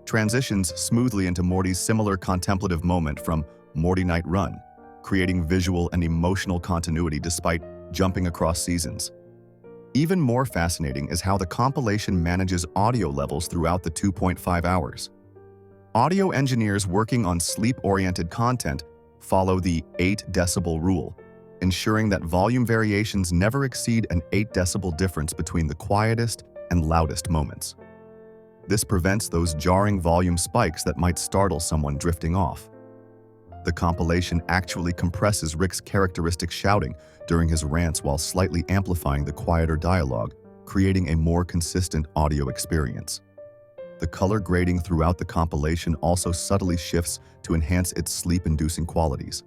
[SPEAKER 1] transitions smoothly into Morty's similar contemplative moment from Morty Night Run, creating visual and emotional continuity despite jumping across seasons. Even more fascinating is how the compilation manages audio levels throughout the 2.5 hours. Audio engineers working on sleep-oriented content follow the 8 decibel rule, ensuring that volume variations never exceed an 8 decibel difference between the quietest and loudest moments. This prevents those jarring volume spikes that might startle someone drifting off. The compilation actually compresses Rick's characteristic shouting during his rants while slightly amplifying the quieter dialogue, creating a more consistent audio experience. The color grading throughout the compilation also subtly shifts to enhance its sleep-inducing qualities.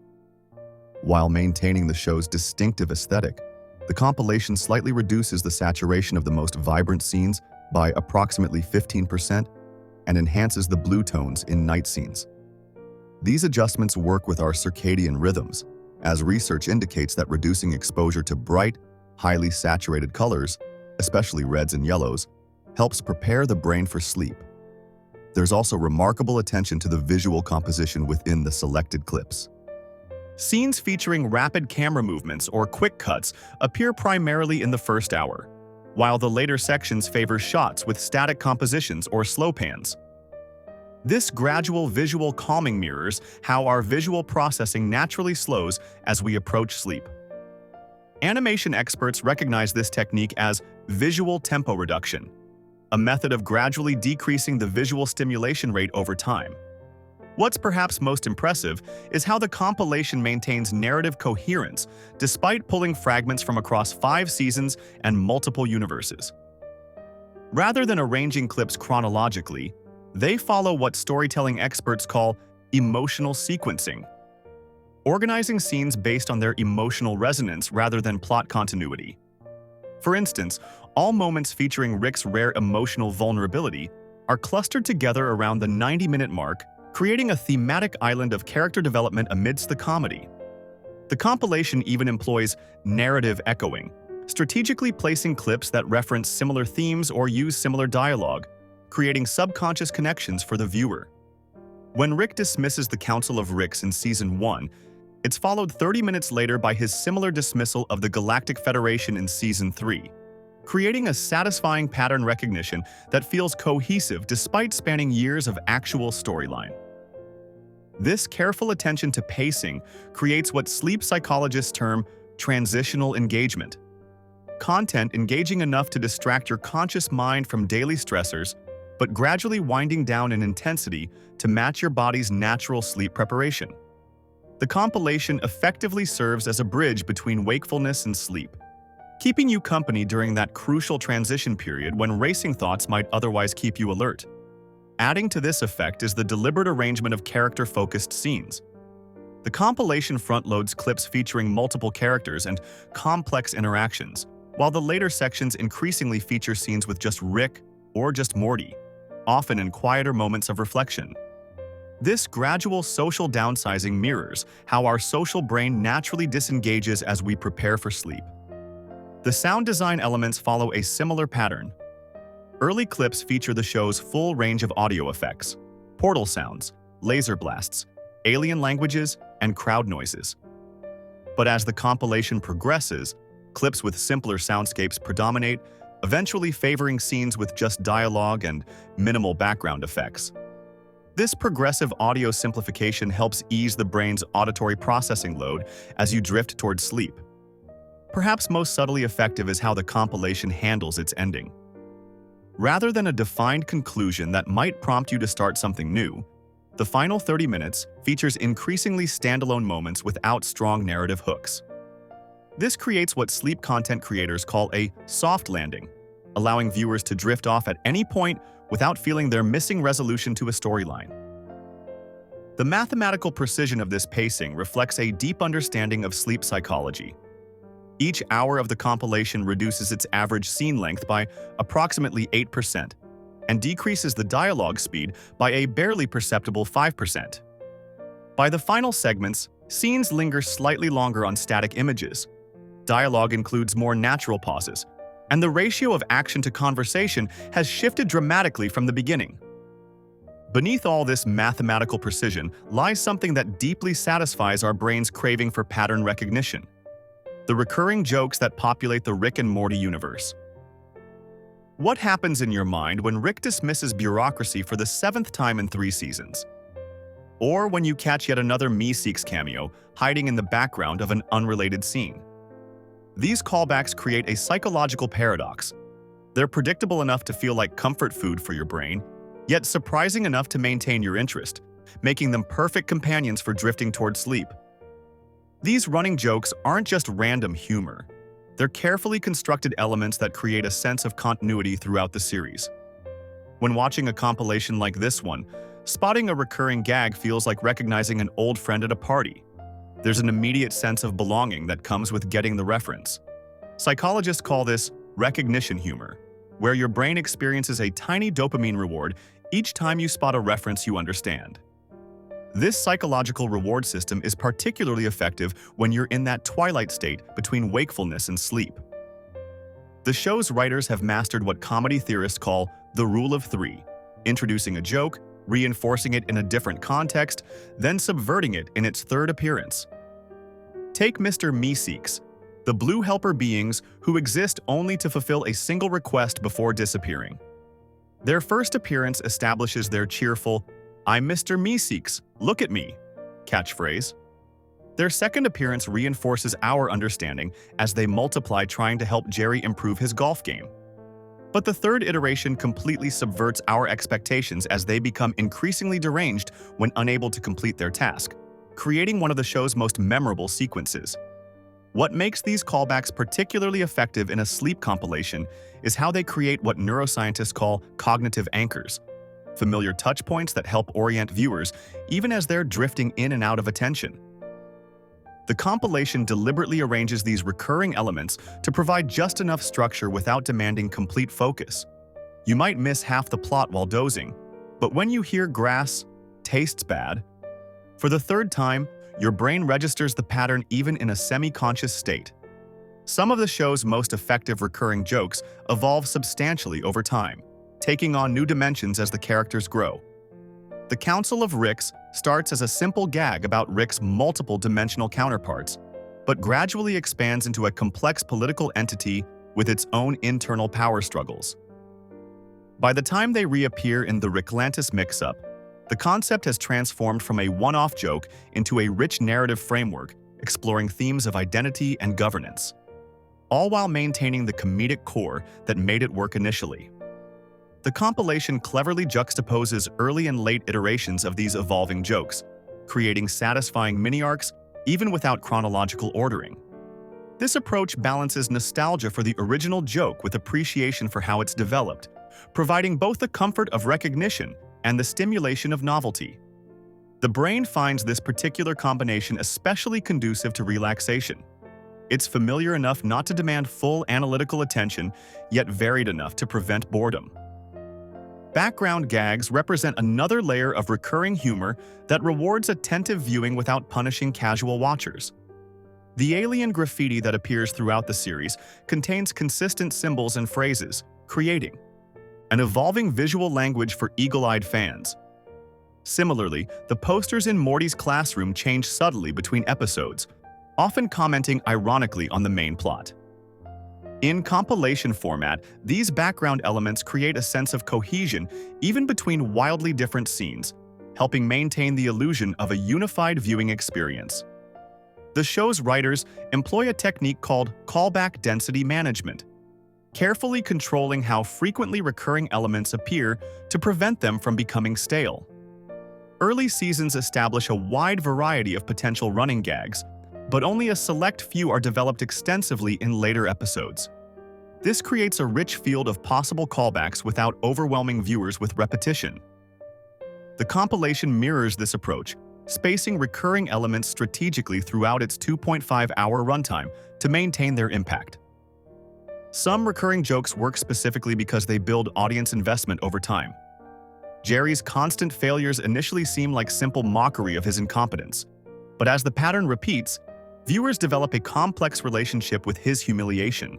[SPEAKER 1] While maintaining the show's distinctive aesthetic, the compilation slightly reduces the saturation of the most vibrant scenes by approximately 15% and enhances the blue tones in night scenes. These adjustments work with our circadian rhythms, as research indicates that reducing exposure to bright, highly saturated colors, especially reds and yellows, helps prepare the brain for sleep. There's also remarkable attention to the visual composition within the selected clips. Scenes featuring rapid camera movements or quick cuts appear primarily in the first hour, while the later sections favor shots with static compositions or slow pans. This gradual visual calming mirrors how our visual processing naturally slows as we approach sleep. Animation experts recognize this technique as visual tempo reduction, a method of gradually decreasing the visual stimulation rate over time. What's perhaps most impressive is how the compilation maintains narrative coherence despite pulling fragments from across 5 seasons and multiple universes. Rather than arranging clips chronologically, they follow what storytelling experts call emotional sequencing, organizing scenes based on their emotional resonance rather than plot continuity. For instance, all moments featuring Rick's rare emotional vulnerability are clustered together around the 90-minute mark, creating a thematic island of character development amidst the comedy. The compilation even employs narrative echoing, strategically placing clips that reference similar themes or use similar dialogue, creating subconscious connections for the viewer. When Rick dismisses the Council of Ricks in Season 1, it's followed 30 minutes later by his similar dismissal of the Galactic Federation in Season 3, creating a satisfying pattern recognition that feels cohesive despite spanning years of actual storyline. This careful attention to pacing creates what sleep psychologists term transitional engagement. Content engaging enough to distract your conscious mind from daily stressors, but gradually winding down in intensity to match your body's natural sleep preparation. The compilation effectively serves as a bridge between wakefulness and sleep, keeping you company during that crucial transition period when racing thoughts might otherwise keep you alert. Adding to this effect is the deliberate arrangement of character-focused scenes. The compilation front-loads clips featuring multiple characters and complex interactions, while the later sections increasingly feature scenes with just Rick or just Morty, often in quieter moments of reflection. This gradual social downsizing mirrors how our social brain naturally disengages as we prepare for sleep. The sound design elements follow a similar pattern. Early clips feature the show's full range of audio effects, portal sounds, laser blasts, alien languages, and crowd noises. But as the compilation progresses, clips with simpler soundscapes predominate, eventually favoring scenes with just dialogue and minimal background effects. This progressive audio simplification helps ease the brain's auditory processing load as you drift towards sleep. Perhaps most subtly effective is how the compilation handles its ending. Rather than a defined conclusion that might prompt you to start something new, the final 30 minutes features increasingly standalone moments without strong narrative hooks. This creates what sleep content creators call a soft landing, allowing viewers to drift off at any point without feeling they're missing resolution to a storyline. The mathematical precision of this pacing reflects a deep understanding of sleep psychology. Each hour of the compilation reduces its average scene length by approximately 8% and decreases the dialogue speed by a barely perceptible 5%. By the final segments, scenes linger slightly longer on static images. Dialogue includes more natural pauses, and the ratio of action to conversation has shifted dramatically from the beginning. Beneath all this mathematical precision lies something that deeply satisfies our brain's craving for pattern recognition: the recurring jokes that populate the Rick and Morty universe. What happens in your mind when Rick dismisses bureaucracy for the 7th time in 3 seasons? Or when you catch yet another Meeseeks cameo hiding in the background of an unrelated scene? These callbacks create a psychological paradox. They're predictable enough to feel like comfort food for your brain, yet surprising enough to maintain your interest, making them perfect companions for drifting toward sleep. These running jokes aren't just random humor. They're carefully constructed elements that create a sense of continuity throughout the series. When watching a compilation like this one, spotting a recurring gag feels like recognizing an old friend at a party. There's an immediate sense of belonging that comes with getting the reference. Psychologists call this recognition humor, where your brain experiences a tiny dopamine reward each time you spot a reference you understand. This psychological reward system is particularly effective when you're in that twilight state between wakefulness and sleep. The show's writers have mastered what comedy theorists call the rule of 3, introducing a joke, reinforcing it in a different context, then subverting it in its 3rd appearance. Take Mr. Meeseeks, the blue helper beings who exist only to fulfill a single request before disappearing. Their first appearance establishes their cheerful, "I'm Mr. Meeseeks, look at me" catchphrase. Their second appearance reinforces our understanding as they multiply trying to help Jerry improve his golf game. But the 3rd iteration completely subverts our expectations as they become increasingly deranged when unable to complete their task, creating one of the show's most memorable sequences. What makes these callbacks particularly effective in a sleep compilation is how they create what neuroscientists call cognitive anchors, familiar touchpoints that help orient viewers even as they're drifting in and out of attention. The compilation deliberately arranges these recurring elements to provide just enough structure without demanding complete focus. You might miss half the plot while dozing, but when you hear grass tastes bad, for the 3rd time, your brain registers the pattern even in a semi-conscious state. Some of the show's most effective recurring jokes evolve substantially over time, taking on new dimensions as the characters grow. The Council of Ricks starts as a simple gag about Rick's multiple dimensional counterparts, but gradually expands into a complex political entity with its own internal power struggles. By the time they reappear in the Ricklantis mix-up, the concept has transformed from a one-off joke into a rich narrative framework exploring themes of identity and governance, all while maintaining the comedic core that made it work initially. The compilation cleverly juxtaposes early and late iterations of these evolving jokes, creating satisfying mini-arcs even without chronological ordering. This approach balances nostalgia for the original joke with appreciation for how it's developed, providing both the comfort of recognition and the stimulation of novelty. The brain finds this particular combination especially conducive to relaxation. It's familiar enough not to demand full analytical attention, yet varied enough to prevent boredom. Background gags represent another layer of recurring humor that rewards attentive viewing without punishing casual watchers. The alien graffiti that appears throughout the series contains consistent symbols and phrases, creating an evolving visual language for eagle-eyed fans. Similarly, the posters in Morty's classroom change subtly between episodes, often commenting ironically on the main plot. In compilation format, these background elements create a sense of cohesion even between wildly different scenes, helping maintain the illusion of a unified viewing experience. The show's writers employ a technique called callback density management, carefully controlling how frequently recurring elements appear to prevent them from becoming stale. Early seasons establish a wide variety of potential running gags, but only a select few are developed extensively in later episodes. This creates a rich field of possible callbacks without overwhelming viewers with repetition. The compilation mirrors this approach, spacing recurring elements strategically throughout its 2.5-hour runtime to maintain their impact. Some recurring jokes work specifically because they build audience investment over time. Jerry's constant failures initially seem like simple mockery of his incompetence, but as the pattern repeats, viewers develop a complex relationship with his humiliation.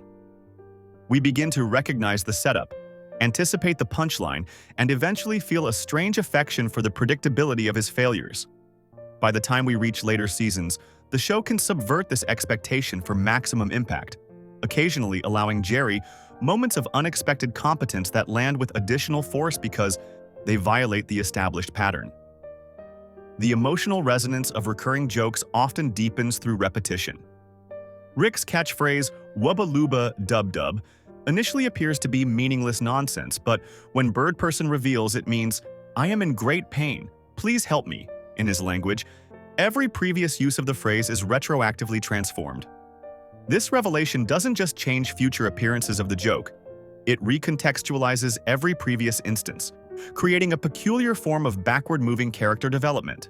[SPEAKER 1] We begin to recognize the setup, anticipate the punchline, and eventually feel a strange affection for the predictability of his failures. By the time we reach later seasons, the show can subvert this expectation for maximum impact, occasionally allowing Jerry moments of unexpected competence that land with additional force because they violate the established pattern. The emotional resonance of recurring jokes often deepens through repetition. Rick's catchphrase, "Wubba Luba Dub Dub," initially appears to be meaningless nonsense, but when Bird Person reveals it means, "I am in great pain, please help me," in his language, every previous use of the phrase is retroactively transformed. This revelation doesn't just change future appearances of the joke, it recontextualizes every previous instance, creating a peculiar form of backward-moving character development.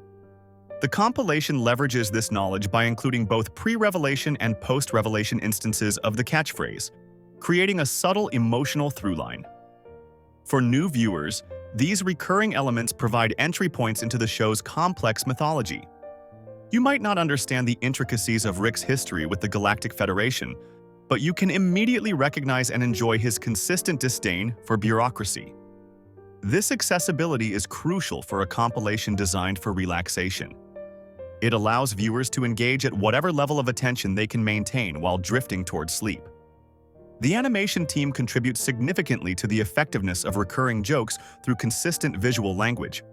[SPEAKER 1] The compilation leverages this knowledge by including both pre-revelation and post-revelation instances of the catchphrase, creating a subtle emotional through-line. For new viewers, these recurring elements provide entry points into the show's complex mythology. You might not understand the intricacies of Rick's history with the Galactic Federation, but you can immediately recognize and enjoy his consistent disdain for bureaucracy. This accessibility is crucial for a compilation designed for relaxation. It allows viewers to engage at whatever level of attention they can maintain while drifting towards sleep. The animation team contributes significantly to the effectiveness of recurring jokes through consistent visual language.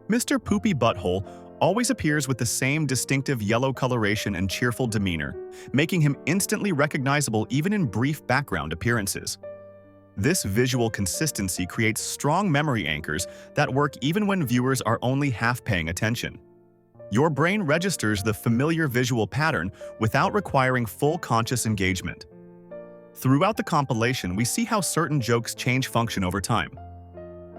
[SPEAKER 1] Mr. Poopy Butthole always appears with the same distinctive yellow coloration and cheerful demeanor, making him instantly recognizable even in brief background appearances. This visual consistency creates strong memory anchors that work even when viewers are only half paying attention. Your brain registers the familiar visual pattern without requiring full conscious engagement. Throughout the compilation, we see how certain jokes change function over time.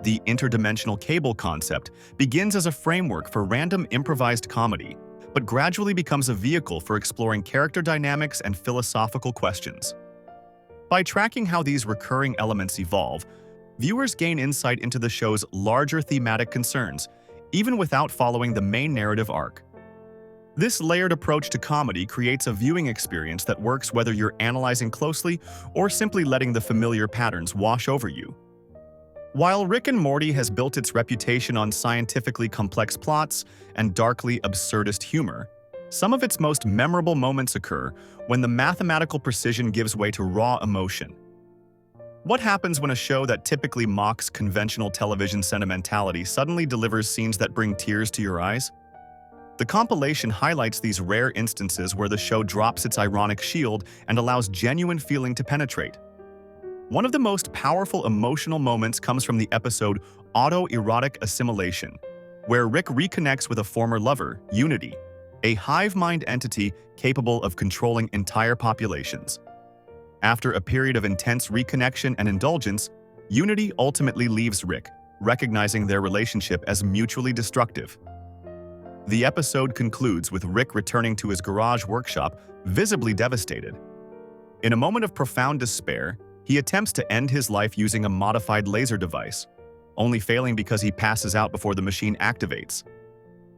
[SPEAKER 1] The interdimensional cable concept begins as a framework for random improvised comedy, but gradually becomes a vehicle for exploring character dynamics and philosophical questions. By tracking how these recurring elements evolve, viewers gain insight into the show's larger thematic concerns, even without following the main narrative arc. This layered approach to comedy creates a viewing experience that works whether you're analyzing closely or simply letting the familiar patterns wash over you. While Rick and Morty has built its reputation on scientifically complex plots and darkly absurdist humor, some of its most memorable moments occur when the mathematical precision gives way to raw emotion. What happens when a show that typically mocks conventional television sentimentality suddenly delivers scenes that bring tears to your eyes? The compilation highlights these rare instances where the show drops its ironic shield and allows genuine feeling to penetrate. One of the most powerful emotional moments comes from the episode Autoerotic Assimilation, where Rick reconnects with a former lover, Unity, a hive mind entity capable of controlling entire populations. After a period of intense reconnection and indulgence, Unity ultimately leaves Rick, recognizing their relationship as mutually destructive. The episode concludes with Rick returning to his garage workshop, visibly devastated. In a moment of profound despair, he attempts to end his life using a modified laser device, only failing because he passes out before the machine activates.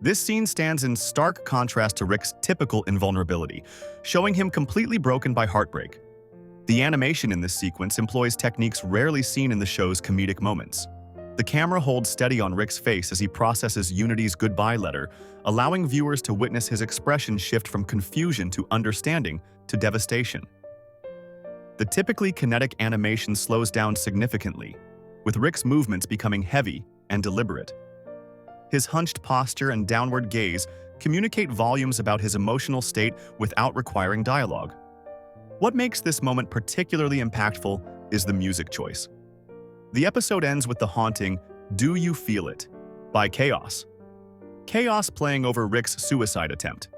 [SPEAKER 1] This scene stands in stark contrast to Rick's typical invulnerability, showing him completely broken by heartbreak. The animation in this sequence employs techniques rarely seen in the show's comedic moments. The camera holds steady on Rick's face as he processes Unity's goodbye letter, allowing viewers to witness his expression shift from confusion to understanding to devastation. The typically kinetic animation slows down significantly, with Rick's movements becoming heavy and deliberate. His hunched posture and downward gaze communicate volumes about his emotional state without requiring dialogue. What makes this moment particularly impactful is the music choice. The episode ends with the haunting "Do You Feel It" by Chaos. Chaos playing over Rick's suicide attempt.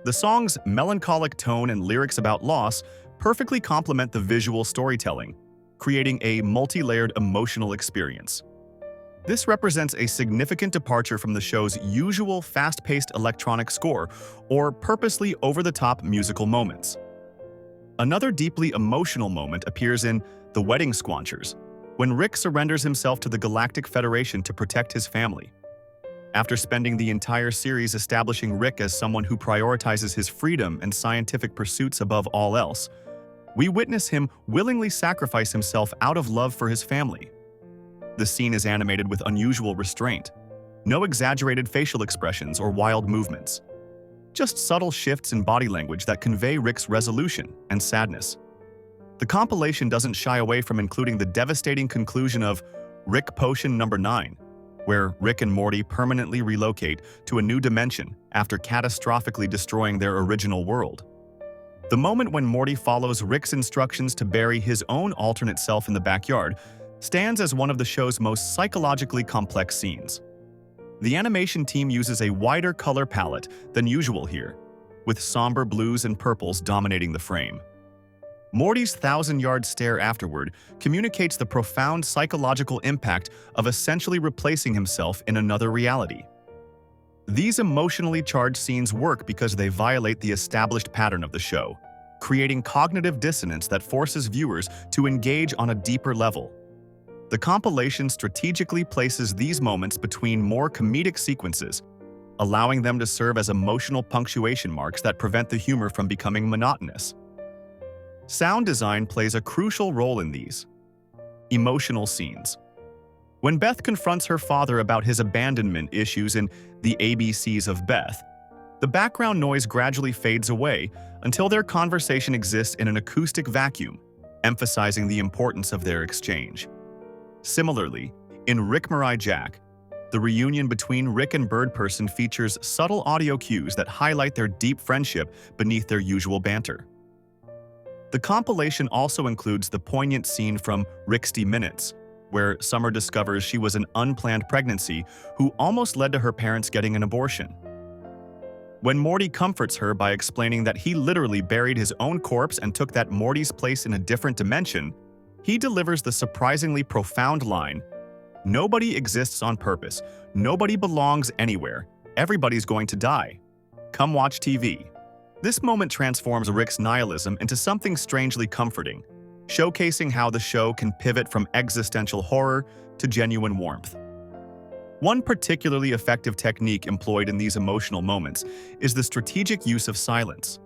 [SPEAKER 1] The song's melancholic tone and lyrics about loss perfectly complement the visual storytelling, creating a multi-layered emotional experience. This represents a significant departure from the show's usual fast-paced electronic score or purposely over-the-top musical moments. Another deeply emotional moment appears in The Wedding Squanchers, when Rick surrenders himself to the Galactic Federation to protect his family. After spending the entire series establishing Rick as someone who prioritizes his freedom and scientific pursuits above all else, we witness him willingly sacrifice himself out of love for his family. The scene is animated with unusual restraint, no exaggerated facial expressions or wild movements, just subtle shifts in body language that convey Rick's resolution and sadness. The compilation doesn't shy away from including the devastating conclusion of Rick Potion Number 9, where Rick and Morty permanently relocate to a new dimension after catastrophically destroying their original world. The moment when Morty follows Rick's instructions to bury his own alternate self in the backyard stands as one of the show's most psychologically complex scenes. The animation team uses a wider color palette than usual here, with somber blues and purples dominating the frame. Morty's thousand-yard stare afterward communicates the profound psychological impact of essentially replacing himself in another reality. These emotionally charged scenes work because they violate the established pattern of the show, creating cognitive dissonance that forces viewers to engage on a deeper level. The compilation strategically places these moments between more comedic sequences, allowing them to serve as emotional punctuation marks that prevent the humor from becoming monotonous. Sound design plays a crucial role in these emotional scenes. When Beth confronts her father about his abandonment issues in The ABCs of Beth, the background noise gradually fades away until their conversation exists in an acoustic vacuum, emphasizing the importance of their exchange. Similarly, in Rick Mirai Jack, the reunion between Rick and Birdperson features subtle audio cues that highlight their deep friendship beneath their usual banter. The compilation also includes the poignant scene from Ricksty Minutes, where Summer discovers she was an unplanned pregnancy who almost led to her parents getting an abortion. When Morty comforts her by explaining that he literally buried his own corpse and took that Morty's place in a different dimension, he delivers the surprisingly profound line, "Nobody exists on purpose. Nobody belongs anywhere. Everybody's going to die. Come watch TV." This moment transforms Rick's nihilism into something strangely comforting, showcasing how the show can pivot from existential horror to genuine warmth. One particularly effective technique employed in these emotional moments is the strategic use of silence.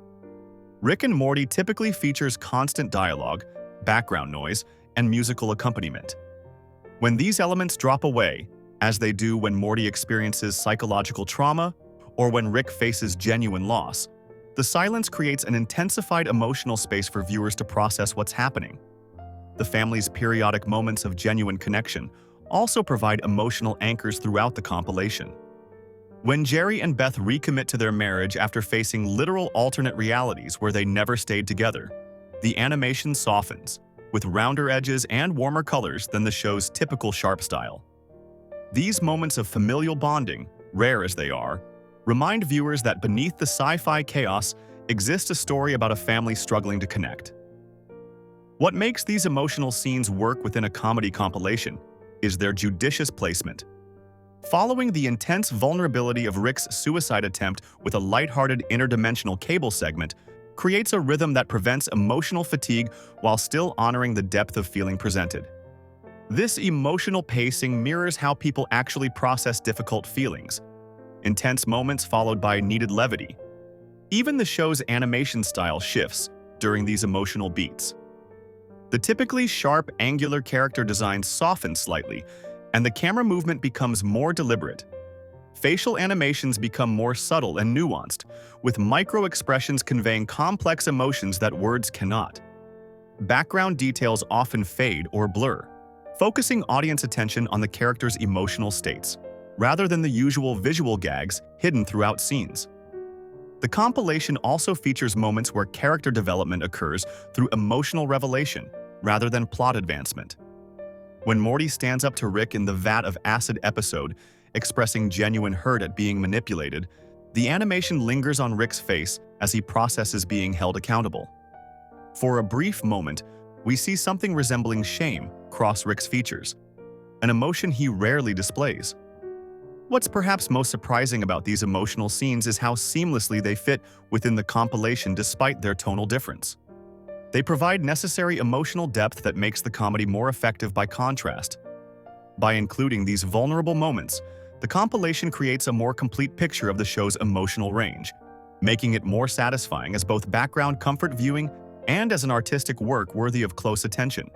[SPEAKER 1] Rick and Morty typically features constant dialogue, background noise, and musical accompaniment. When these elements drop away, as they do when Morty experiences psychological trauma or when Rick faces genuine loss, the silence creates an intensified emotional space for viewers to process what's happening. The family's periodic moments of genuine connection also provide emotional anchors throughout the compilation. When Jerry and Beth recommit to their marriage after facing literal alternate realities where they never stayed together, the animation softens, with rounder edges and warmer colors than the show's typical sharp style. These moments of familial bonding, rare as they are, remind viewers that beneath the sci-fi chaos exists a story about a family struggling to connect. What makes these emotional scenes work within a comedy compilation is their judicious placement. Following the intense vulnerability of Rick's suicide attempt with a lighthearted interdimensional cable segment creates a rhythm that prevents emotional fatigue while still honoring the depth of feeling presented. This emotional pacing mirrors how people actually process difficult feelings, intense moments followed by needed levity. Even the show's animation style shifts during these emotional beats. The typically sharp, angular character design softens slightly, and the camera movement becomes more deliberate. Facial animations become more subtle and nuanced, with micro-expressions conveying complex emotions that words cannot. Background details often fade or blur, focusing audience attention on the character's emotional states, rather than the usual visual gags hidden throughout scenes. The compilation also features moments where character development occurs through emotional revelation, rather than plot advancement. When Morty stands up to Rick in the Vat of Acid episode, expressing genuine hurt at being manipulated, the animation lingers on Rick's face as he processes being held accountable. For a brief moment, we see something resembling shame cross Rick's features, an emotion he rarely displays. What's perhaps most surprising about these emotional scenes is how seamlessly they fit within the compilation despite their tonal difference. They provide necessary emotional depth that makes the comedy more effective by contrast. By including these vulnerable moments, the compilation creates a more complete picture of the show's emotional range, making it more satisfying as both background comfort viewing and as an artistic work worthy of close attention.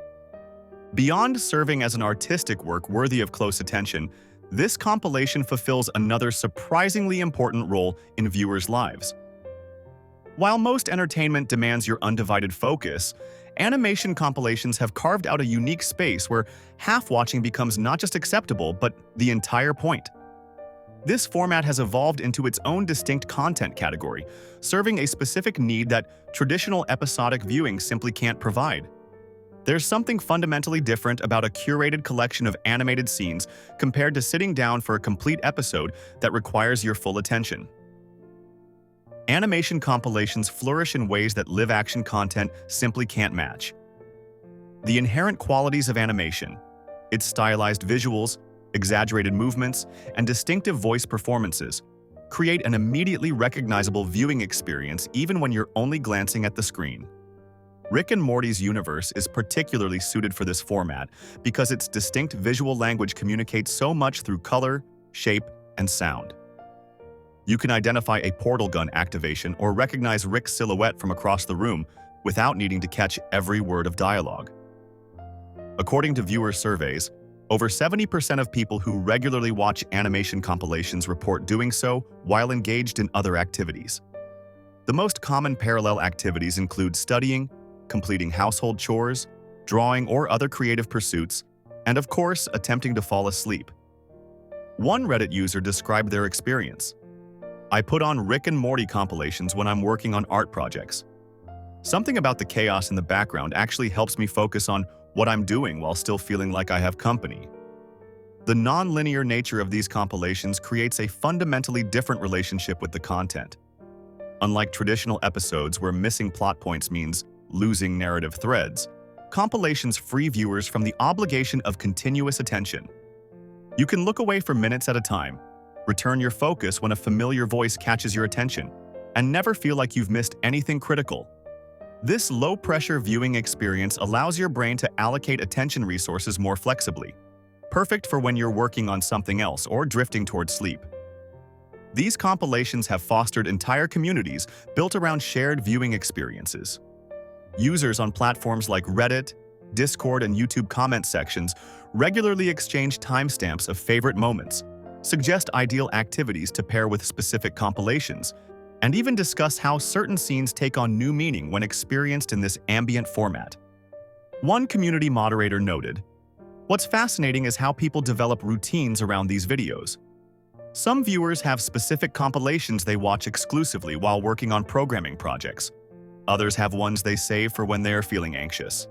[SPEAKER 1] Beyond serving as an artistic work worthy of close attention, this compilation fulfills another surprisingly important role in viewers' lives. While most entertainment demands your undivided focus, animation compilations have carved out a unique space where half-watching becomes not just acceptable, but the entire point. This format has evolved into its own distinct content category, serving a specific need that traditional episodic viewing simply can't provide. There's something fundamentally different about a curated collection of animated scenes compared to sitting down for a complete episode that requires your full attention. Animation compilations flourish in ways that live-action content simply can't match. The inherent qualities of animation, its stylized visuals, exaggerated movements, and distinctive voice performances, create an immediately recognizable viewing experience even when you're only glancing at the screen. Rick and Morty's universe is particularly suited for this format because its distinct visual language communicates so much through color, shape, and sound. You can identify a portal gun activation or recognize Rick's silhouette from across the room without needing to catch every word of dialogue. According to viewer surveys, over 70% of people who regularly watch animation compilations report doing so while engaged in other activities. The most common parallel activities include studying, completing household chores, drawing or other creative pursuits, and of course, attempting to fall asleep. One Reddit user described their experience. "I put on Rick and Morty compilations when I'm working on art projects. Something about the chaos in the background actually helps me focus on what I'm doing while still feeling like I have company." The non-linear nature of these compilations creates a fundamentally different relationship with the content. Unlike traditional episodes where missing plot points means losing narrative threads, compilations free viewers from the obligation of continuous attention. You can look away for minutes at a time, return your focus when a familiar voice catches your attention, and never feel like you've missed anything critical. This low-pressure viewing experience allows your brain to allocate attention resources more flexibly, perfect for when you're working on something else or drifting toward sleep. These compilations have fostered entire communities built around shared viewing experiences. Users on platforms like Reddit, Discord, and YouTube comment sections regularly exchange timestamps of favorite moments, suggest ideal activities to pair with specific compilations, and even discuss how certain scenes take on new meaning when experienced in this ambient format. One community moderator noted, "What's fascinating is how people develop routines around these videos. Some viewers have specific compilations they watch exclusively while working on programming projects. Others have ones they save for when they're feeling anxious."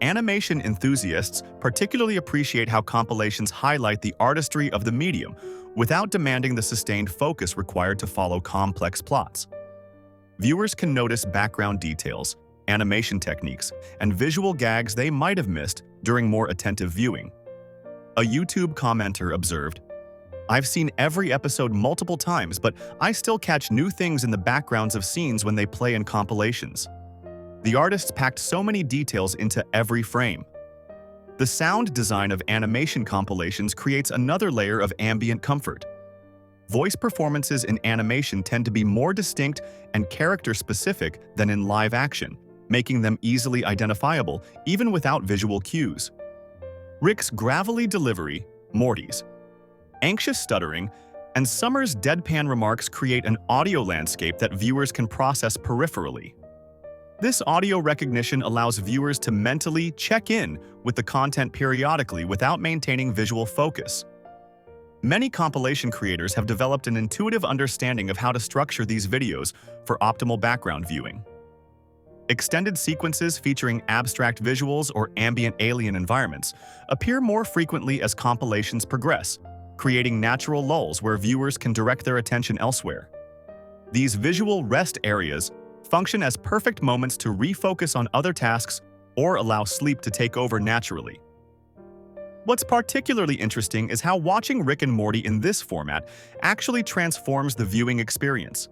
[SPEAKER 1] Animation enthusiasts particularly appreciate how compilations highlight the artistry of the medium without demanding the sustained focus required to follow complex plots. Viewers can notice background details, animation techniques, and visual gags they might have missed during more attentive viewing. A YouTube commenter observed, "I've seen every episode multiple times, but I still catch new things in the backgrounds of scenes when they play in compilations. The artists packed so many details into every frame." The sound design of animation compilations creates another layer of ambient comfort. Voice performances in animation tend to be more distinct and character-specific than in live action, making them easily identifiable even without visual cues. Rick's gravelly delivery, Morty's anxious stuttering, and Summer's deadpan remarks create an audio landscape that viewers can process peripherally. This audio recognition allows viewers to mentally check in with the content periodically without maintaining visual focus. Many compilation creators have developed an intuitive understanding of how to structure these videos for optimal background viewing. Extended sequences featuring abstract visuals or ambient alien environments appear more frequently as compilations progress, creating natural lulls where viewers can direct their attention elsewhere. These visual rest areas function as perfect moments to refocus on other tasks or allow sleep to take over naturally. What's particularly interesting is how watching Rick and Morty in this format actually transforms the viewing experience.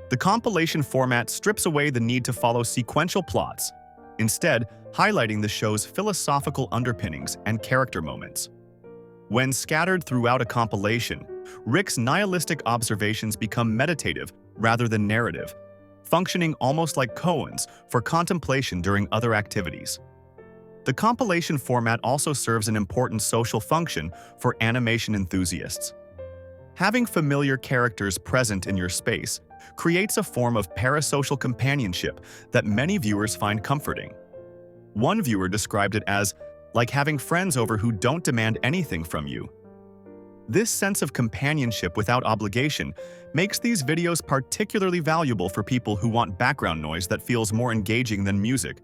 [SPEAKER 1] The compilation format strips away the need to follow sequential plots, instead highlighting the show's philosophical underpinnings and character moments. When scattered throughout a compilation, Rick's nihilistic observations become meditative rather than narrative, functioning almost like koans for contemplation during other activities. The compilation format also serves an important social function for animation enthusiasts. Having familiar characters present in your space creates a form of parasocial companionship that many viewers find comforting. One viewer described it as like having friends over who don't demand anything from you. This sense of companionship without obligation makes these videos particularly valuable for people who want background noise that feels more engaging than music,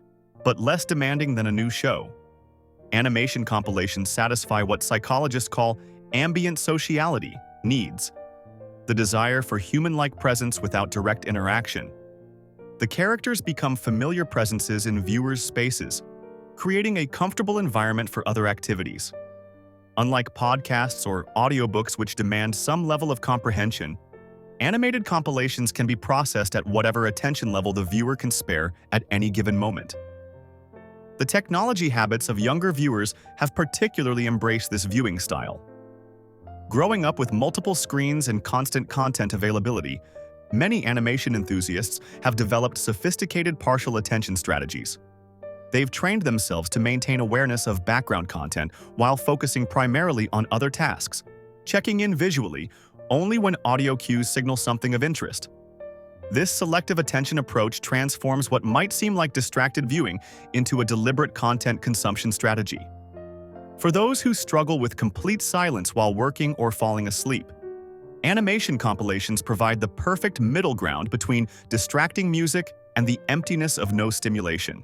[SPEAKER 1] but less demanding than a new show. Animation compilations satisfy what psychologists call ambient sociality needs, the desire for human-like presence without direct interaction. The characters become familiar presences in viewers' spaces, creating a comfortable environment for other activities. Unlike podcasts or audiobooks which demand some level of comprehension, animated compilations can be processed at whatever attention level the viewer can spare at any given moment. The technology habits of younger viewers have particularly embraced this viewing style. Growing up with multiple screens and constant content availability, many animation enthusiasts have developed sophisticated partial attention strategies. They've trained themselves to maintain awareness of background content while focusing primarily on other tasks, checking in visually only when audio cues signal something of interest. This selective attention approach transforms what might seem like distracted viewing into a deliberate content consumption strategy. For those who struggle with complete silence while working or falling asleep, animation compilations provide the perfect middle ground between distracting music and the emptiness of no stimulation.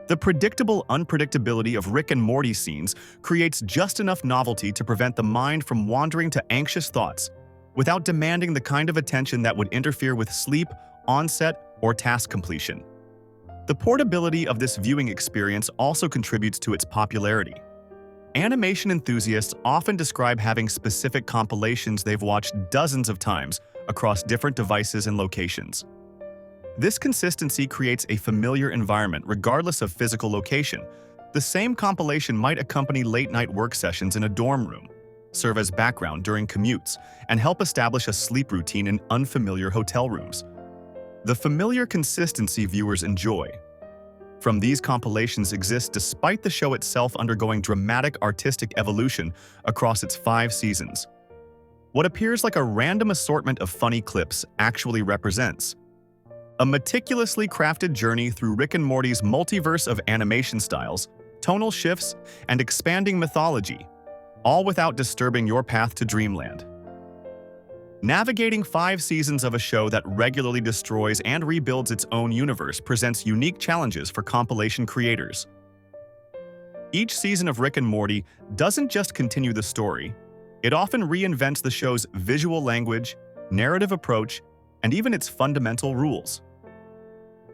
[SPEAKER 1] The predictable unpredictability of Rick and Morty scenes creates just enough novelty to prevent the mind from wandering to anxious thoughts, without demanding the kind of attention that would interfere with sleep, onset, or task completion. The portability of this viewing experience also contributes to its popularity. Animation enthusiasts often describe having specific compilations they've watched dozens of times across different devices and locations. This consistency creates a familiar environment regardless of physical location. The same compilation might accompany late-night work sessions in a dorm room, serve as background during commutes, and help establish a sleep routine in unfamiliar hotel rooms. The familiar consistency viewers enjoy from these compilations exists despite the show itself undergoing dramatic artistic evolution across its 5 seasons. What appears like a random assortment of funny clips actually represents a meticulously crafted journey through Rick and Morty's multiverse of animation styles, tonal shifts, and expanding mythology, all without disturbing your path to dreamland. Navigating 5 seasons of a show that regularly destroys and rebuilds its own universe presents unique challenges for compilation creators. Each season of Rick and Morty doesn't just continue the story, it often reinvents the show's visual language, narrative approach, and even its fundamental rules.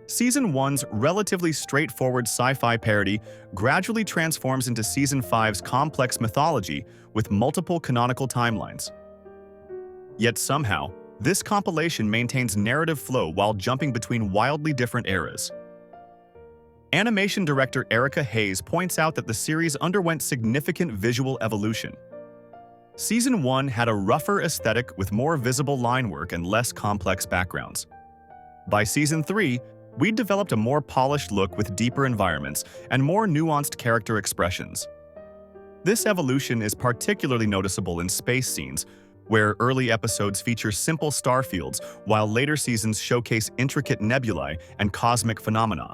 [SPEAKER 1] Season 1's relatively straightforward sci-fi parody gradually transforms into Season 5's complex mythology with multiple canonical timelines. Yet somehow, this compilation maintains narrative flow while jumping between wildly different eras. Animation director Erica Hayes points out that the series underwent significant visual evolution. Season 1 had a rougher aesthetic with more visible line work and less complex backgrounds. By Season 3, we'd developed a more polished look with deeper environments and more nuanced character expressions. This evolution is particularly noticeable in space scenes, where early episodes feature simple star fields while later seasons showcase intricate nebulae and cosmic phenomena.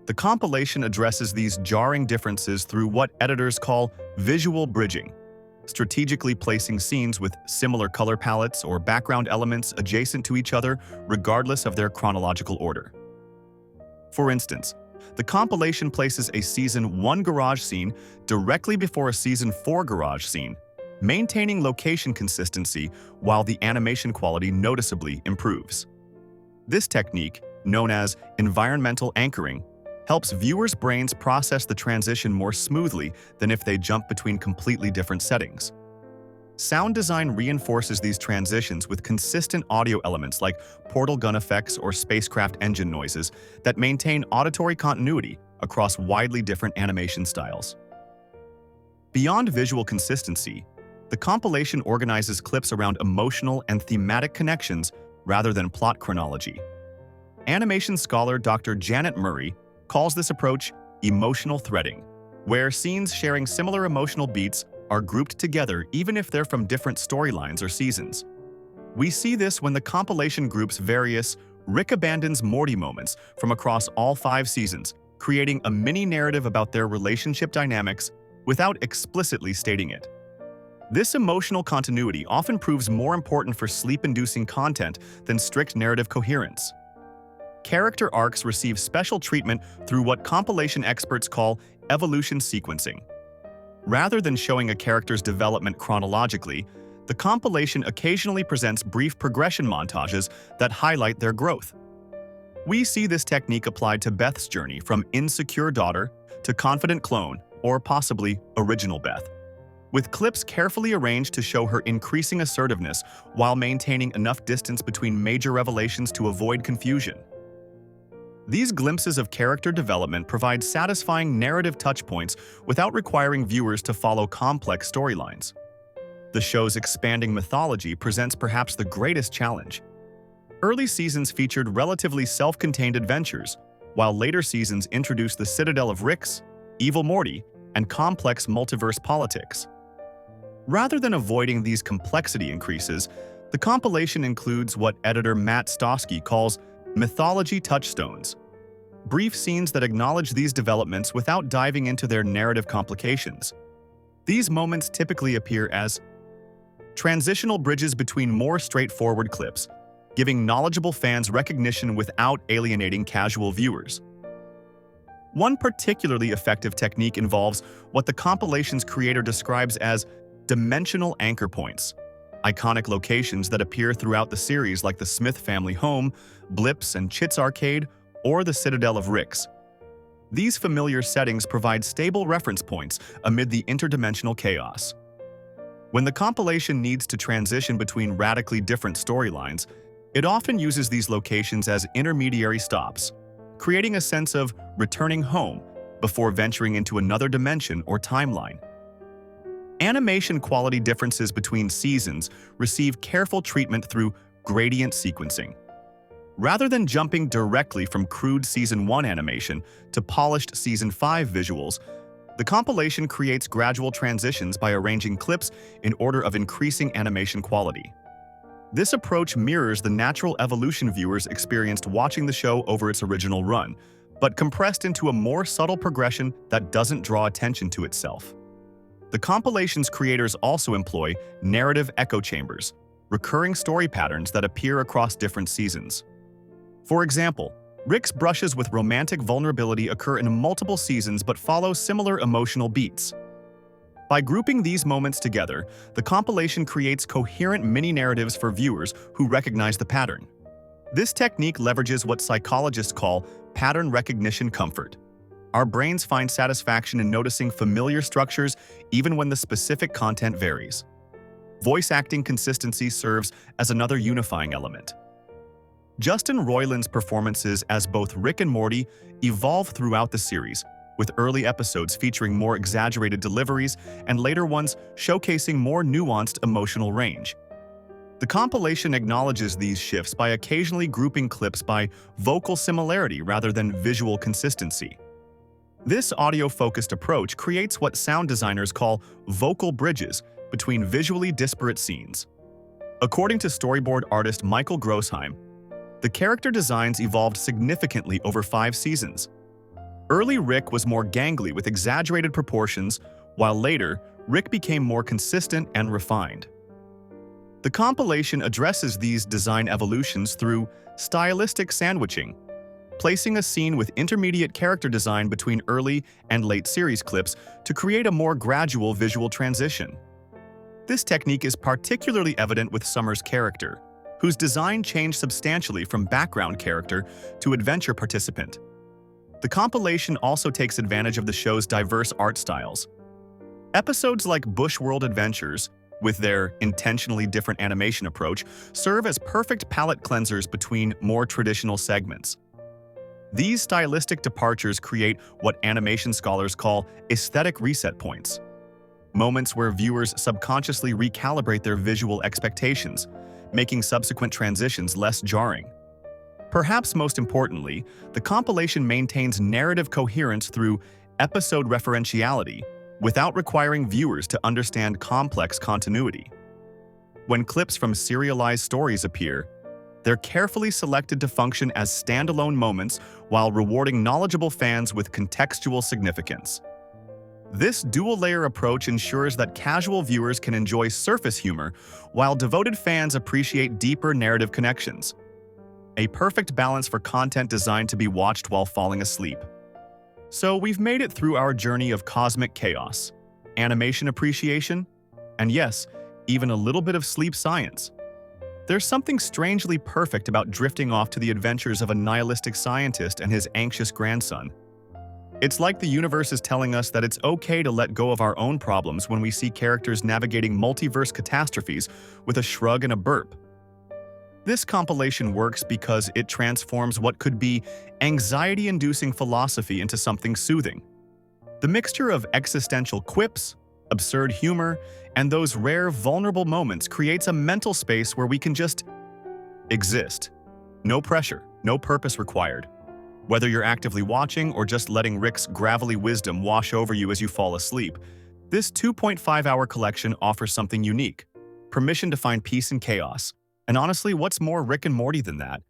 [SPEAKER 1] The compilation addresses these jarring differences through what editors call visual bridging, strategically placing scenes with similar color palettes or background elements adjacent to each other regardless of their chronological order. For instance, the compilation places a Season 1 garage scene directly before a Season 4 garage scene, maintaining location consistency while the animation quality noticeably improves. This technique, known as environmental anchoring, helps viewers' brains process the transition more smoothly than if they jump between completely different settings. Sound design reinforces these transitions with consistent audio elements like portal gun effects or spacecraft engine noises that maintain auditory continuity across widely different animation styles. Beyond visual consistency, the compilation organizes clips around emotional and thematic connections rather than plot chronology. Animation scholar Dr. Janet Murray calls this approach emotional threading, where scenes sharing similar emotional beats are grouped together even if they're from different storylines or seasons. We see this when the compilation groups various Rick abandons Morty moments from across all 5 seasons, creating a mini-narrative about their relationship dynamics without explicitly stating it. This emotional continuity often proves more important for sleep-inducing content than strict narrative coherence. Character arcs receive special treatment through what compilation experts call evolution sequencing. Rather than showing a character's development chronologically, the compilation occasionally presents brief progression montages that highlight their growth. We see this technique applied to Beth's journey from insecure daughter to confident clone, or possibly original Beth, with clips carefully arranged to show her increasing assertiveness while maintaining enough distance between major revelations to avoid confusion. These glimpses of character development provide satisfying narrative touchpoints without requiring viewers to follow complex storylines. The show's expanding mythology presents perhaps the greatest challenge. Early seasons featured relatively self-contained adventures, while later seasons introduced the citadel of Ricks, evil Morty, and complex multiverse politics. Rather than avoiding these complexity increases, the compilation includes what editor Matt Stosky calls mythology touchstones, brief scenes that acknowledge these developments without diving into their narrative complications. These moments typically appear as transitional bridges between more straightforward clips, giving knowledgeable fans recognition without alienating casual viewers. One particularly effective technique involves what the compilation's creator describes as dimensional anchor points, iconic locations that appear throughout the series like the Smith family home, Blips and Chit's arcade, or the Citadel of Ricks. These familiar settings provide stable reference points amid the interdimensional chaos. When the compilation needs to transition between radically different storylines, it often uses these locations as intermediary stops, creating a sense of returning home before venturing into another dimension or timeline. Animation quality differences between seasons receive careful treatment through gradient sequencing. Rather than jumping directly from crude Season 1 animation to polished Season 5 visuals, the compilation creates gradual transitions by arranging clips in order of increasing animation quality. This approach mirrors the natural evolution viewers experienced watching the show over its original run, but compressed into a more subtle progression that doesn't draw attention to itself. The compilation's creators also employ narrative echo chambers, recurring story patterns that appear across different seasons. For example, Rick's brushes with romantic vulnerability occur in multiple seasons but follow similar emotional beats. By grouping these moments together, the compilation creates coherent mini-narratives for viewers who recognize the pattern. This technique leverages what psychologists call pattern recognition comfort. Our brains find satisfaction in noticing familiar structures even when the specific content varies. Voice acting consistency serves as another unifying element. Justin Roiland's performances as both Rick and Morty evolve throughout the series, with early episodes featuring more exaggerated deliveries and later ones showcasing more nuanced emotional range. The compilation acknowledges these shifts by occasionally grouping clips by vocal similarity rather than visual consistency. This audio-focused approach creates what sound designers call vocal bridges between visually disparate scenes. According to storyboard artist Michael Grossheim, the character designs evolved significantly over 5 seasons. Early Rick was more gangly with exaggerated proportions, while later, Rick became more consistent and refined. The compilation addresses these design evolutions through stylistic sandwiching, placing a scene with intermediate character design between early and late series clips to create a more gradual visual transition. This technique is particularly evident with Summer's character, whose design changed substantially from background character to adventure participant. The compilation also takes advantage of the show's diverse art styles. Episodes like Bushworld Adventures, with their intentionally different animation approach, serve as perfect palate cleansers between more traditional segments. These stylistic departures create what animation scholars call aesthetic reset points, moments where viewers subconsciously recalibrate their visual expectations, making subsequent transitions less jarring. Perhaps most importantly, the compilation maintains narrative coherence through episode referentiality, without requiring viewers to understand complex continuity. When clips from serialized stories appear, they're carefully selected to function as standalone moments while rewarding knowledgeable fans with contextual significance. This dual-layer approach ensures that casual viewers can enjoy surface humor while devoted fans appreciate deeper narrative connections. A perfect balance for content designed to be watched while falling asleep. So we've made it through our journey of cosmic chaos, animation appreciation, and yes, even a little bit of sleep science. There's something strangely perfect about drifting off to the adventures of a nihilistic scientist and his anxious grandson. It's like the universe is telling us that it's okay to let go of our own problems when we see characters navigating multiverse catastrophes with a shrug and a burp. This compilation works because it transforms what could be anxiety-inducing philosophy into something soothing. The mixture of existential quips, absurd humor, and those rare, vulnerable moments creates a mental space where we can just exist. No pressure, no purpose required. Whether you're actively watching or just letting Rick's gravelly wisdom wash over you as you fall asleep, this 2.5-hour collection offers something unique: permission to find peace in chaos. And honestly, what's more Rick and Morty than that?